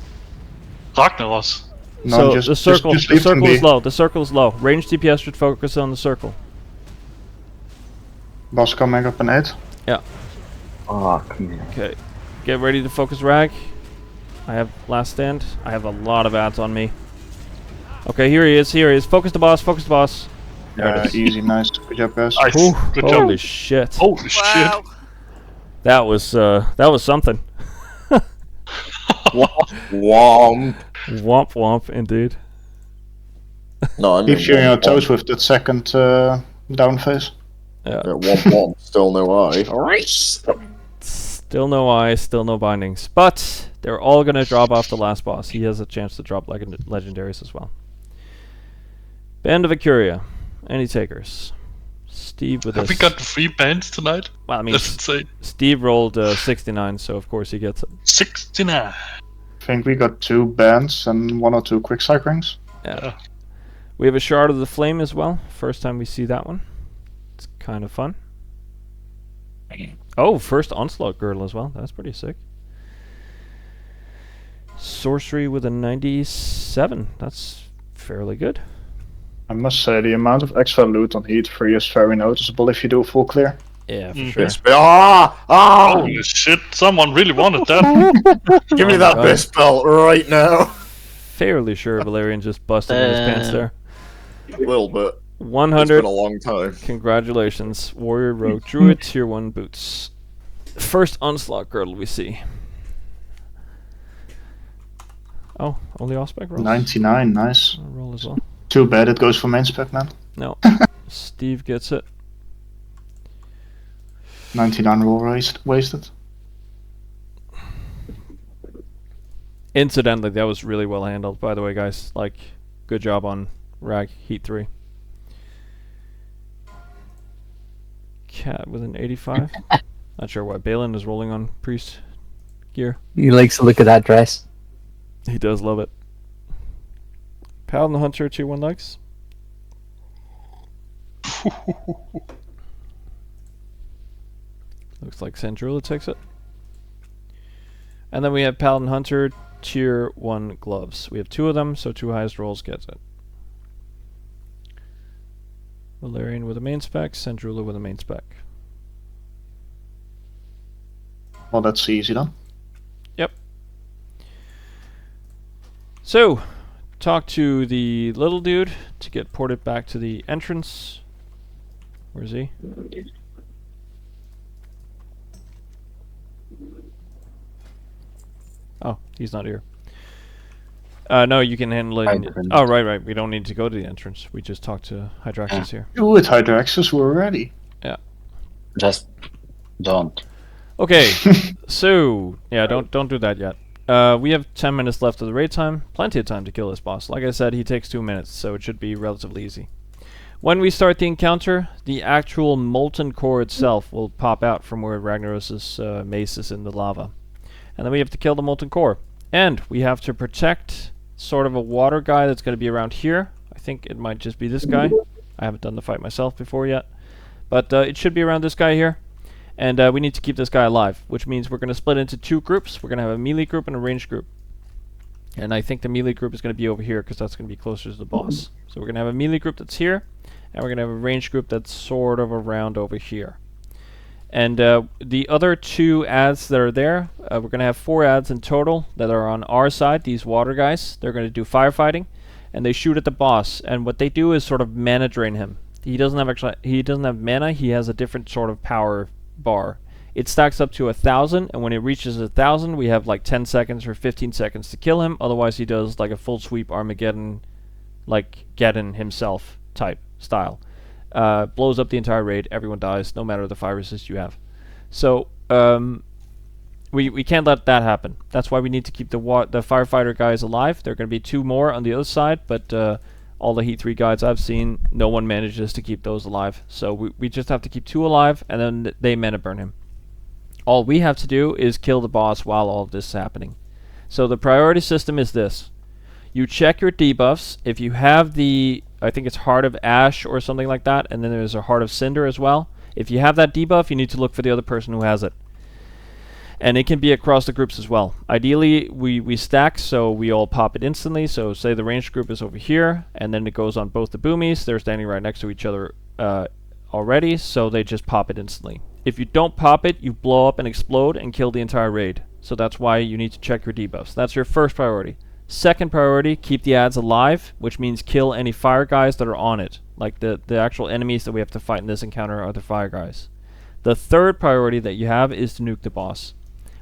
Ragnaros. No, So the circle just leave them is be. low. The circle is low. Range DPS should focus on the circle. Boss coming up an 8. Yeah. Fuck me. Okay. Get ready to focus rag. I have last stand. I have a lot of ads on me. Okay, here he is. Focus the boss. Focus the boss. There it is. Easy, nice. Good job, guys. Nice. Ooh, Good holy job. shit. Holy Wow. shit. That was something. Womp. Womp womp, indeed. No, I mean, Keep you on your womp, toes with that second down phase. Yeah. womp. Yeah, womp womp. Still no eye. Alright. Still no eyes, still no bindings. But they're all gonna drop off the last boss. He has a chance to drop legendaries as well. Band of Acuria. Any takers? Steve with Have we got 3 bands tonight? Well, I mean, That's insane. Steve rolled 69, so of course he gets it. 69. I think we got 2 bands and 1 or 2 quick cyclings. Yeah. We have a Shard of the Flame as well. First time we see that one. It's kind of fun. Oh, first Onslaught Girdle as well. That's pretty sick. Sorcery with a 97. That's fairly good. I must say, the amount of extra loot on Heat 3 is very noticeable if you do full clear. Yeah, for Mm. sure. Best belt. Ah! Holy shit, someone really wanted that. Give me that God. best belt right now. Fairly sure Valerian just busted in his pants there. A little bit. 100. It's been a long time. Congratulations. Warrior Rogue Druid Tier 1 boots. First Onslaught Girdle we see. Oh, only Auspex rolls? 99, nice. I'll roll as well. Too bad it goes for main spec, man. No. Steve gets it. 99 roll wasted. Incidentally, that was really well handled, by the way, guys. Like, good job on Rag Heat 3. Cat with an 85. Not sure why Balin is rolling on Priest gear. He likes to look at that dress. He does love it. Paladin Hunter 2-1 likes. Looks like Sandrula takes it. And then we have Paladin Hunter Tier 1 gloves. We have 2 of them, so 2 highest rolls gets it. Valerian with a main spec, Sandrula with a main spec. Well, that's easy then. Yep. So, talk to the little dude to get ported back to the entrance. Where is he? Oh, he's not here. No, you can handle it. Oh, right. We don't need to go to the entrance. We just talk to Hydraxis here. With Hydraxis, we're ready. Yeah. Just don't. Okay, so yeah, don't do that yet. We have 10 minutes left of the raid time. Plenty of time to kill this boss. Like I said, he takes 2 minutes, so it should be relatively easy. When we start the encounter, the actual molten core itself will pop out from where Ragnaros's mace is in the lava. And then we have to kill the molten core. And we have to protect sort of a water guy that's going to be around here. I think it might just be this guy. I haven't done the fight myself before yet. But it should be around this guy here. And we need to keep this guy alive, which means we're going to split into 2 groups. We're going to have a melee group and a ranged group. And I think the melee group is going to be over here because that's going to be closer to the boss. So we're going to have a melee group that's here, and we're going to have a ranged group that's sort of around over here. And the other 2 ads that are there, we're going to have 4 ads in total that are on our side, these water guys. They're going to do firefighting, and they shoot at the boss. And what they do is sort of mana drain him. He doesn't have mana, he has a different sort of power bar. It stacks up to 1,000, and when it reaches 1,000, we have like 10 seconds or 15 seconds to kill him. Otherwise, he does like a full sweep Armageddon, like Geddon himself type style. Blows up the entire raid. Everyone dies, no matter the fire resist you have. So we can't let that happen. That's why we need to keep the firefighter guys alive. There are going to be 2 more on the other side, but all the Heat 3 guides I've seen, no one manages to keep those alive. So we just have to keep 2 alive, and then they mana burn him. All we have to do is kill the boss while all of this is happening. So the priority system is this. You check your debuffs. If you have the, I think it's Heart of Ash or something like that, and then there's a Heart of Cinder as well. If you have that debuff, you need to look for the other person who has it. And it can be across the groups as well. Ideally, we stack so we all pop it instantly. So say the ranged group is over here, and then it goes on both the boomies. They're standing right next to each other already, so they just pop it instantly. If you don't pop it, you blow up and explode and kill the entire raid. So that's why you need to check your debuffs. That's your first priority. Second priority, keep the ads alive, which means kill any fire guys that are on it. Like the actual enemies that we have to fight in this encounter are the fire guys. The third priority that you have is to nuke the boss.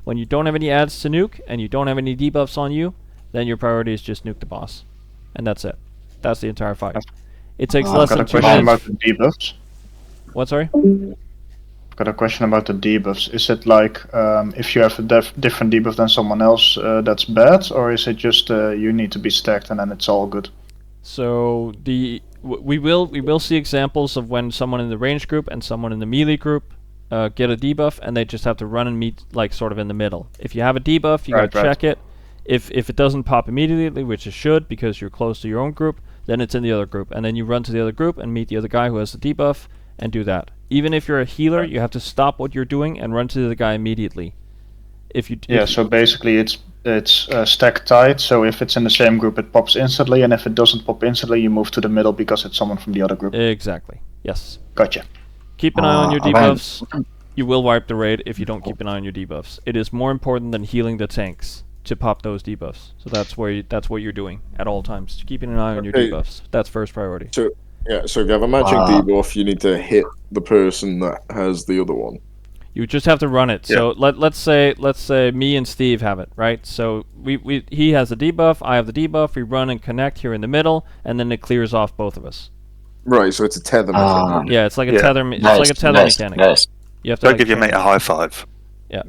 When you don't have any ads to nuke, and you don't have any debuffs on you, then your priority is just nuke the boss. And that's it. That's the entire fight. It takes less than 2 minutes. I've got a question about the debuffs. What, sorry? I've got a question about the debuffs. Is it like, if you have a different debuff than someone else, that's bad? Or is it just you need to be stacked and then it's all good? So we will see examples of when someone in the range group and someone in the melee group get a debuff, and they just have to run and meet like sort of in the middle. If you have a debuff, you gotta check it. If it doesn't pop immediately, which it should because you're close to your own group, then it's in the other group, and then you run to the other group and meet the other guy who has the debuff and do that. Even if you're a healer, you have to stop what you're doing and run to the other guy immediately. So basically it's stack tight, so if it's in the same group it pops instantly, and if it doesn't pop instantly you move to the middle because it's someone from the other group. Exactly. Yes. Gotcha. Keep an eye on your debuffs. You will wipe the raid if you don't keep an eye on your debuffs. It is more important than healing the tanks to pop those debuffs. So that's what you're doing at all times. Keeping an eye on your debuffs. That's first priority. So if you have a magic debuff, you need to hit the person that has the other one. You just have to run it. Yeah. So let's say me and Steve have it, right? So he has the debuff, I have the debuff. We run and connect here in the middle, and then it clears off both of us. Right, so it's a tether mechanic. Yeah, it's like a Yeah. tether. It's like a tether mechanic. Guys, You have to Go like give your train mate a it. high five.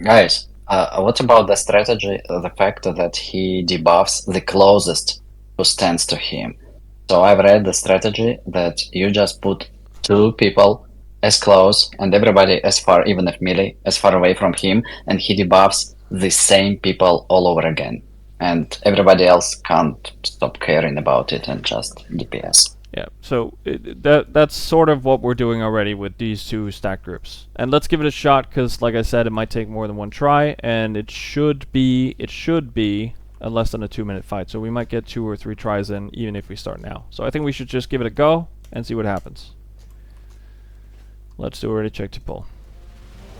guys, what about the strategy, the fact that he debuffs the closest who stands to him? So I've read the strategy that you just put 2 people as close and everybody as far, even if melee, as far away from him, and he debuffs the same people all over again. And everybody else can't stop caring about it and just DPS. Yeah, so that's sort of what we're doing already with these 2 stack groups. And let's give it a shot, because like I said, it might take more than one try, and it should be a less than a 2-minute fight. So we might get 2 or 3 tries in, even if we start now. So I think we should just give it a go and see what happens. Let's do a ready check to pull.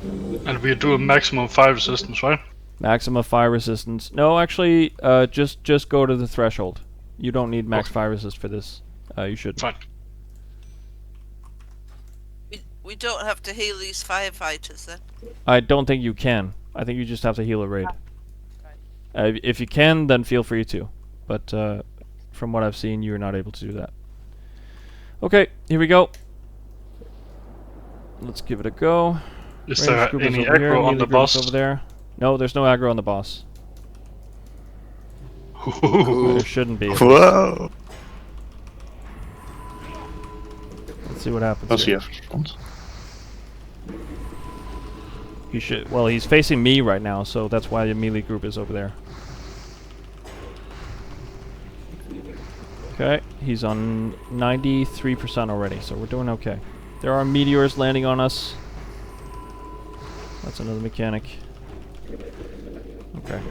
And we do a maximum 5 resistance, right? Maximum fire resistance. No, actually, just go to the threshold. You don't need max fire resist for this. You should. Fine. We don't have to heal these firefighters then. I don't think you can. I think you just have to heal a raid. If you can, then feel free to. But from what I've seen, you're not able to do that. Okay, here we go. Let's give it a go. Is Range there group any over here, aggro on melee the group boss? over there. No, there's no aggro on the boss. There shouldn't be. Whoa! Let's see what happens. Does he here. have response? He should. Well, he's facing me right now, so that's why the melee group is over there. Okay, he's on 93% already, so we're doing okay. There are meteors landing on us. That's another mechanic. Okay,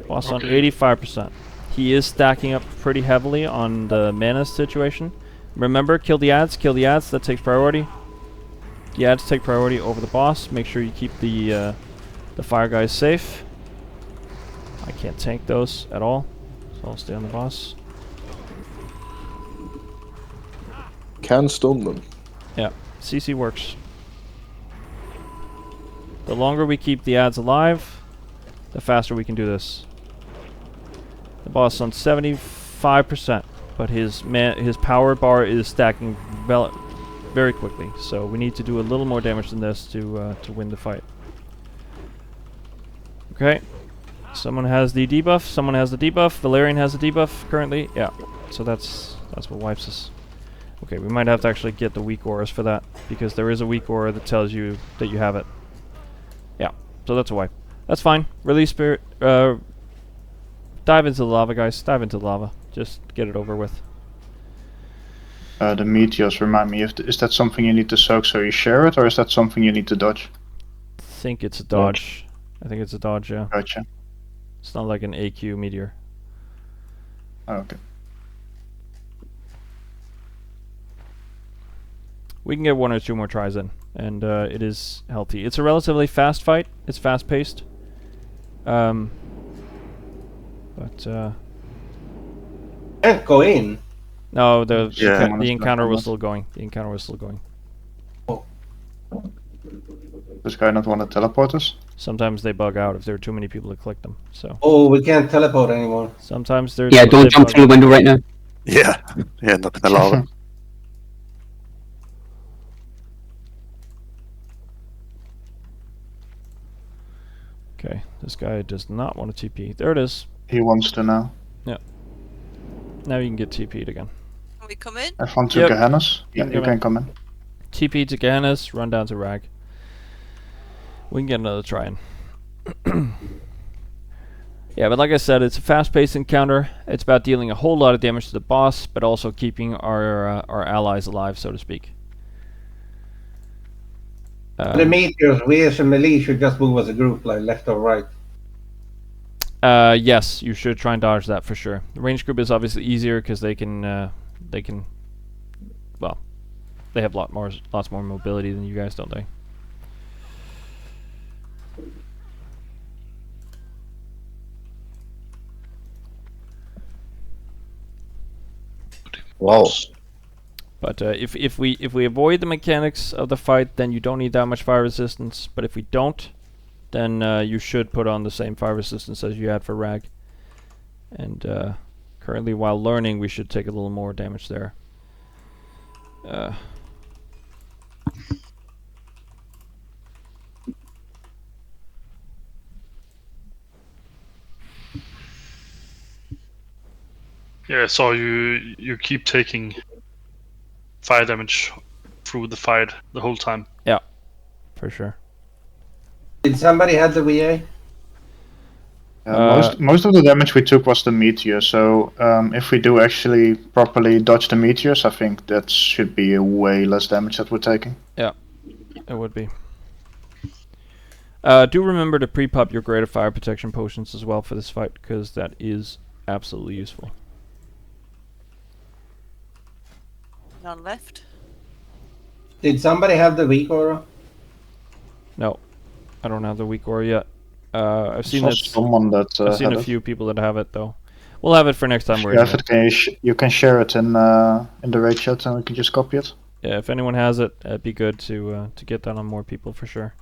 boss on 85%. He is stacking up pretty heavily on the mana situation. Remember, kill the ads, that takes priority. The ads take priority over the boss. Make sure you keep the fire guys safe. I can't tank those at all, so I'll stay on the boss. Can stun them. Yeah, CC works. The longer we keep the ads alive, the faster we can do this. The boss on 75%, but his power bar is stacking very quickly, so we need to do a little more damage than this to win the fight. Okay, someone has the debuff. Someone has the debuff. Valerian has the debuff currently. Yeah, so that's what wipes us. Okay, we might have to actually get the weak auras for that, because there is a weak aura that tells you that you have it. Yeah, so that's a wipe. That's fine. Release spirit. Dive into the lava, guys. Dive into the lava. Just get it over with. The meteors remind me, is that something you need to soak so you share it, or is that something you need to dodge? I think it's a dodge. I think it's a dodge, yeah. Gotcha. It's not like an AQ meteor. Oh, okay. We can get 1 or 2 more tries in, and it is healthy. It's a relatively fast fight. It's fast-paced. But Can't go in. no, the Yeah. encounter was still going. The encounter was still going. Does guy not want to teleport us? Sometimes they bug out if there are too many people to click them. So Oh, we can't teleport anymore. sometimes they're Yeah, don't they jump bug through the window right now. Yeah, you end up in the lava. Okay, this guy does not want to TP. There it is. He wants to now. Now you can get TP'd again. Can we come in? Have fun to Yep. Gehennas. You Yeah, can you come can in. come in. TP to Ganas, run down to Rag. We can get another try in. Yeah, but like I said, it's a fast-paced encounter. It's about dealing a whole lot of damage to the boss, but also keeping our allies alive, so to speak. The meteors, we as a melee should just move as a group, like left or right. Yes, you should try and dodge that for sure. The range group is obviously easier because they can, well, they have lots more mobility than you guys, don't they? Whoa. But if we avoid the mechanics of the fight, then you don't need that much fire resistance. But if we don't, then you should put on the same fire resistance as you had for Rag. And currently, while learning, we should take a little more damage there. Yeah, so you keep taking fire damage through the fight the whole time. Yeah, for sure. Did somebody have the VA? Most of the damage we took was the meteor, so if we do actually properly dodge the meteors, I think that should be a way less damage that we're taking. Yeah, it would be. Do remember to pre-pop your greater fire protection potions as well for this fight, because that is absolutely useful. None left. Did somebody have the weak aura? No, I don't have the weak aura yet. I've seen that. I've seen a few people that have it though. We'll have it for next time we're Yeah, here. you can share it in the raid chat, and we can just copy it. Yeah, if anyone has it, it'd be good to get that on more people for sure.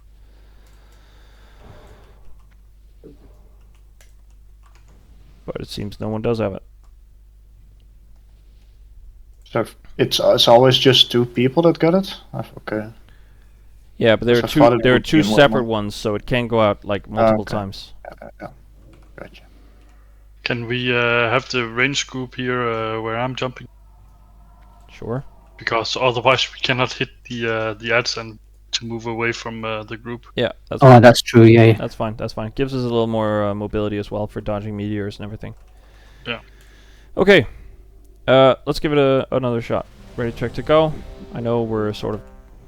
But it seems no one does have it. So it's always just 2 people that got it. Okay. Yeah, but there are two separate ones, so it can go out like multiple times. Yeah. Gotcha. Can we have the range group here where I'm jumping? Sure. Because otherwise we cannot hit the ads and to move away from the group. Yeah, that's Oh, that's true. Yeah. That's fine. That's fine. Gives us a little more mobility as well for dodging meteors and everything. Yeah. Okay. Let's give it another shot. Ready, check to go. I know we're sort of,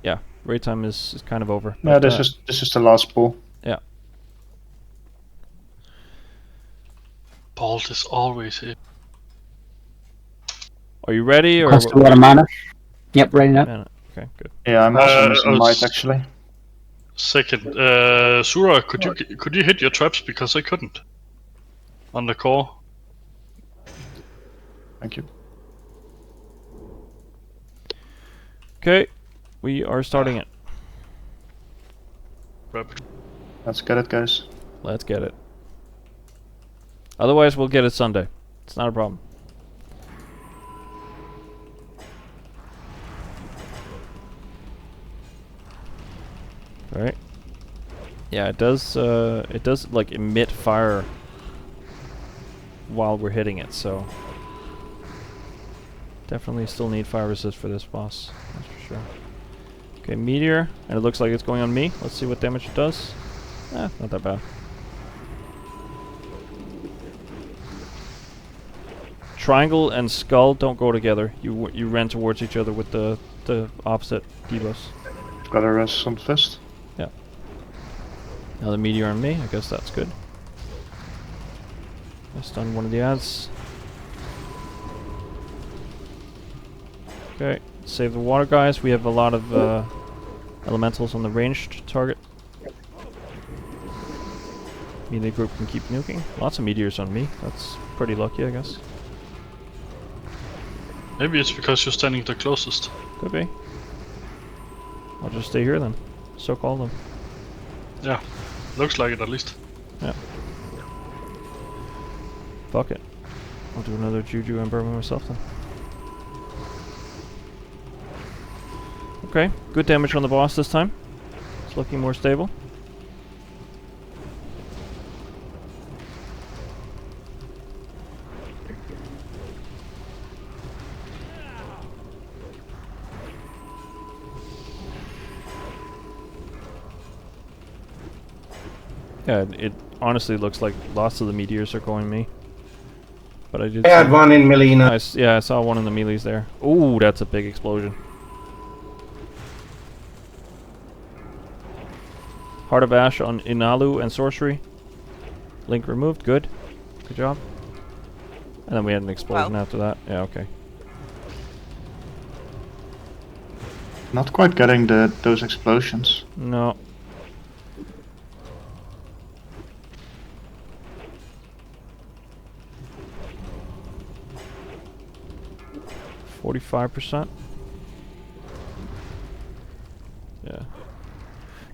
yeah. Raid time is kind of over. Yeah, but, this is the last pool. Yeah. Bolt is always here. Are you ready? Or Cost a lot of mana. Yep, ready now. Okay, good. Yeah, I'm also missing might actually. Second, Sura, could you hit your traps because I couldn't on the core? Thank you. Okay, we are starting it. Let's get it, guys. Let's get it. Otherwise, we'll get it Sunday. It's not a problem. All right. Yeah, it does like emit fire while we're hitting it, so definitely still need fire resist for this boss. That's for sure. Okay, meteor, and it looks like it's going on me. Let's see what damage it does. Not that bad. Triangle and skull don't go together. You ran towards each other with the opposite debuffs. Got a rest on fist. Yeah. Another meteor on me. I guess that's good. I stunned one of the ads. Okay, save the water guys. We have a lot of elementals on the ranged target. Melee group can keep nuking. Lots of meteors on me. That's pretty lucky, I guess. Maybe it's because you're standing the closest. Could be. I'll just stay here then. Soak all them. Yeah, looks like it at least. Yeah. Fuck it. I'll do another Juju and burn myself then. Okay, good damage on the boss this time. It's looking more stable. Yeah, it honestly looks like lots of the meteors are going me. But I did. I had one in Melina. Yeah, I saw one in the melees there. Ooh, that's a big explosion. Heart of Ash on Inalu and Sorcery. Link removed, good. Good job. And then we had an explosion after that. Yeah, okay. Not quite getting those explosions. No. %.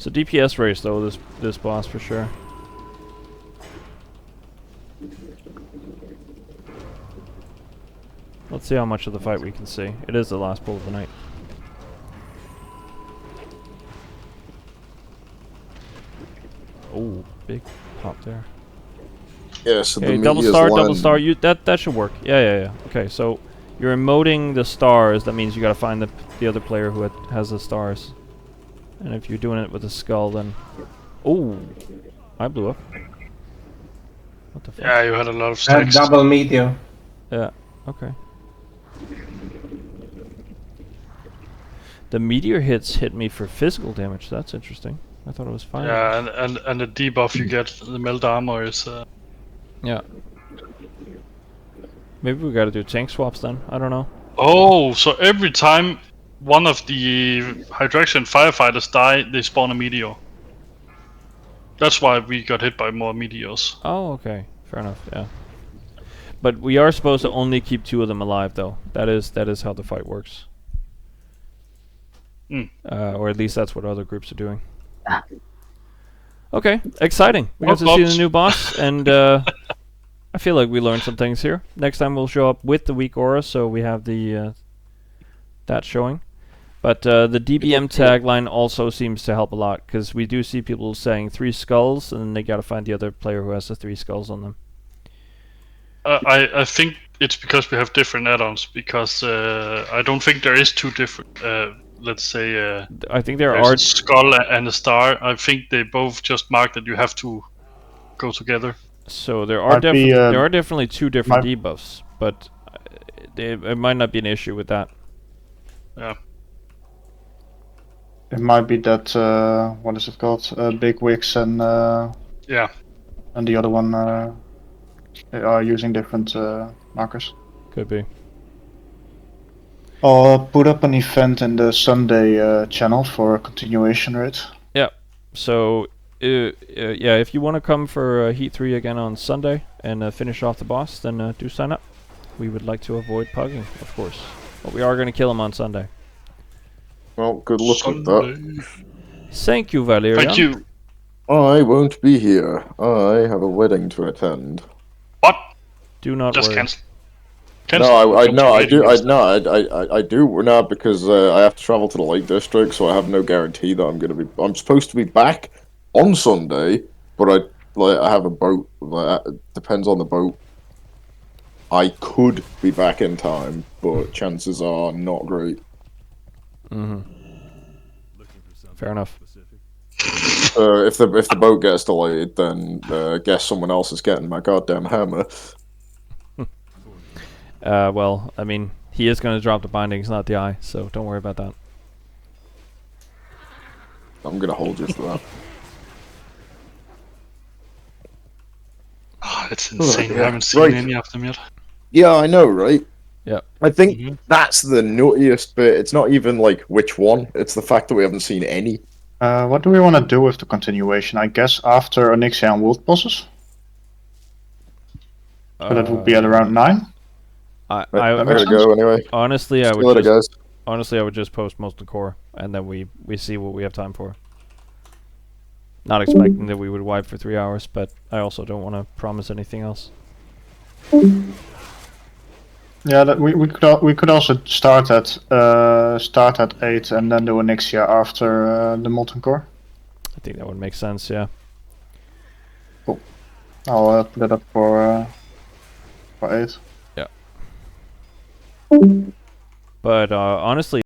It's a DPS race though, this boss for sure. Let's see how much of the fight we can see. It is the last pull of the night. Oh, big pop there. Yeah, so okay, the double meteors star, double land. star. That should work. Yeah. Okay, so you're emoting the stars. That means you gotta find the other player who has the stars. And if you're doing it with a skull, then oh, I blew up. What the fuck? Yeah, you had a lot of That stacks. double meteor. Yeah. Okay. The meteor hit me for physical damage. That's interesting. I thought it was fine. Yeah, and the debuff you get, the melt armor is. Yeah. Maybe we gotta do tank swaps then. I don't know. Oh, so every time one of the hydration firefighters die, they spawn a meteor. That's why we got hit by more meteors. Oh, okay. Fair enough. Yeah. But we are supposed to only keep 2 of them alive, though. That is how the fight works. Or at least that's what other groups are doing. Okay, exciting. We got to see the new boss, and I feel like we learned some things here. Next time we'll show up with the weak aura, so we have the that showing. But the DBM tagline also seems to help a lot, because we do see people saying 3 skulls, and then they gotta find the other player who has the 3 skulls on them. I think it's because we have different add-ons, because I don't think there is 2 different, let's say, I think there there's are a skull and a star. I think they both just mark that you have to go together. So there are definitely 2 different debuffs, but it might not be an issue with that. Yeah. It might be that what is it called? Big Wigs and yeah, and the other one are using different markers. Could be. I'll put up an event in the Sunday channel for a continuation raid. Yeah. So yeah, if you want to come for Heat 3 again on Sunday and finish off the boss, then do sign up. We would like to avoid pugging, of course, but we are going to kill him on Sunday. Well, good luck with that. Thank you, Valerian. Thank you. I won't be here. I have a wedding to attend. What? Do not just worry. cancel. No, I do now because I have to travel to the Lake District, so I have no guarantee that I'm gonna be. I'm supposed to be back on Sunday, but I have a boat. Depends on the boat. I could be back in time, but chances are not great. Fair enough. If the boat gets delayed, then guess someone else is getting my goddamn hammer. Well, I mean, he is going to drop the bindings, not the eye, so don't worry about that. I'm gonna hold you to that. Oh, that's insane. yeah. I haven't seen any of them yet. Yeah, I know, right? Yeah. I think that's the nuttiest bit. It's not even like which one, it's the fact that we haven't seen any. What do we want to do with the continuation? I guess after Onyxia and World bosses? So that would be at around 9? I gotta go anyway. Honestly, I See you later, would guys. honestly I would just post Molten Core, and then we see what we have time for. Not expecting that we would wipe for 3 hours, but I also don't want to promise anything else. Yeah, that we could also start at 8 and then do Onyxia after the Molten Core. I think that would make sense. Yeah. Cool. I'll put it up for 8. Yeah. But honestly.